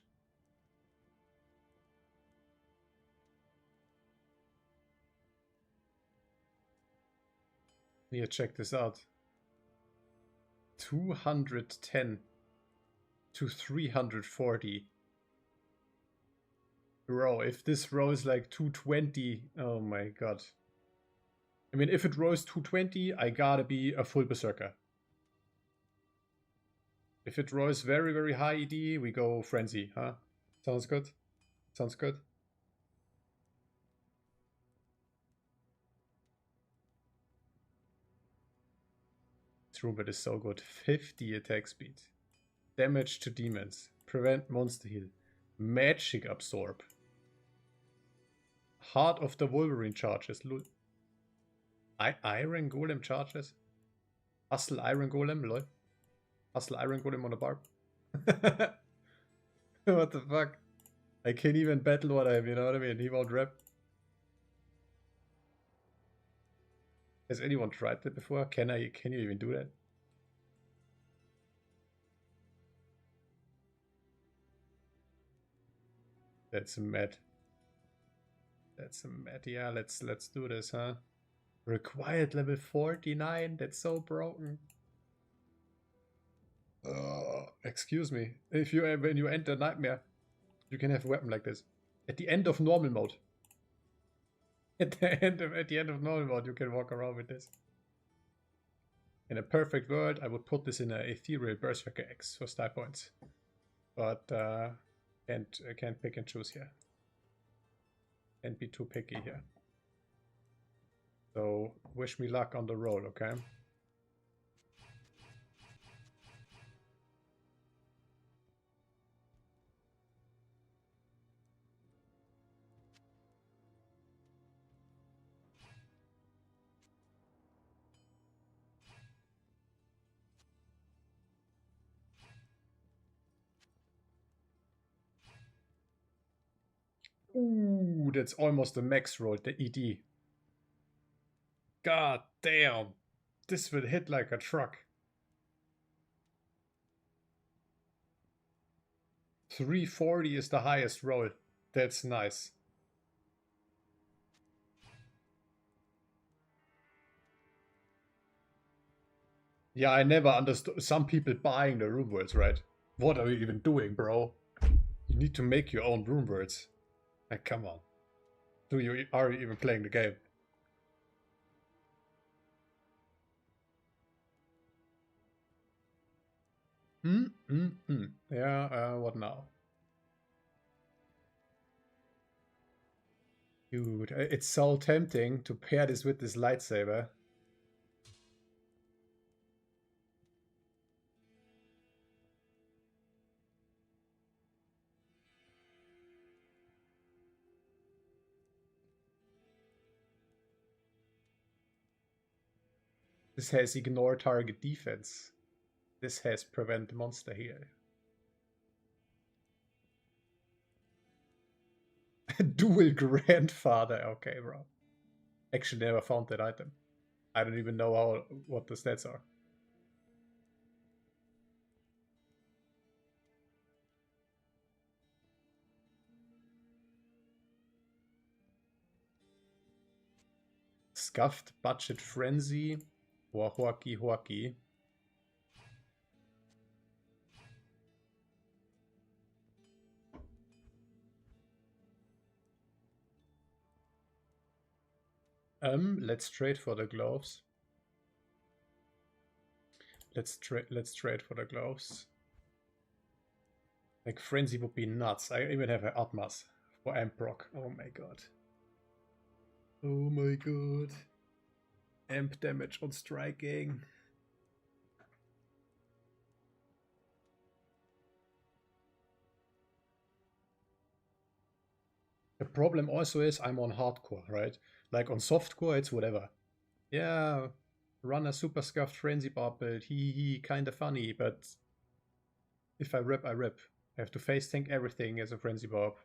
Here, check this out. 210 to 340. Bro, if this rolls like 220, oh my god. I mean, if it rolls 220, I gotta be a full berserker. If it rolls very, very high ED, we go frenzy, huh? Sounds good? Sounds good? This roommate is so good. 50 attack speed. Damage to demons. Prevent monster heal. Magic absorb. Heart of the Wolverine charges. Lol. Iron Golem charges? Hustle Iron Golem, lol. Hustle Iron Golem on a barb. What the fuck? I can't even battle what I have, you know what I mean? He won't rep. Has anyone tried that before? Can you even do that? That's a mad. That's a mad. Yeah, let's do this, huh? Required level 49. That's so broken. Excuse me. If you when you enter Nightmare, you can have a weapon like this. At the end of normal mode. At the end of normal mode, you can walk around with this. In a perfect world, I would put this in an Ethereal Berserker X for style points. But can't pick and choose here. Can't be too picky here. So wish me luck on the roll, okay? Ooh, that's almost the max roll, the ED. God damn. This will hit like a truck. 340 is the highest roll. That's nice. Yeah, I never understood some people buying the room words, right? What are you even doing, bro? You need to make your own room words. Like, come on. Are you even playing the game? Yeah, what now? Dude, it's so tempting to pair this with this lightsaber. This has ignore target defense. This has prevent monster heal. Dual grandfather. Okay, bro. Actually never found that item. I don't even know what the stats are. Scuffed Budget Frenzy or HORK. Let's trade for the gloves. Let's trade for the gloves. Like Frenzy would be nuts. I even have an Atmas for Amproc. Oh my god. Oh my god. Amp damage on striking. The problem also is I'm on hardcore, right? Like on softcore, it's whatever. Yeah, run a super scuffed frenzy barb build. He kinda funny, but if I rip, I rip. I have to face tank everything as a frenzy barb.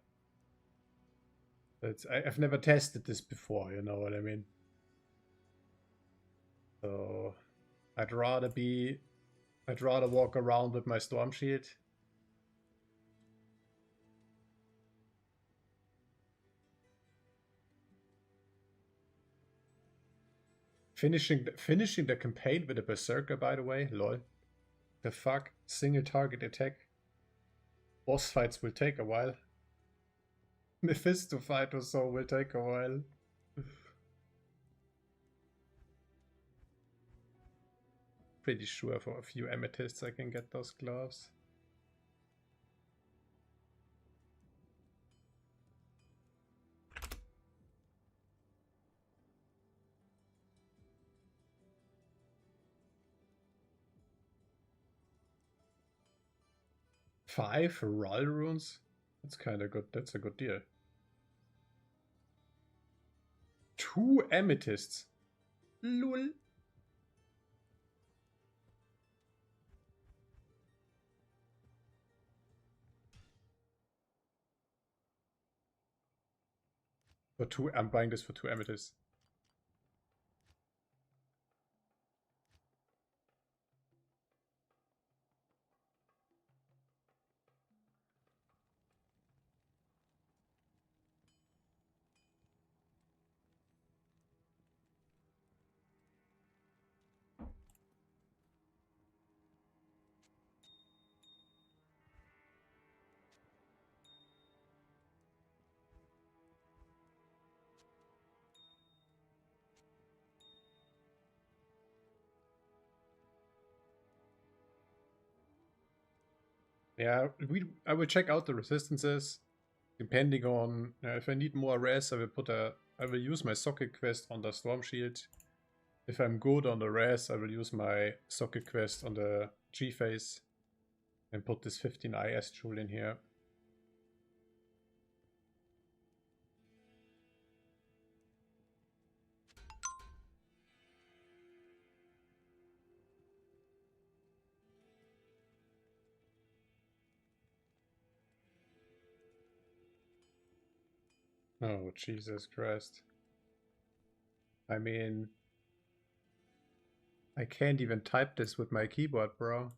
I've never tested this before, you know what I mean? So I'd rather walk around with my storm shield. Finishing the campaign with a berserker, by the way, lol. The fuck? Single target attack. Boss fights will take a while. Mephisto fight or so will take a while. Pretty sure for a few amethysts I can get those gloves. Five Ral runes? That's kind of good. That's a good deal. 2 amethysts. Lol. For 2, I'm buying this for 2 amethysts. Yeah, I will check out the resistances. Depending on if I need more res, I will use my socket quest on the storm shield. If I'm good on the res, I will use my socket quest on the G phase and put this 15 IS jewel in here. Oh, Jesus Christ. I mean, I can't even type this with my keyboard, bro.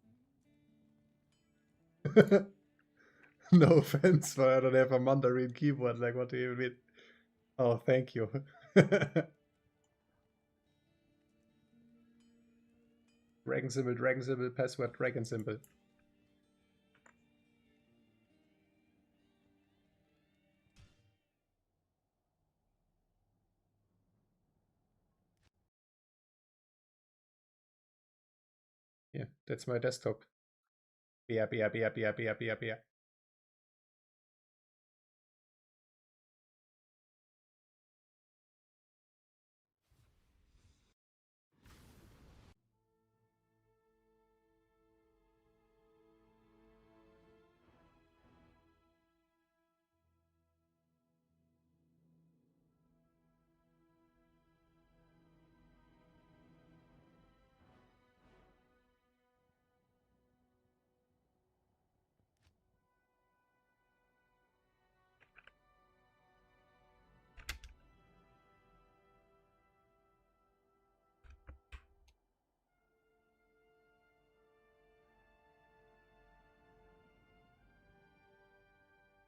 No offense, but I don't have a Mandarin keyboard. Like, what do you mean? Oh, thank you. dragon symbol, password, dragon symbol. Yeah, that's my desktop. Beer.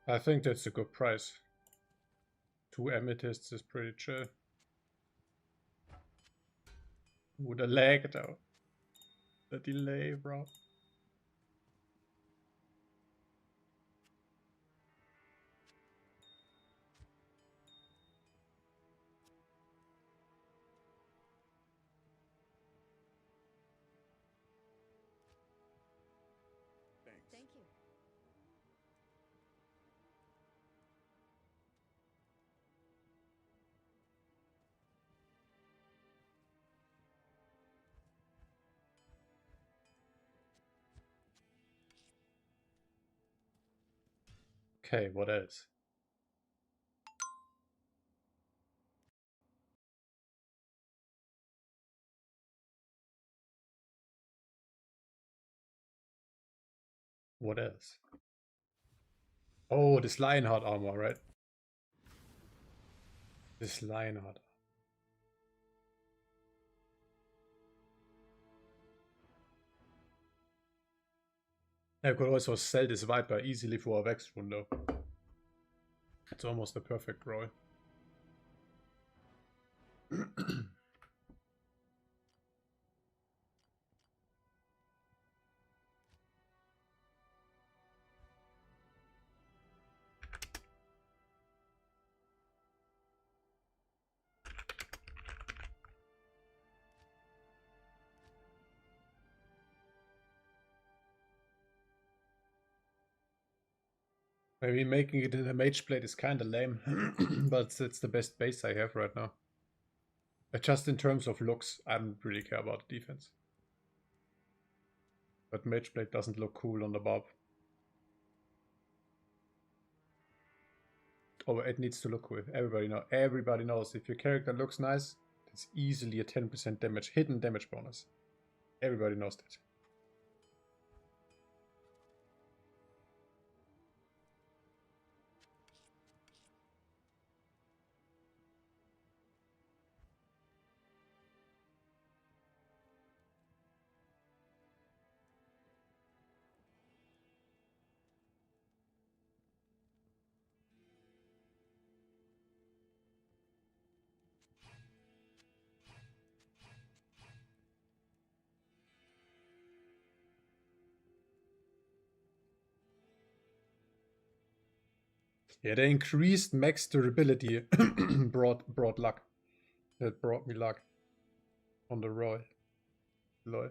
I think that's a good price. 2 amethysts is pretty chill. Ooh, the lag though. The delay, bro. Thanks. Thank you. Okay, what else? What else? Oh, this Lionheart armor, right? This Lionheart. I could also sell this Viper easily for a Vex rune though. It's almost a perfect roll. Maybe making it in a mage blade is kinda lame, but it's the best base I have right now. Just in terms of looks, I don't really care about the defense. But mage blade doesn't look cool on the barb. Oh, it needs to look cool. Everybody knows if your character looks nice, it's easily a 10% damage, hidden damage bonus. Everybody knows that. Yeah, the increased max durability brought luck. That brought me luck on the roll. Lol.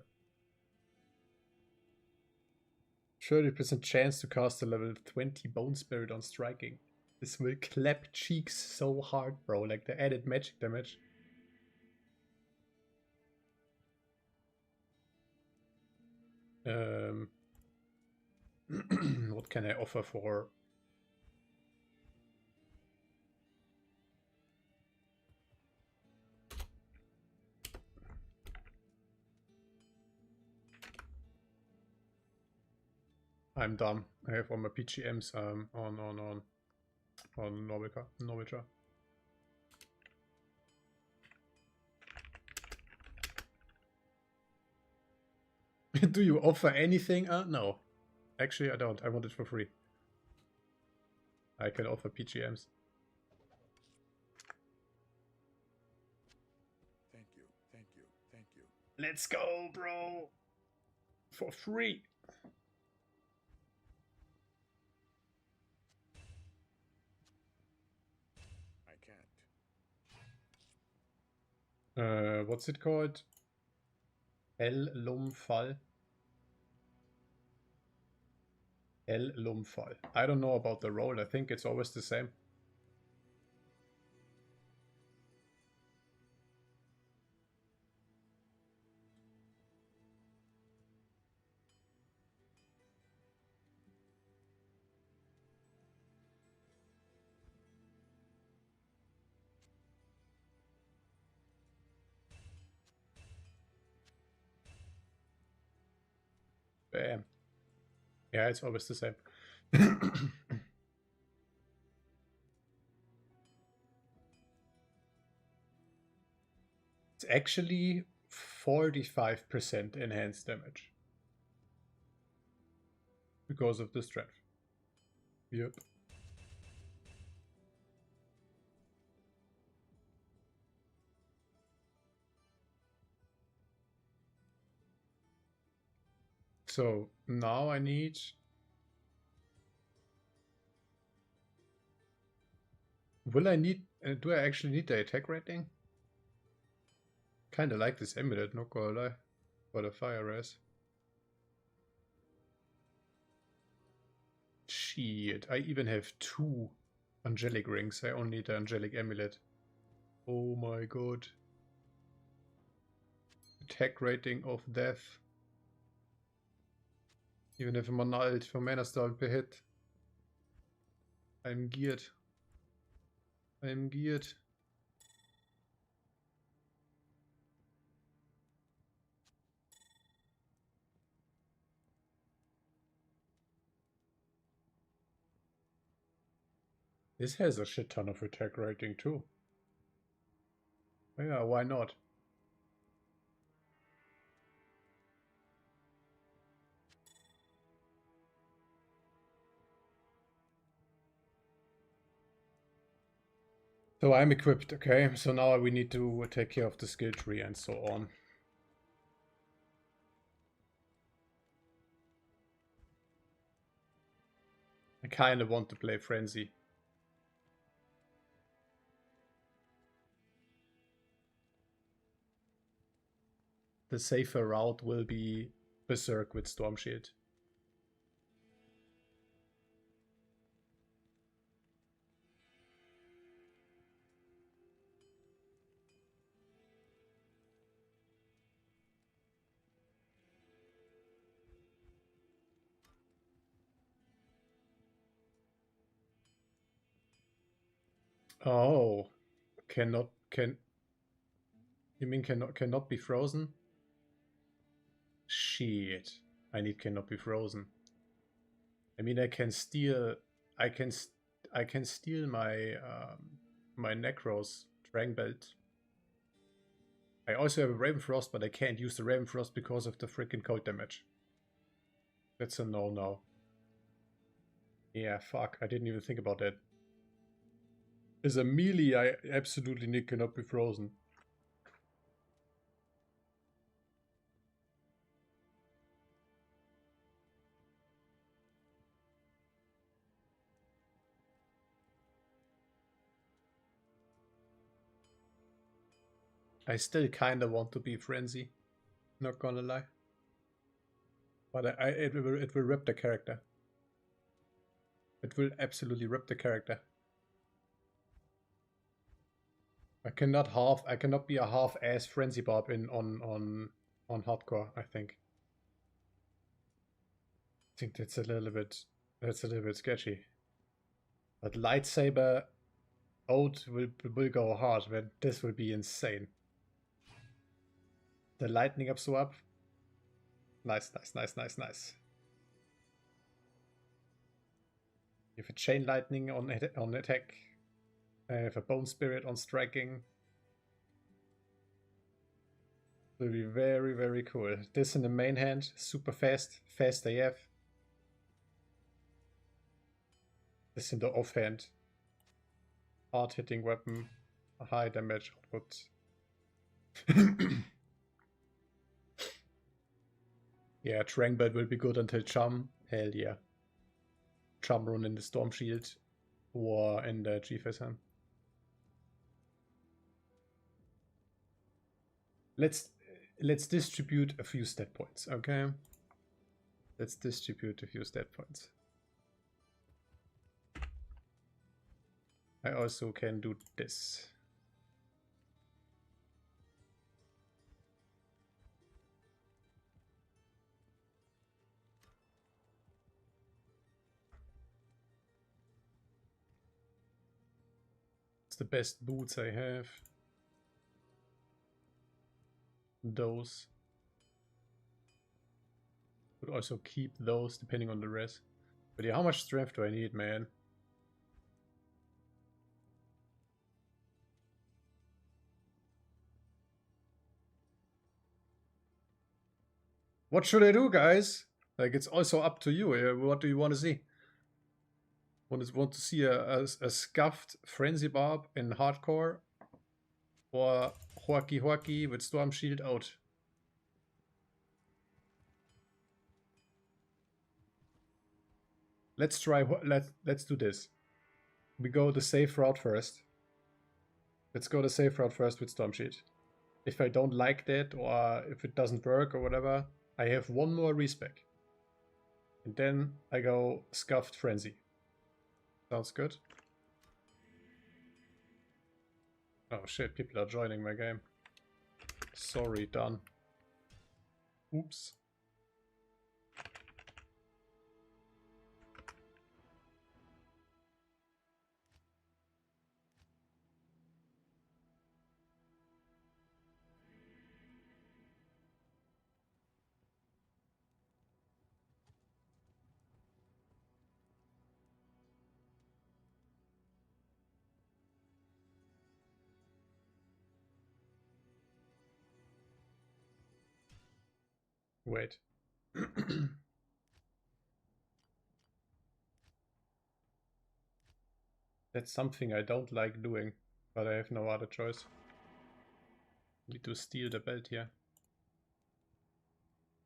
30% chance to cast a level 20 Bone Spirit on striking. This will clap cheeks so hard, bro. Like the added magic damage. What can I offer for? I'm dumb. I have all my PGMs on Novica. Do you offer anything? No. Actually, I don't. I want it for free. I can offer PGMs. Thank you. Let's go, bro. For free. I can't. What's it called? El Lumfall. El Lumfall. I don't know about the role. I think it's always the same. Bam. Yeah, it's always the same. It's actually 45% enhanced damage. Because of the strength. Yep. So now I need... Will I need... do I actually need the attack rating? Kinda like this amulet, not gonna lie. For the fire res. Shit, I even have 2 angelic rings. I only need the angelic amulet. Oh my god. Attack rating of death. Even if I'm on alt for mana stall per hit. I'm geared. I'm geared. This has a shit ton of attack rating too. Yeah, why not? So I'm equipped, okay? So now we need to take care of the skill tree and so on. I kind of want to play Frenzy. The safer route will be Berserk with Storm Shield. Oh, you mean cannot be frozen? Shit, I need cannot be frozen. I mean, I can steal my my Necros Drang Belt. I also have a Ravenfrost, but I can't use the Ravenfrost because of the freaking cold damage. That's a no-no. Yeah, fuck, I didn't even think about that. As a melee, I absolutely need cannot be frozen. I still kinda want to be Frenzy. Not gonna lie. But it will rip the character. It will absolutely rip the character. I cannot be a half-ass Frenzy Barb on hardcore, I think. I think that's a little bit sketchy. But lightsaber Ode will go hard, but this will be insane. The lightning absorb. Nice, nice, nice, nice, nice. You have a chain lightning on attack. I have a bone spirit on striking. Will be very, very cool. This in the main hand, super fast, fast AF. This in the offhand, hard hitting weapon, high damage output. Yeah, Travincal will be good until Chum. Hell yeah. Chum run in the Storm Shield or in the G-Phase Hand. Let's distribute a few stat points, okay? Let's distribute a few stat points. I also can do this. It's the best boots I have. Those. Would also keep those depending on the res. But yeah, how much strength do I need, man? What should I do, guys? Like, it's also up to you. What do you want to see? Want to see a scuffed Frenzy Barb in hardcore? Or HORK with Storm Shield out? Let's try. Let's do this. We go the safe route first. Let's go the safe route first with Storm Shield. If I don't like that, or if it doesn't work or whatever, I have one more respec. And then I go Scuffed Frenzy. Sounds good. Oh shit, people are joining my game. Sorry, done. Oops. Wait. That's something I don't like doing, but I have no other choice. Need to steal the belt here.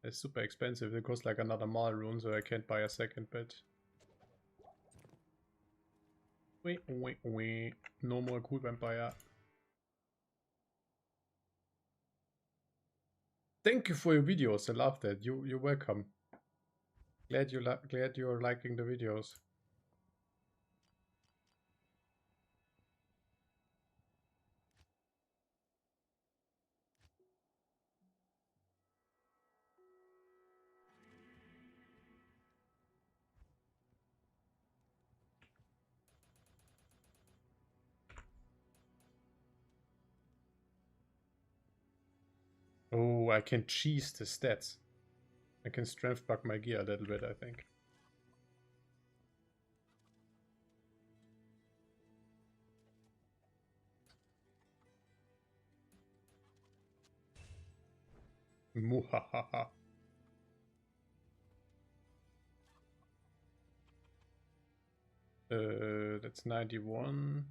It's super expensive. It costs like another Maul rune, so I can't buy a second belt. Wait. No more cool vampire. Thank you for your videos. I love that. You're welcome. Glad you're liking the videos. Oh, I can cheese the stats. I can strength bug my gear a little bit, I think. Muhahaha. That's 91.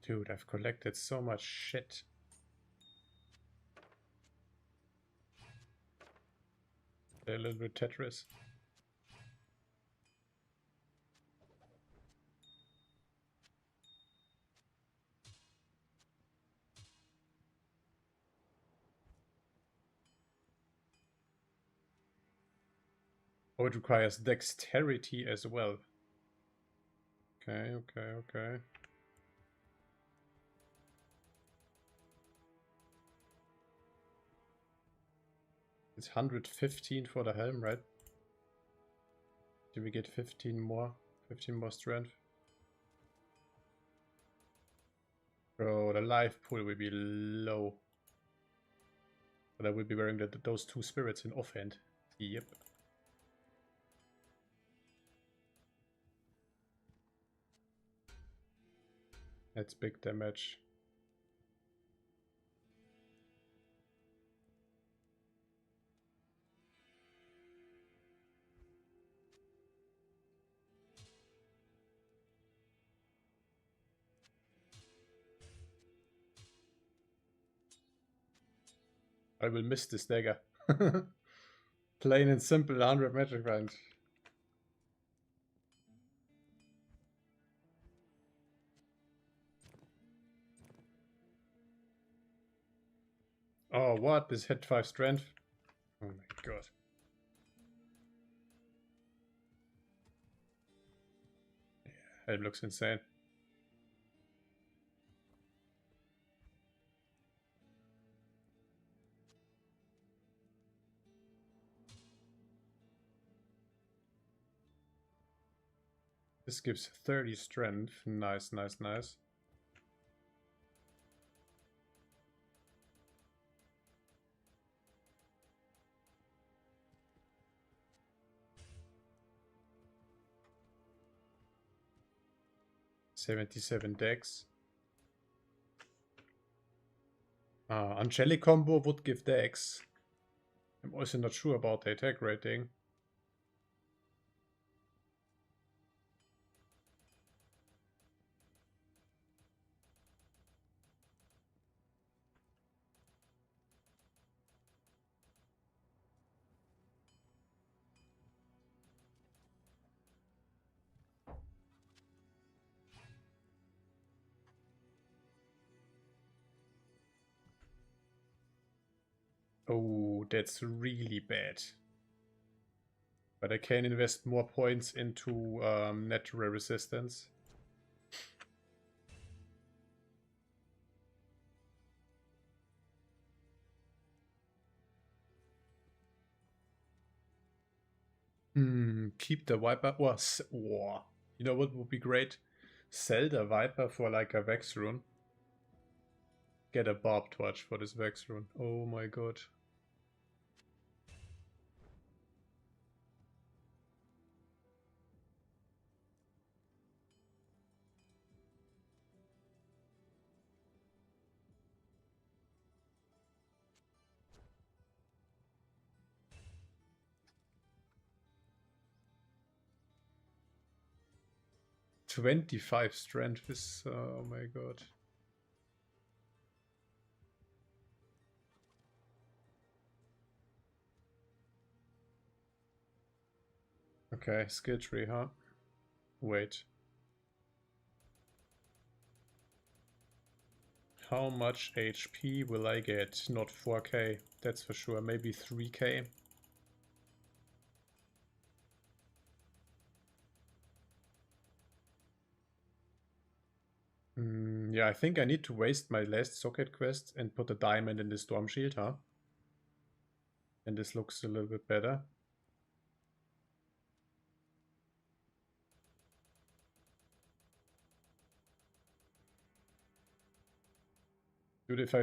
Dude, I've collected so much shit. A little bit Tetris. Oh, it requires dexterity as well. Okay, okay, okay. It's 115 for the helm, right? Did we get 15 more? 15 more strength? Bro, the life pool will be low. But I will be wearing those two spirits in offhand. Yep. That's big damage. I will miss this dagger. Plain and simple 100 magic round. Oh, what? This hit 5 strength? Oh my god. Yeah, it looks insane. This gives 30 strength. Nice, nice, nice. $77 dex. Angelic combo would give dex. I'm also not sure about the attack rating. Oh, that's really bad. But I can invest more points into natural resistance. Keep the Viper. Or, you know what would be great? Sell the Viper for like a Vex rune. Get a Barb Torch for this Vex rune. Oh my god. $25 strength is, oh my god. Okay, skill tree, huh? Wait. How much HP will I get? Not 4k, that's for sure. Maybe 3k. Yeah, I think I need to waste my last socket quest and put a diamond in the storm shield, huh? And this looks a little bit better. Dude, if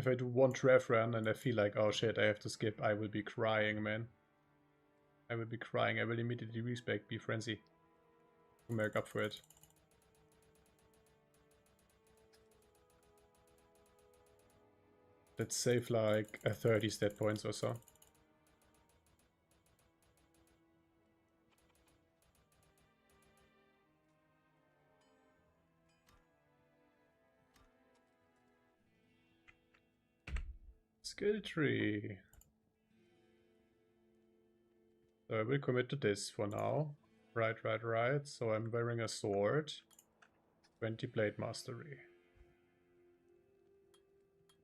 I do one Trav run and I feel like, oh shit, I have to skip, I will be crying, man. I will be crying. I will immediately respec, be frenzy to make up for it. Let's save like a 30 stat points or so. Skill tree. So I will commit to this for now. Right. So I'm wearing a sword. 20 blade mastery.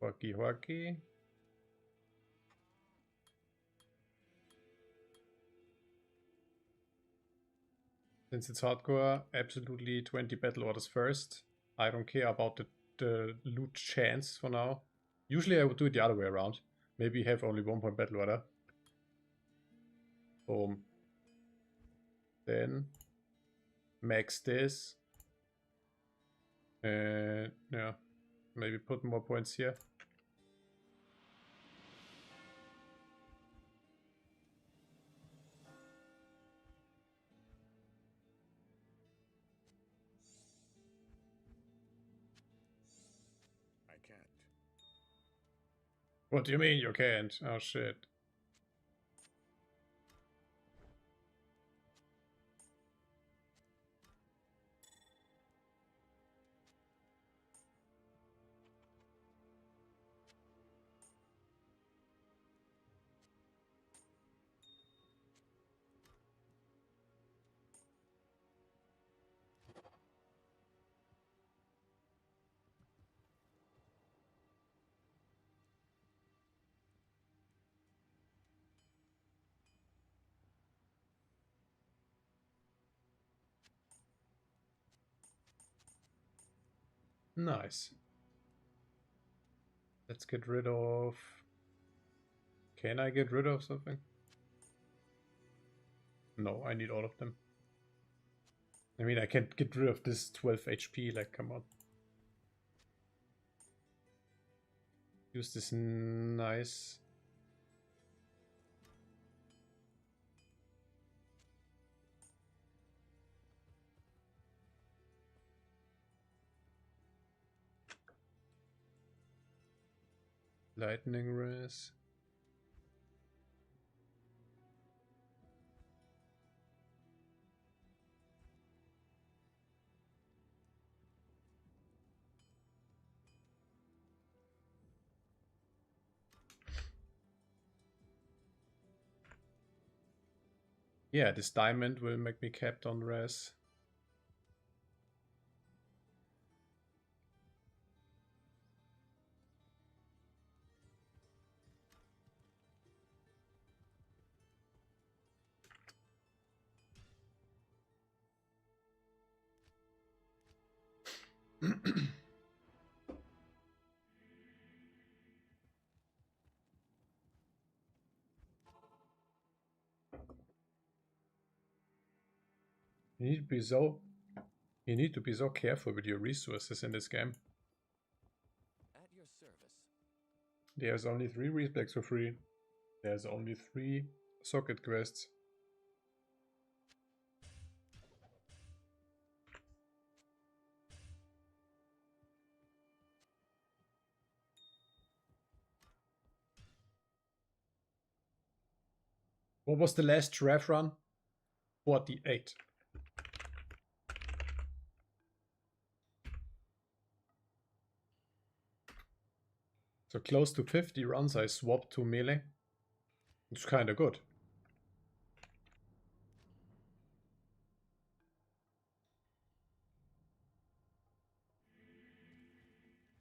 Horky. Since it's hardcore, absolutely 20 battle orders first. I don't care about the loot chance for now. Usually I would do it the other way around. Maybe have only 1 point battle order. Boom. Then max this. And yeah, maybe put more points here. I can't. What do you mean you can't? Oh shit. Nice. Let's get rid of... Can I get rid of something? No, I need all of them. I mean, I can't get rid of this 12 HP, like, come on. Use this nice... Lightning res. Yeah, this diamond will make me capped on res. You need to be so... You need to be so careful with your resources in this game. At your service. There's only 3 respects for free. There's only 3 socket quests. What was the last giraffe run? 48. So close to 50 runs I swapped to melee. It's kinda good.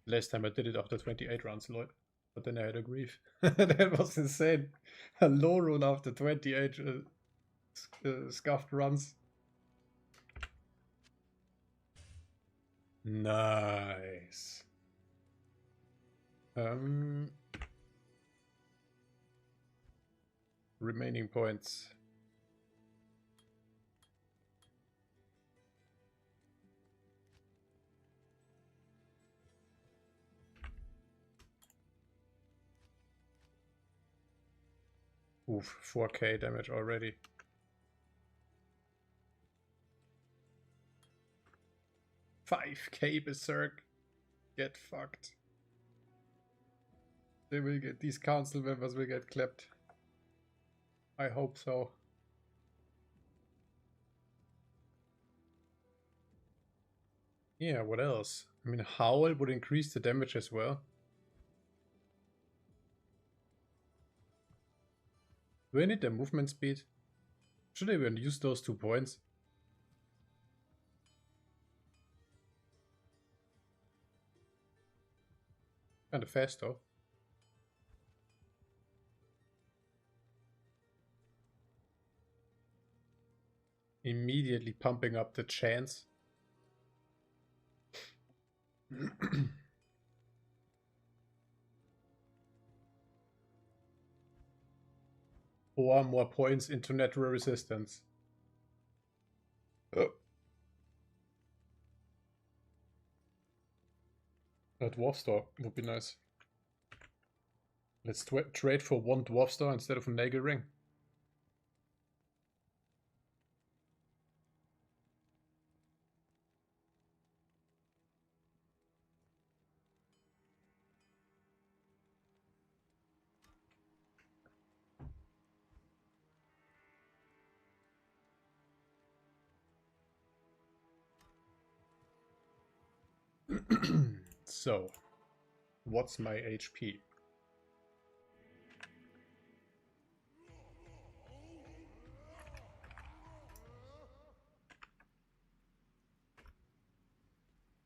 Last time I did it after 28 rounds, Lloyd. But then I had a grief. That was insane. A low run after 28 scuffed runs. Nice. Remaining points. Oof, 4k damage already. $5k berserk. Get fucked. They will get, these council members will get clapped. I hope so. Yeah, what else? I mean, Howl would increase the damage as well. Do I need the movement speed? Should I even use those 2 points? Kinda fast though. Immediately pumping up the chance. Or more points into natural resistance. A dwarf store would be nice. Let's trade for one dwarf store instead of a Nagel ring. So, what's my HP?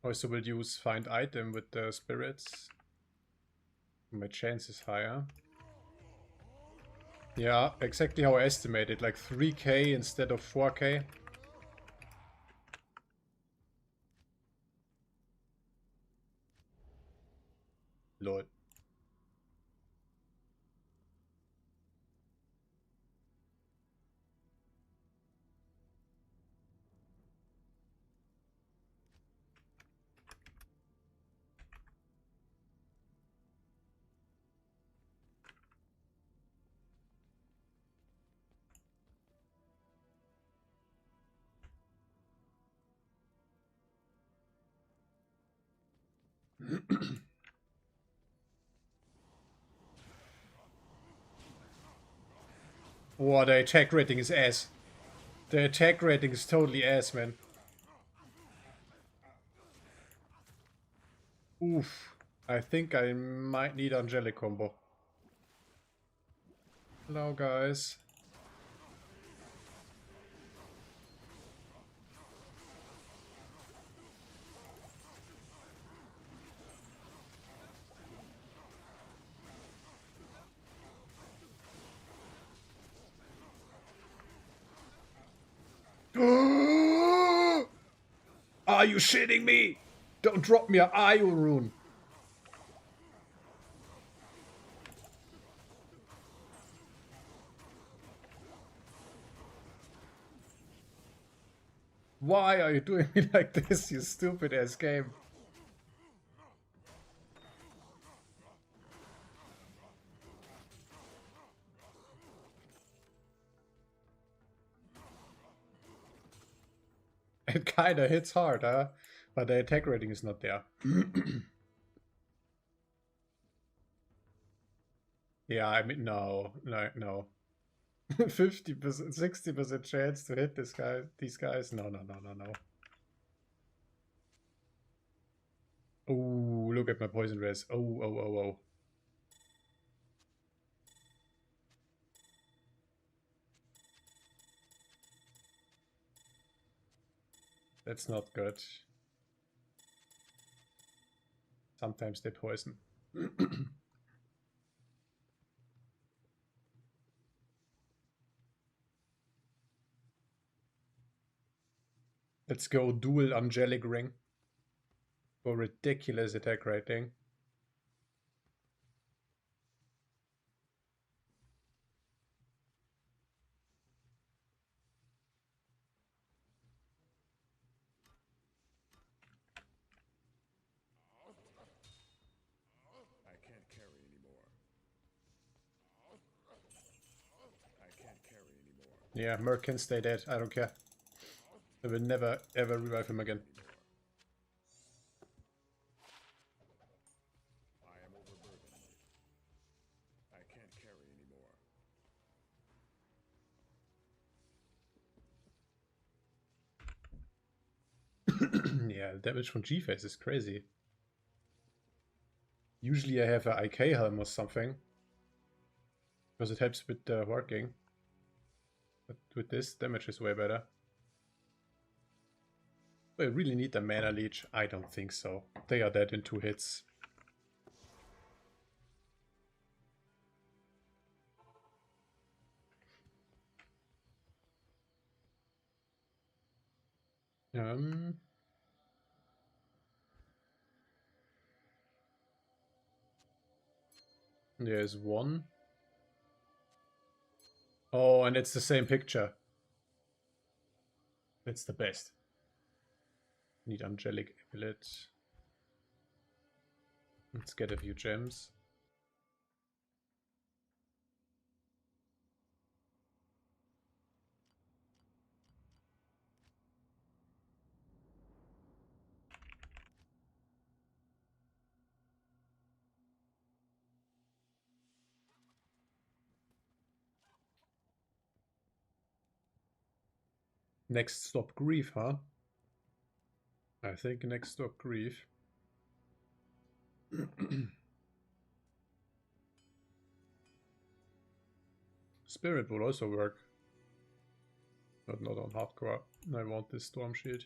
Also will use find item with the spirits. My chance is higher. Yeah, exactly how I estimated, like 3k instead of 4k. Lord. Wow, the attack rating is ass. The attack rating is totally ass, man. Oof. I think I might need Angelic combo. Hello, guys. Are you shitting me? Don't drop me an Ayu rune. Why are you doing me like this, you stupid ass game? It kinda hits hard, huh? But the attack rating is not there. Yeah, I mean, no. 50%, 60% chance to hit these guys? No. Oh, look at my poison res. Oh. That's not good. Sometimes they poison. Let's go dual Angelic Ring. For ridiculous attack rating. I can't carry anymore. I can't carry anymore. Yeah, Merc can stay dead. I don't care. I will never ever revive him again. I am overburdened. I can't carry anymore. Yeah, the damage from G-Face is crazy. Usually I have a IK helm or something. Because it helps with working. But with this, damage is way better. Do I really need the mana leech? I don't think so. They are dead in 2 hits. There's one. Oh, and it's the same picture. That's the best. Need angelic amulet. Let's get a few gems. Next stop, grief, huh? I think next stop, grief. Spirit will also work. But not on hardcore. I want this storm shield.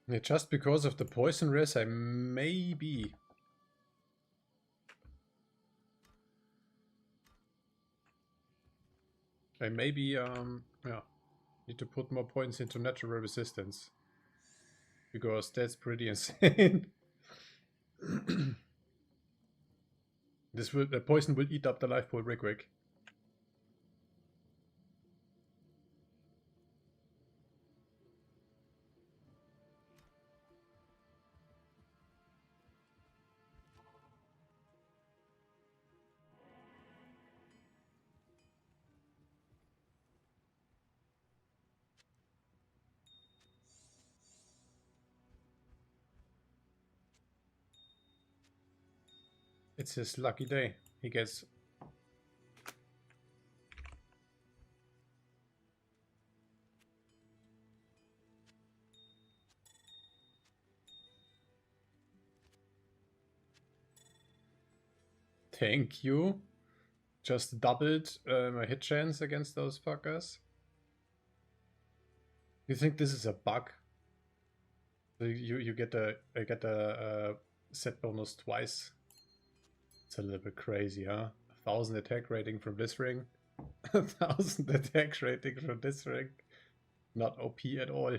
Yeah, just because of the poison res, I maybe... yeah, need to put more points into natural resistance. Because that's pretty insane. The poison will eat up the life pool real quick. It's his lucky day. He gets... Thank you. Just doubled my hit chance against those fuckers. You think this is a bug? So you get a set bonus twice. It's a little bit crazy, huh? 1000 attack rating from this ring. 1000 attack rating from this ring. Not OP at all.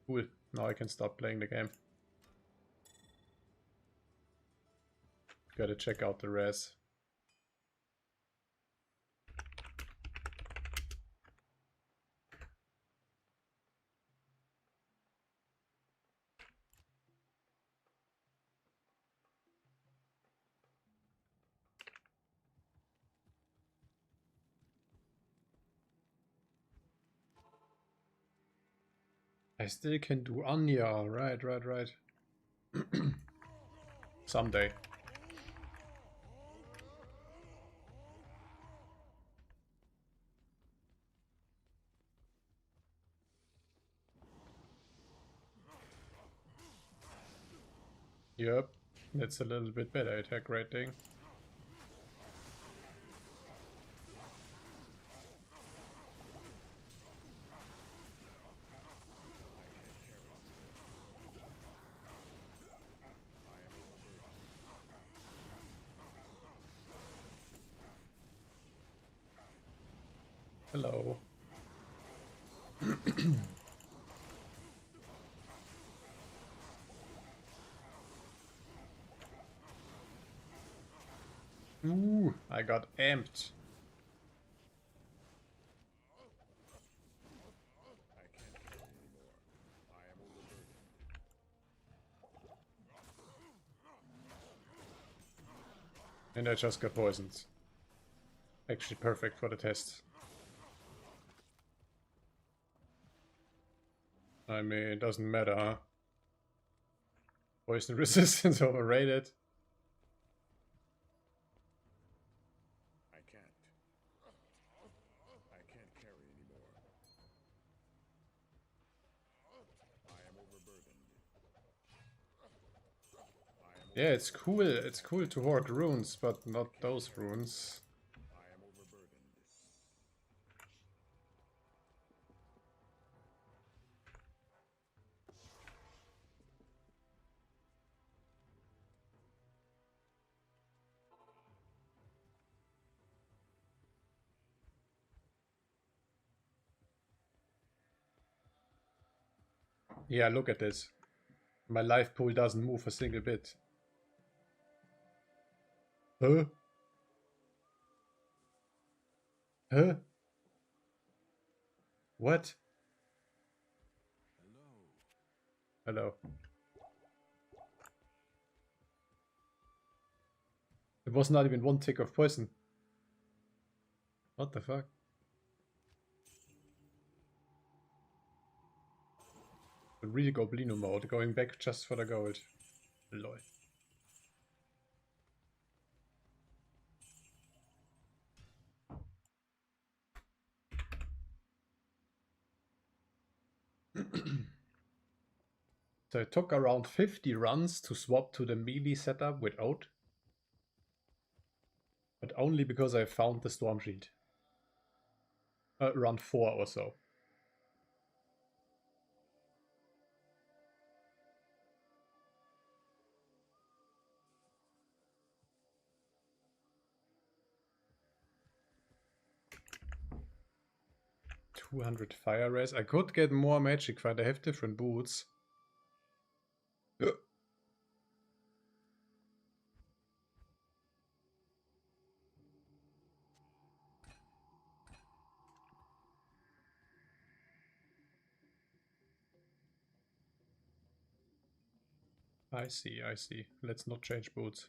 Cool. Now I can stop playing the game. Gotta check out the res. I still can do Anya. Right. Someday. Yep, that's a little bit better attack rating. Hello. Ooh, I got amped. I can't carry anymore. I am overburdened. And I just got poisoned. Actually perfect for the test. I mean, it doesn't matter, huh? Poison resistance overrated. I can't. I can't carry anymore. I am overburdened. Yeah, it's cool. It's cool to hoard runes, but not those runes. I am overburdened. Yeah, look at this. My life pool doesn't move a single bit. Huh? Huh? What? Hello. Hello. It was not even one tick of poison. What the fuck? A real Goblino mode, going back just for the gold. Lol. So it took around 50 runs to swap to the melee setup with Oath. But only because I found the Storm Shield. Run 4 or so. $200 fire res. I could get more magic fight. I have different boots. I see, I see. Let's not change boots.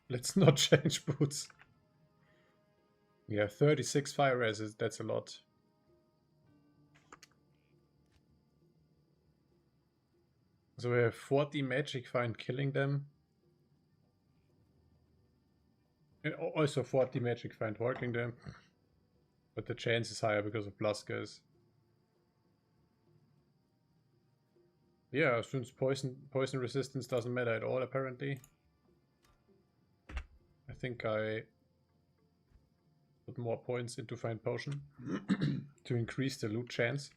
Let's not change boots. Yeah, 36 fire res, that's a lot. So we have 40 magic find killing them. And also 40 magic find working them. But the chance is higher because of Blaskas. Yeah, since poison resistance doesn't matter at all apparently. I think I put more points into find potion to increase the loot chance.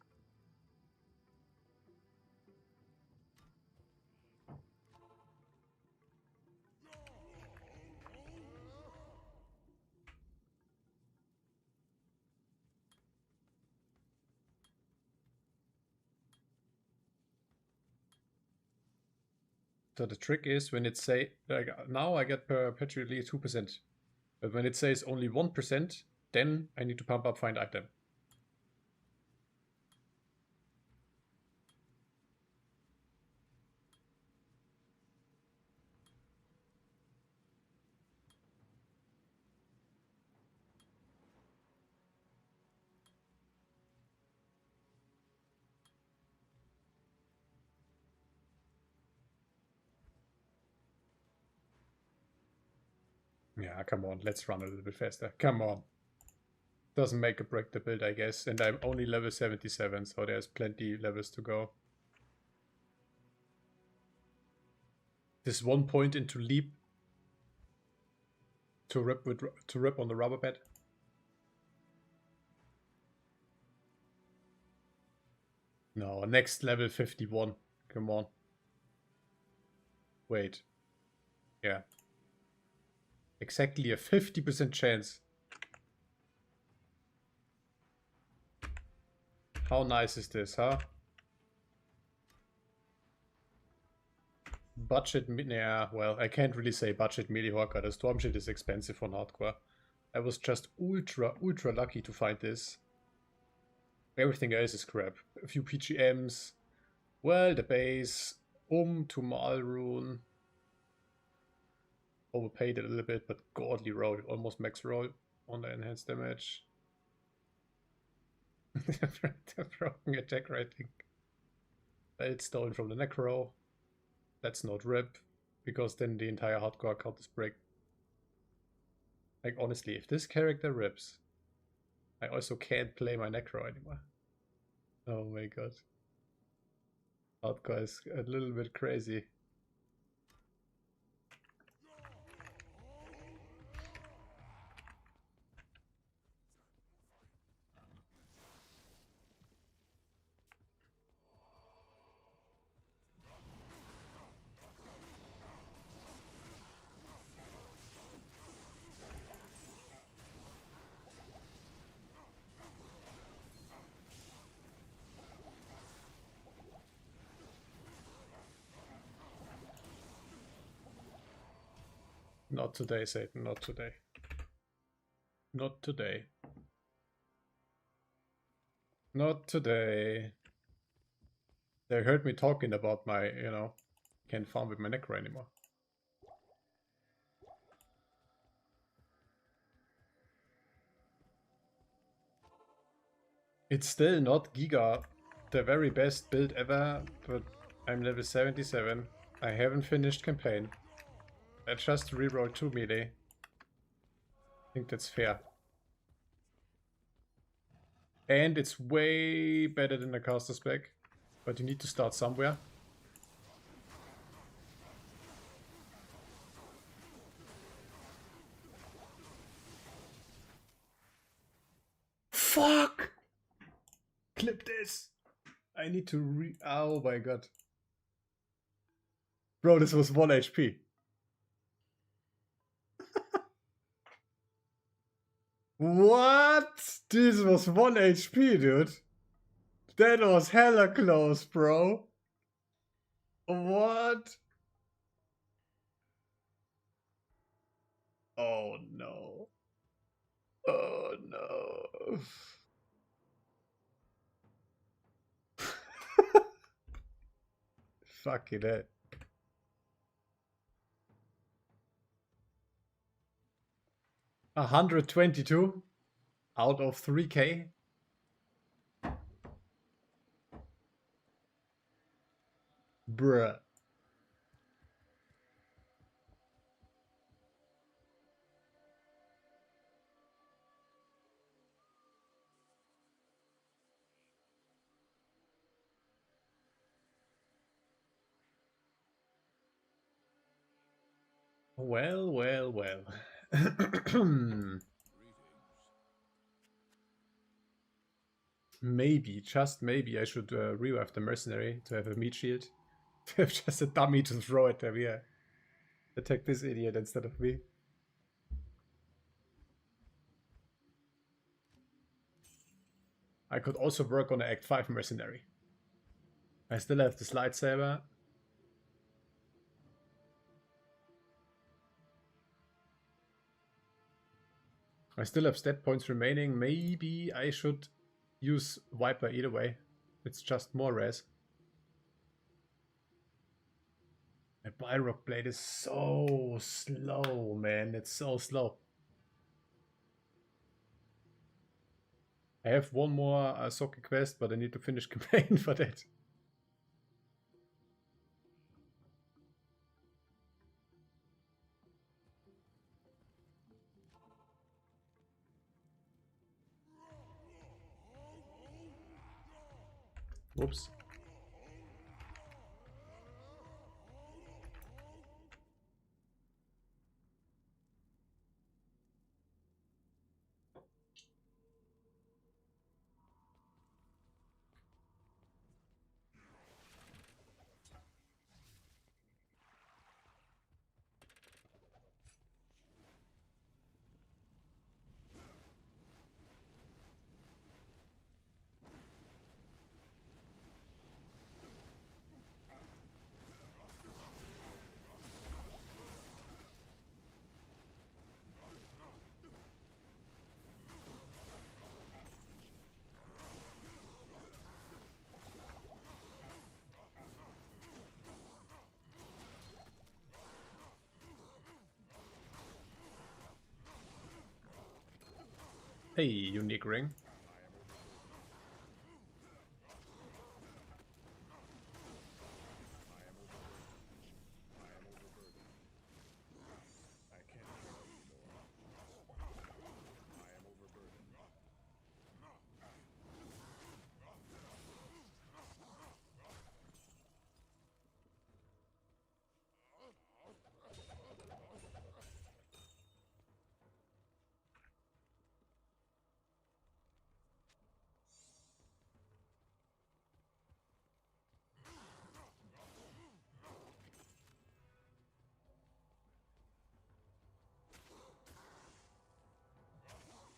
So the trick is when it say, like now I get perpetually 2%. But when it says only 1%, then I need to pump up find item. Yeah, come on, let's run a little bit faster. Come on. Doesn't make or break the build, I guess. And I'm only level 77, so there's plenty levels to go. This 1 point into leap to rip on the rubber bed. No, next level 51. Come on. Wait. Yeah. Exactly a 50% chance. How nice is this, huh? Budget, yeah, well, I can't really say budget melee Horker. The storm shit is expensive on hardcore. I was just ultra lucky to find this. Everything else is crap. A few PGMs. Well, the base. To Malrune. Overpaid it a little bit, but godly roll. Almost max roll on the enhanced damage. The broken attack rating. It's stolen from the Necro. Let's not rip, because then the entire hardcore account is break. Like, honestly, if this character rips, I also can't play my Necro anymore. Oh my god. Hardcore is a little bit crazy. Not today, Satan, not today. Not today. Not today. They heard me talking about my, you know, can't farm with my Necro anymore. It's still not Giga, the very best build ever, but I'm level 77. I haven't finished campaign. I just rerolled 2 melee. I think that's fair. And it's way better than the caster spec, but you need to start somewhere. Fuck! Clip this! I need to oh my god. Bro, this was 1 HP. What? This was 1 HP, dude. That was hella close, bro. What? Oh no. Oh no. Fucking it. $122 out of 3K. Bruh. Well, well, well. Maybe, just maybe, I should revive the mercenary to have a meat shield. To have just a dummy to throw at them, yeah. Attack this idiot instead of me. I could also work on an Act 5 mercenary. I still have this lightsaber. I still have stat points remaining. Maybe I should use Viper either way. It's just more res. My Balrog blade is so slow, man. It's so slow. I have one more Socket quest, but I need to finish campaign for that. Whoops. a unique ring.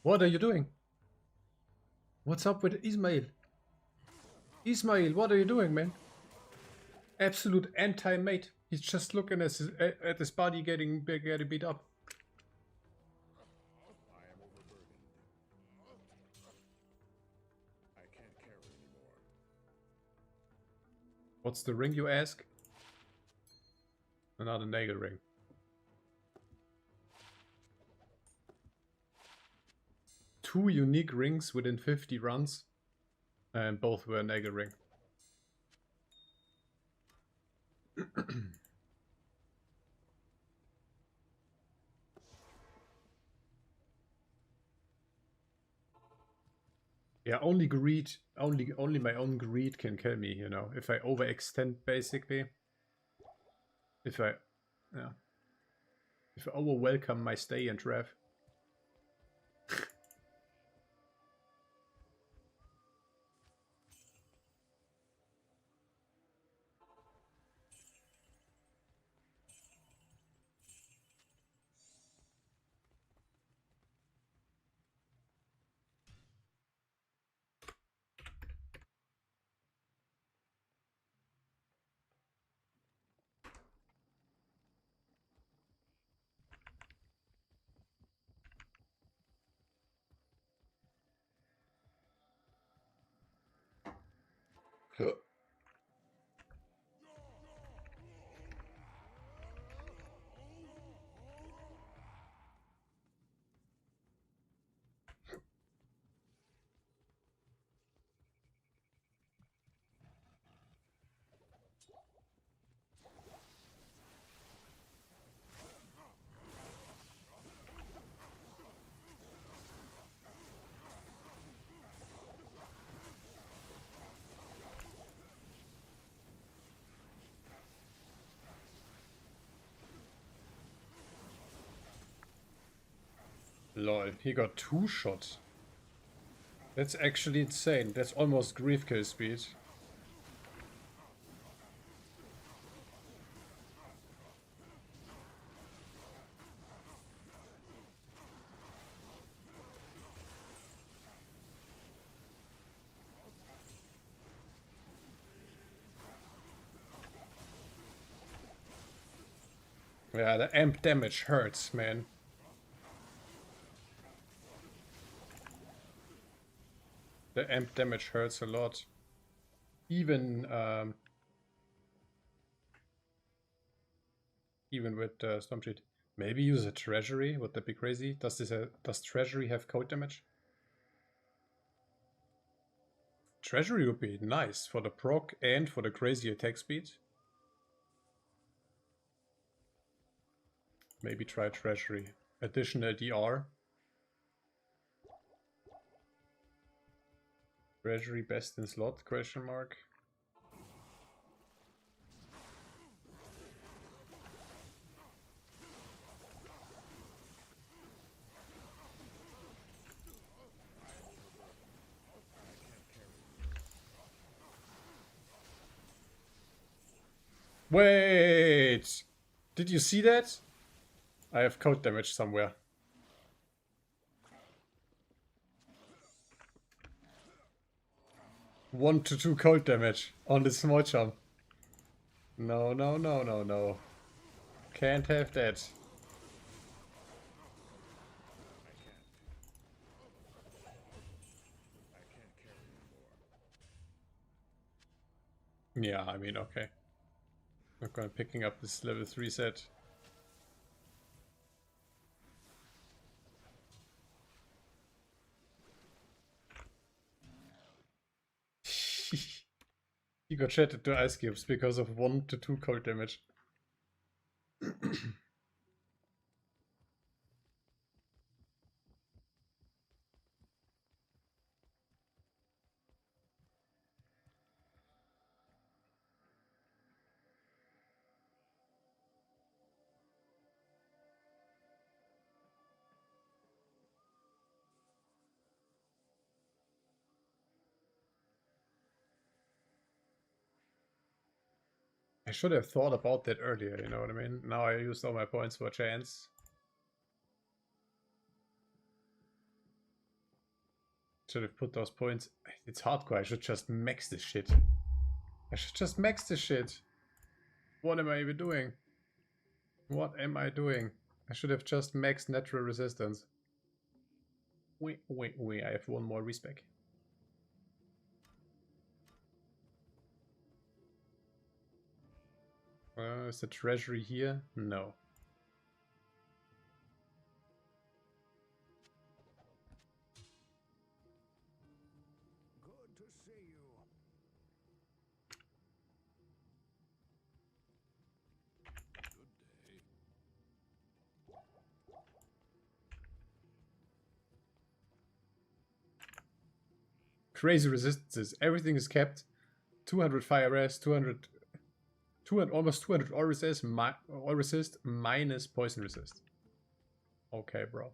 What are you doing? What's up with Ismail? Ismail, what are you doing, man? Absolute anti-mate. He's just looking at his body getting beat up. I am overburdened. I can't carry anymore. What's the ring, you ask? Another nail ring. Two unique rings within 50 runs, and both were a nail ring. Yeah, only greed, only my own greed can kill me, you know. If I overextend, basically. If I overwelcome my stay and rev. Lol, he got 2 shots. That's actually insane. That's almost grief kill speed. Yeah, the amp damage hurts, man. The amp damage hurts a lot. Even with Storm Sheet. Maybe use a treasury. Would that be crazy? Does treasury have code damage? Treasury would be nice for the proc and for the crazy attack speed. Maybe try treasury. Additional DR. Treasury best in slot? Question mark. Wait! Did you see that? I have code damage somewhere. One to 2 cold damage on the small jump. No, no, no, no, no. Can't have that. I can't carry anymore. Yeah, I mean, okay. I'm gonna picking up this level 3 set. He got shattered to ice cubes because of 1 to 2 cold damage. I should have thought about that earlier, you know what I mean? Now I used all my points for a chance. Should have put those points. It's hardcore. I should just max this shit. I should just max this shit. What am I even doing? What am I doing? I should have just maxed natural resistance. Wait. I have 1 more respec. Is the treasury here? No. Good to see you. Good day. Crazy resistances. Everything is kept. 200 fire rest, 200, almost 200 all resist, minus poison resist. Okay, bro.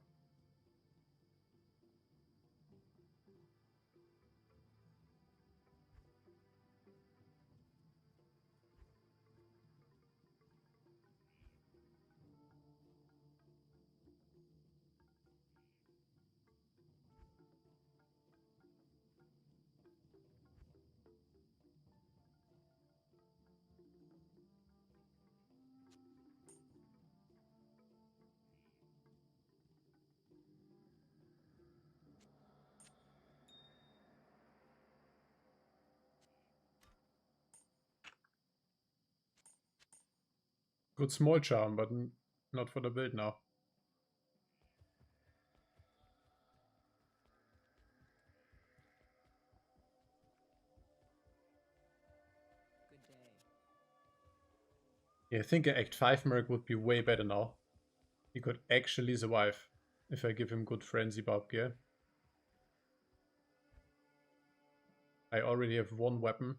Good small charm, but not for the build now. Good day. Yeah, I think an Act 5 merc would be way better now. He could actually survive if I give him good frenzy barb gear. I already have 1 weapon.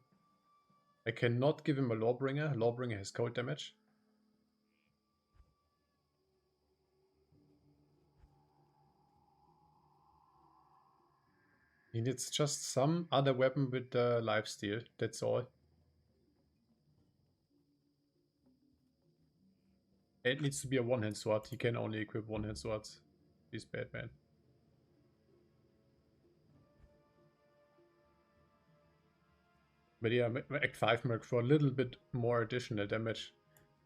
I cannot give him a Lawbringer. Lawbringer has cold damage. He needs just some other weapon with lifesteal, that's all. It needs to be a one-hand sword. He can only equip one-hand swords. He's bad, man. But yeah, Act 5 merc for a little bit more additional damage.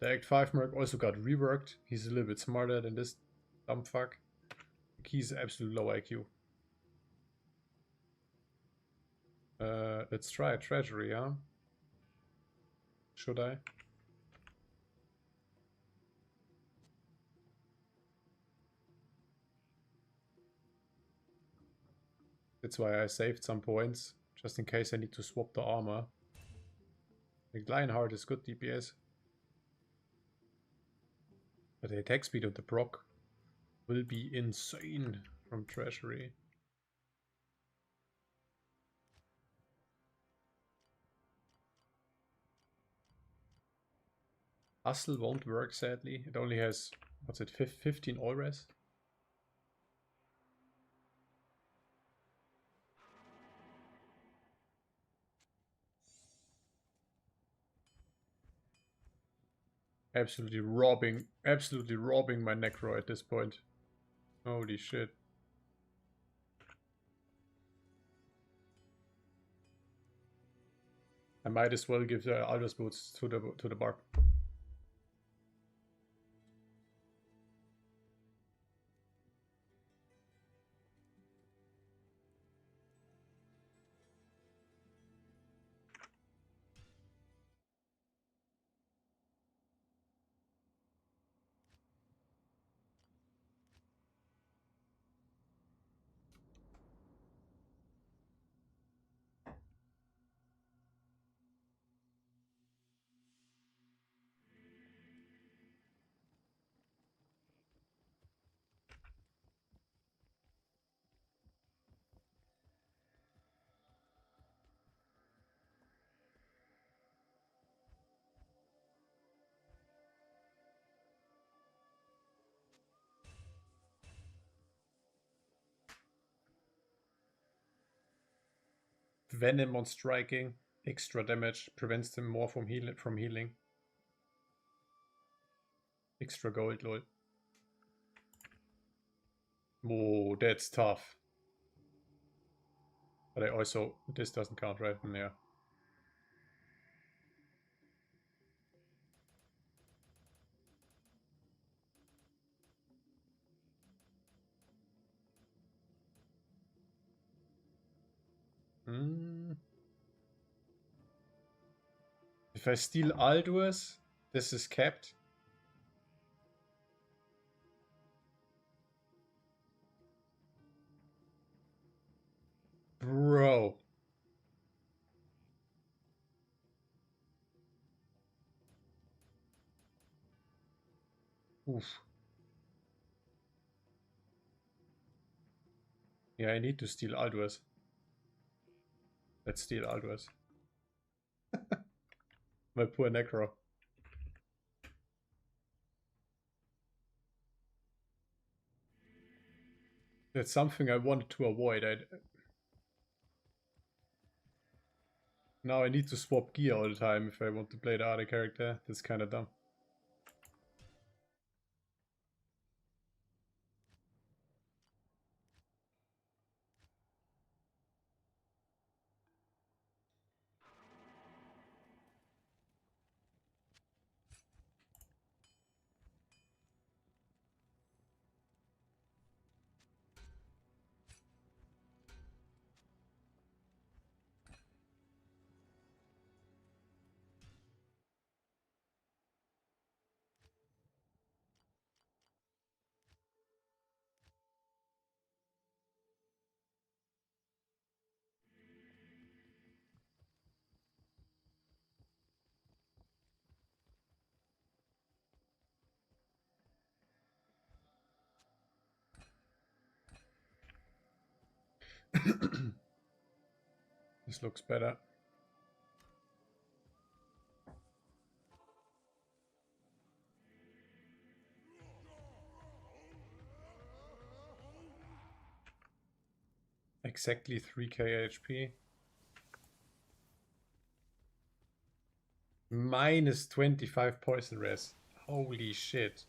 The Act 5 merc also got reworked. He's a little bit smarter than this dumb fuck. He's absolute low IQ. Let's try a treasury, huh? Should I? That's why I saved some points, just in case I need to swap the armor. The Lionheart is good DPS. But the attack speed of the proc will be insane from treasury. Hustle won't work, sadly. It only has, what's it, 15 all res? Absolutely robbing my Necro at this point. Holy shit. I might as well give the Aldous Boots to the barb. Venom on striking. Extra damage. Prevents them more from healing. Extra gold, lol. Oh, that's tough. But I also... This doesn't count, right? Yeah. If I steal Aldous, this is capped. Bro. Oof. Yeah, I need to steal Aldous. Let's steal Aldous. My poor Necro. That's something I wanted to avoid. Now I need to swap gear all the time if I want to play the other character. That's kind of dumb. This looks better. Exactly 3k HP. Minus 25 poison res. Holy shit.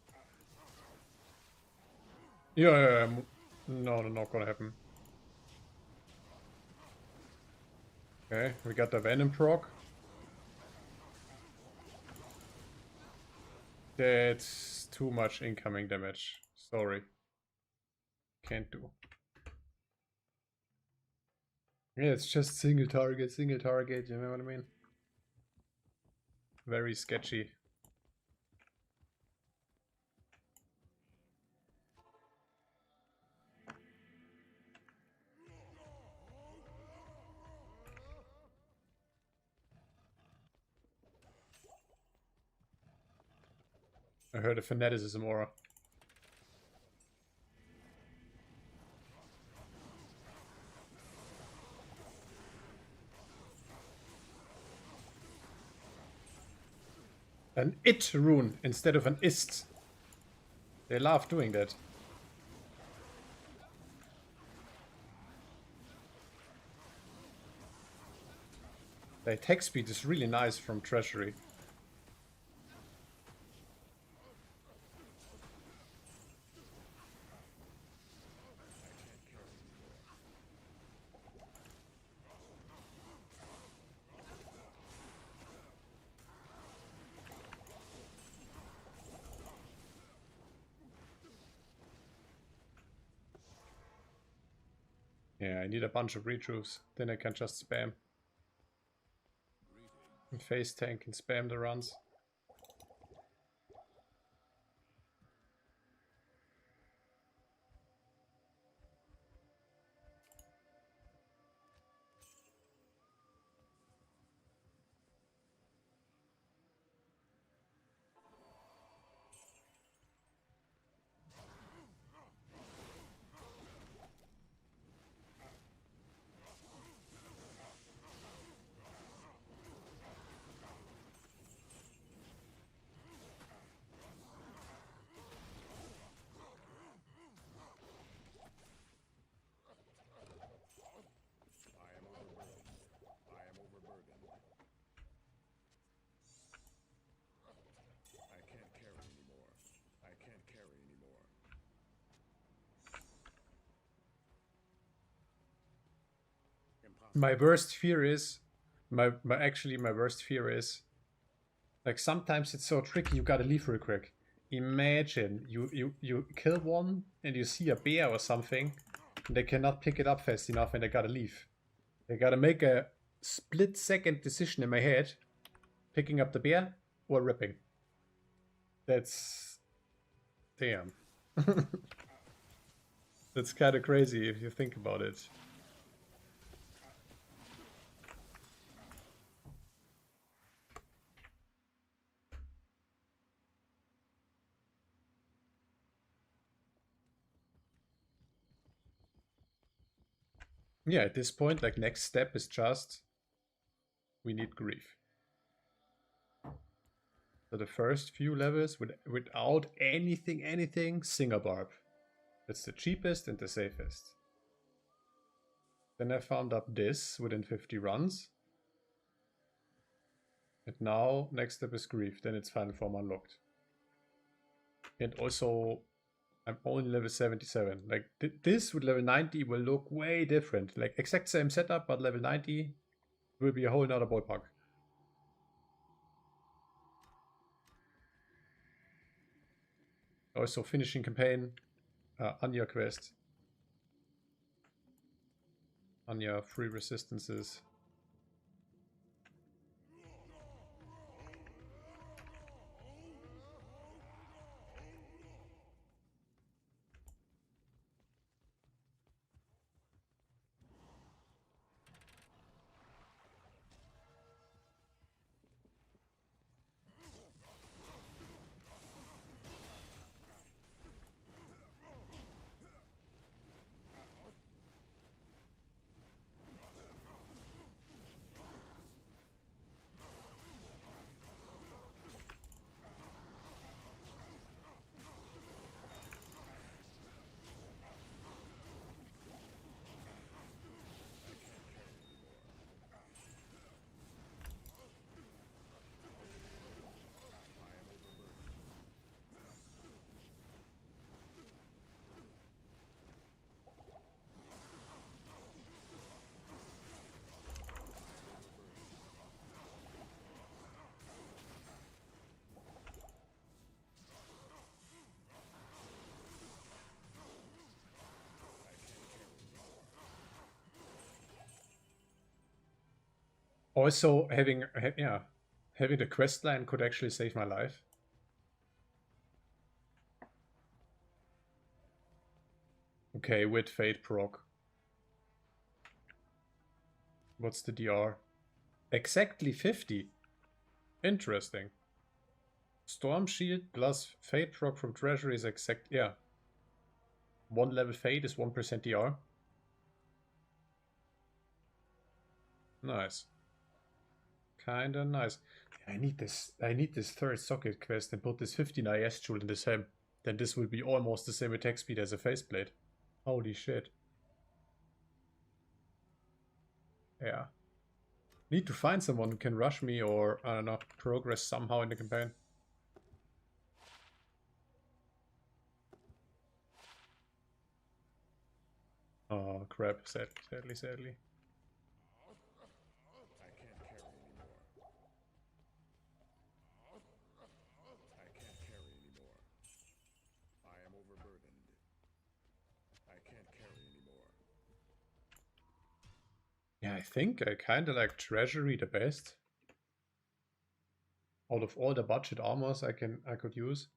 Yeah. No, not gonna happen. Okay, we got the Venom proc. That's too much incoming damage. Sorry. Can't do. Yeah, it's just single target, you know what I mean? Very sketchy. I heard a fanaticism aura. An it rune instead of an ist. They love doing that. The attack speed is really nice from Treasury. Yeah, I need a bunch of retrooves. Then I can just spam. And face tank and spam the runs. My worst fear is, my worst fear is, like sometimes it's so tricky. You gotta leave real quick. Imagine you kill one and you see a bear or something, and they cannot pick it up fast enough, and they gotta leave. They gotta make a split-second decision in my head, picking up the bear or ripping. That's damn. That's kind of crazy if you think about it. Yeah, at this point, like, next step is just we need grief. So the first few levels without anything, Singer Barb. That's the cheapest and the safest. Then I found up this within 50 runs. And now next step is grief. Then it's final form unlocked. And also I'm only level 77. Like this with level 90 will look way different. Like exact same setup, but level 90 will be a whole nother ballpark. Also finishing campaign, Anya quest. Anya free resistances. Also, having the quest line could actually save my life. Okay, with Fate proc. What's the DR? Exactly 50. Interesting. Storm Shield plus Fate proc from Treasury is exact. Yeah. 1 level Fate is 1% DR. Nice. Kinda nice. I need this third socket quest and put this 15 IS jewel in this helm. Then this will be almost the same attack speed as a faceplate. Holy shit. Yeah. Need to find someone who can rush me or, I don't know, progress somehow in the campaign. Oh crap, sadly. I can't carry anymore. I can't carry anymore. I am overburdened. I can't carry anymore. Yeah, I think I kinda like Treasury the best. Out of all the budget armors I could use.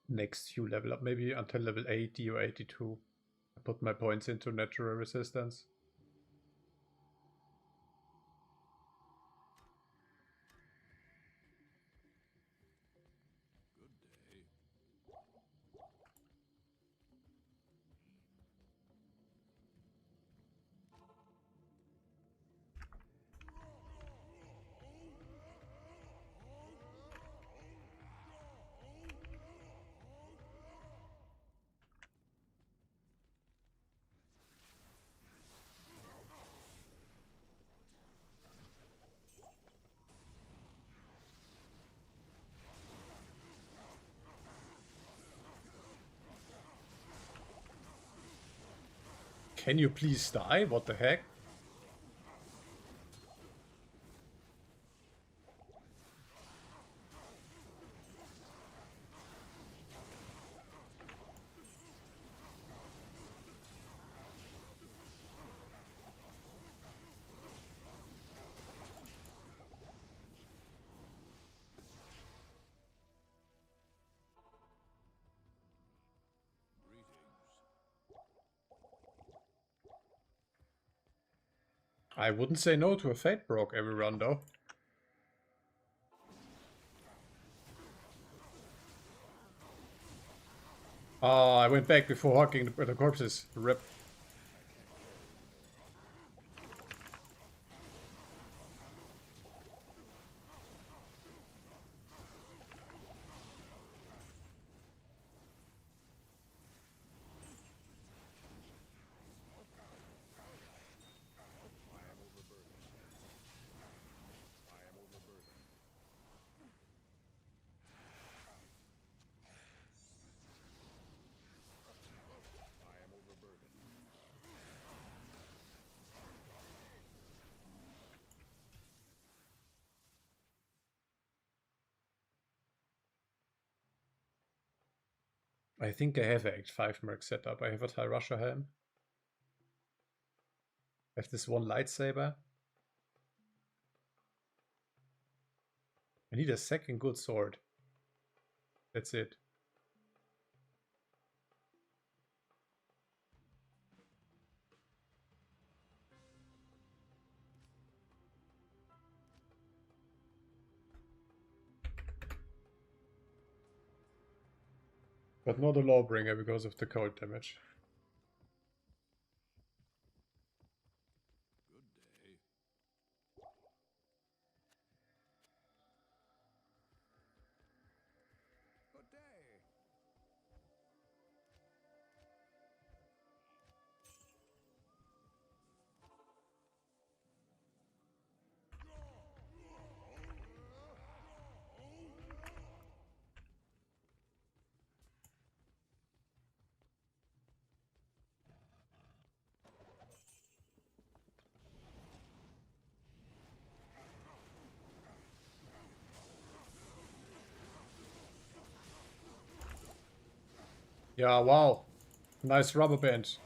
Next few level up, maybe until level 80 or 82. I put my points into natural resistance. Good day. Can you please die? What the heck? I wouldn't say no to a Fate Broke every run, though. Oh, I went back before hawking the corpses. Rip. I think I have Act 5 merc set up. I have a Tyrusha helm. I have this one lightsaber. I need a second good sword. That's it. But not a Lawbringer because of the cold damage. Good day. Yeah, wow. Nice rubber band.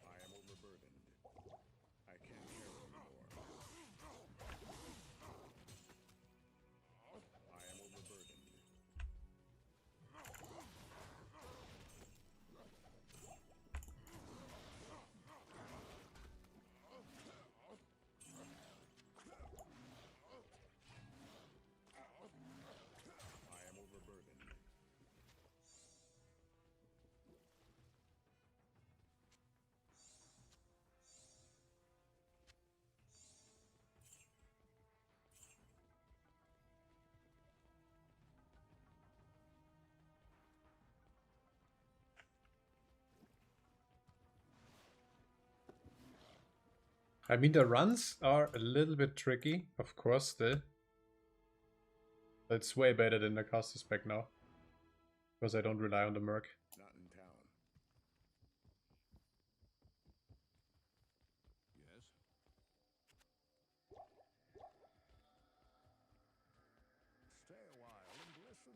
I am overburdened. I can't carry anymore. I am overburdened. I am overburdened. I mean, the runs are a little bit tricky, of course, still. But it's way better than the caster spec now. Because I don't rely on the merc. Not in town. Yes? Stay a while and listen.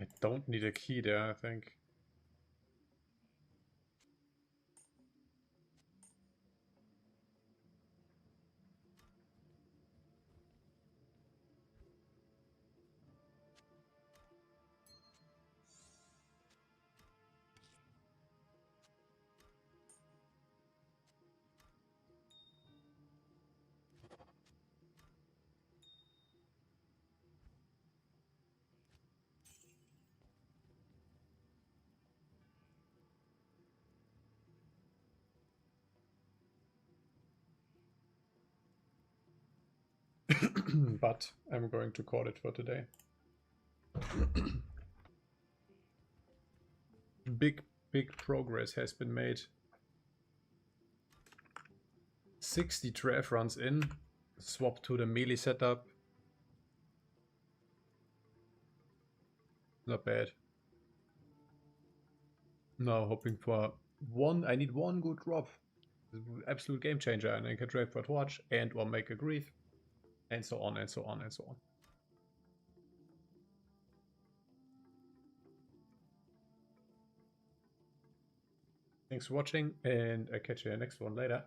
I don't need a key there, I think. But I'm going to call it for today. Big progress has been made. 60 draft runs in, swap to the melee setup. Not bad. Now hoping for one. I need one good drop. Absolute game changer, and I can trade for Torch and or make a Grief. And so on and so on and so on. Thanks for watching, and I catch you in the next one later.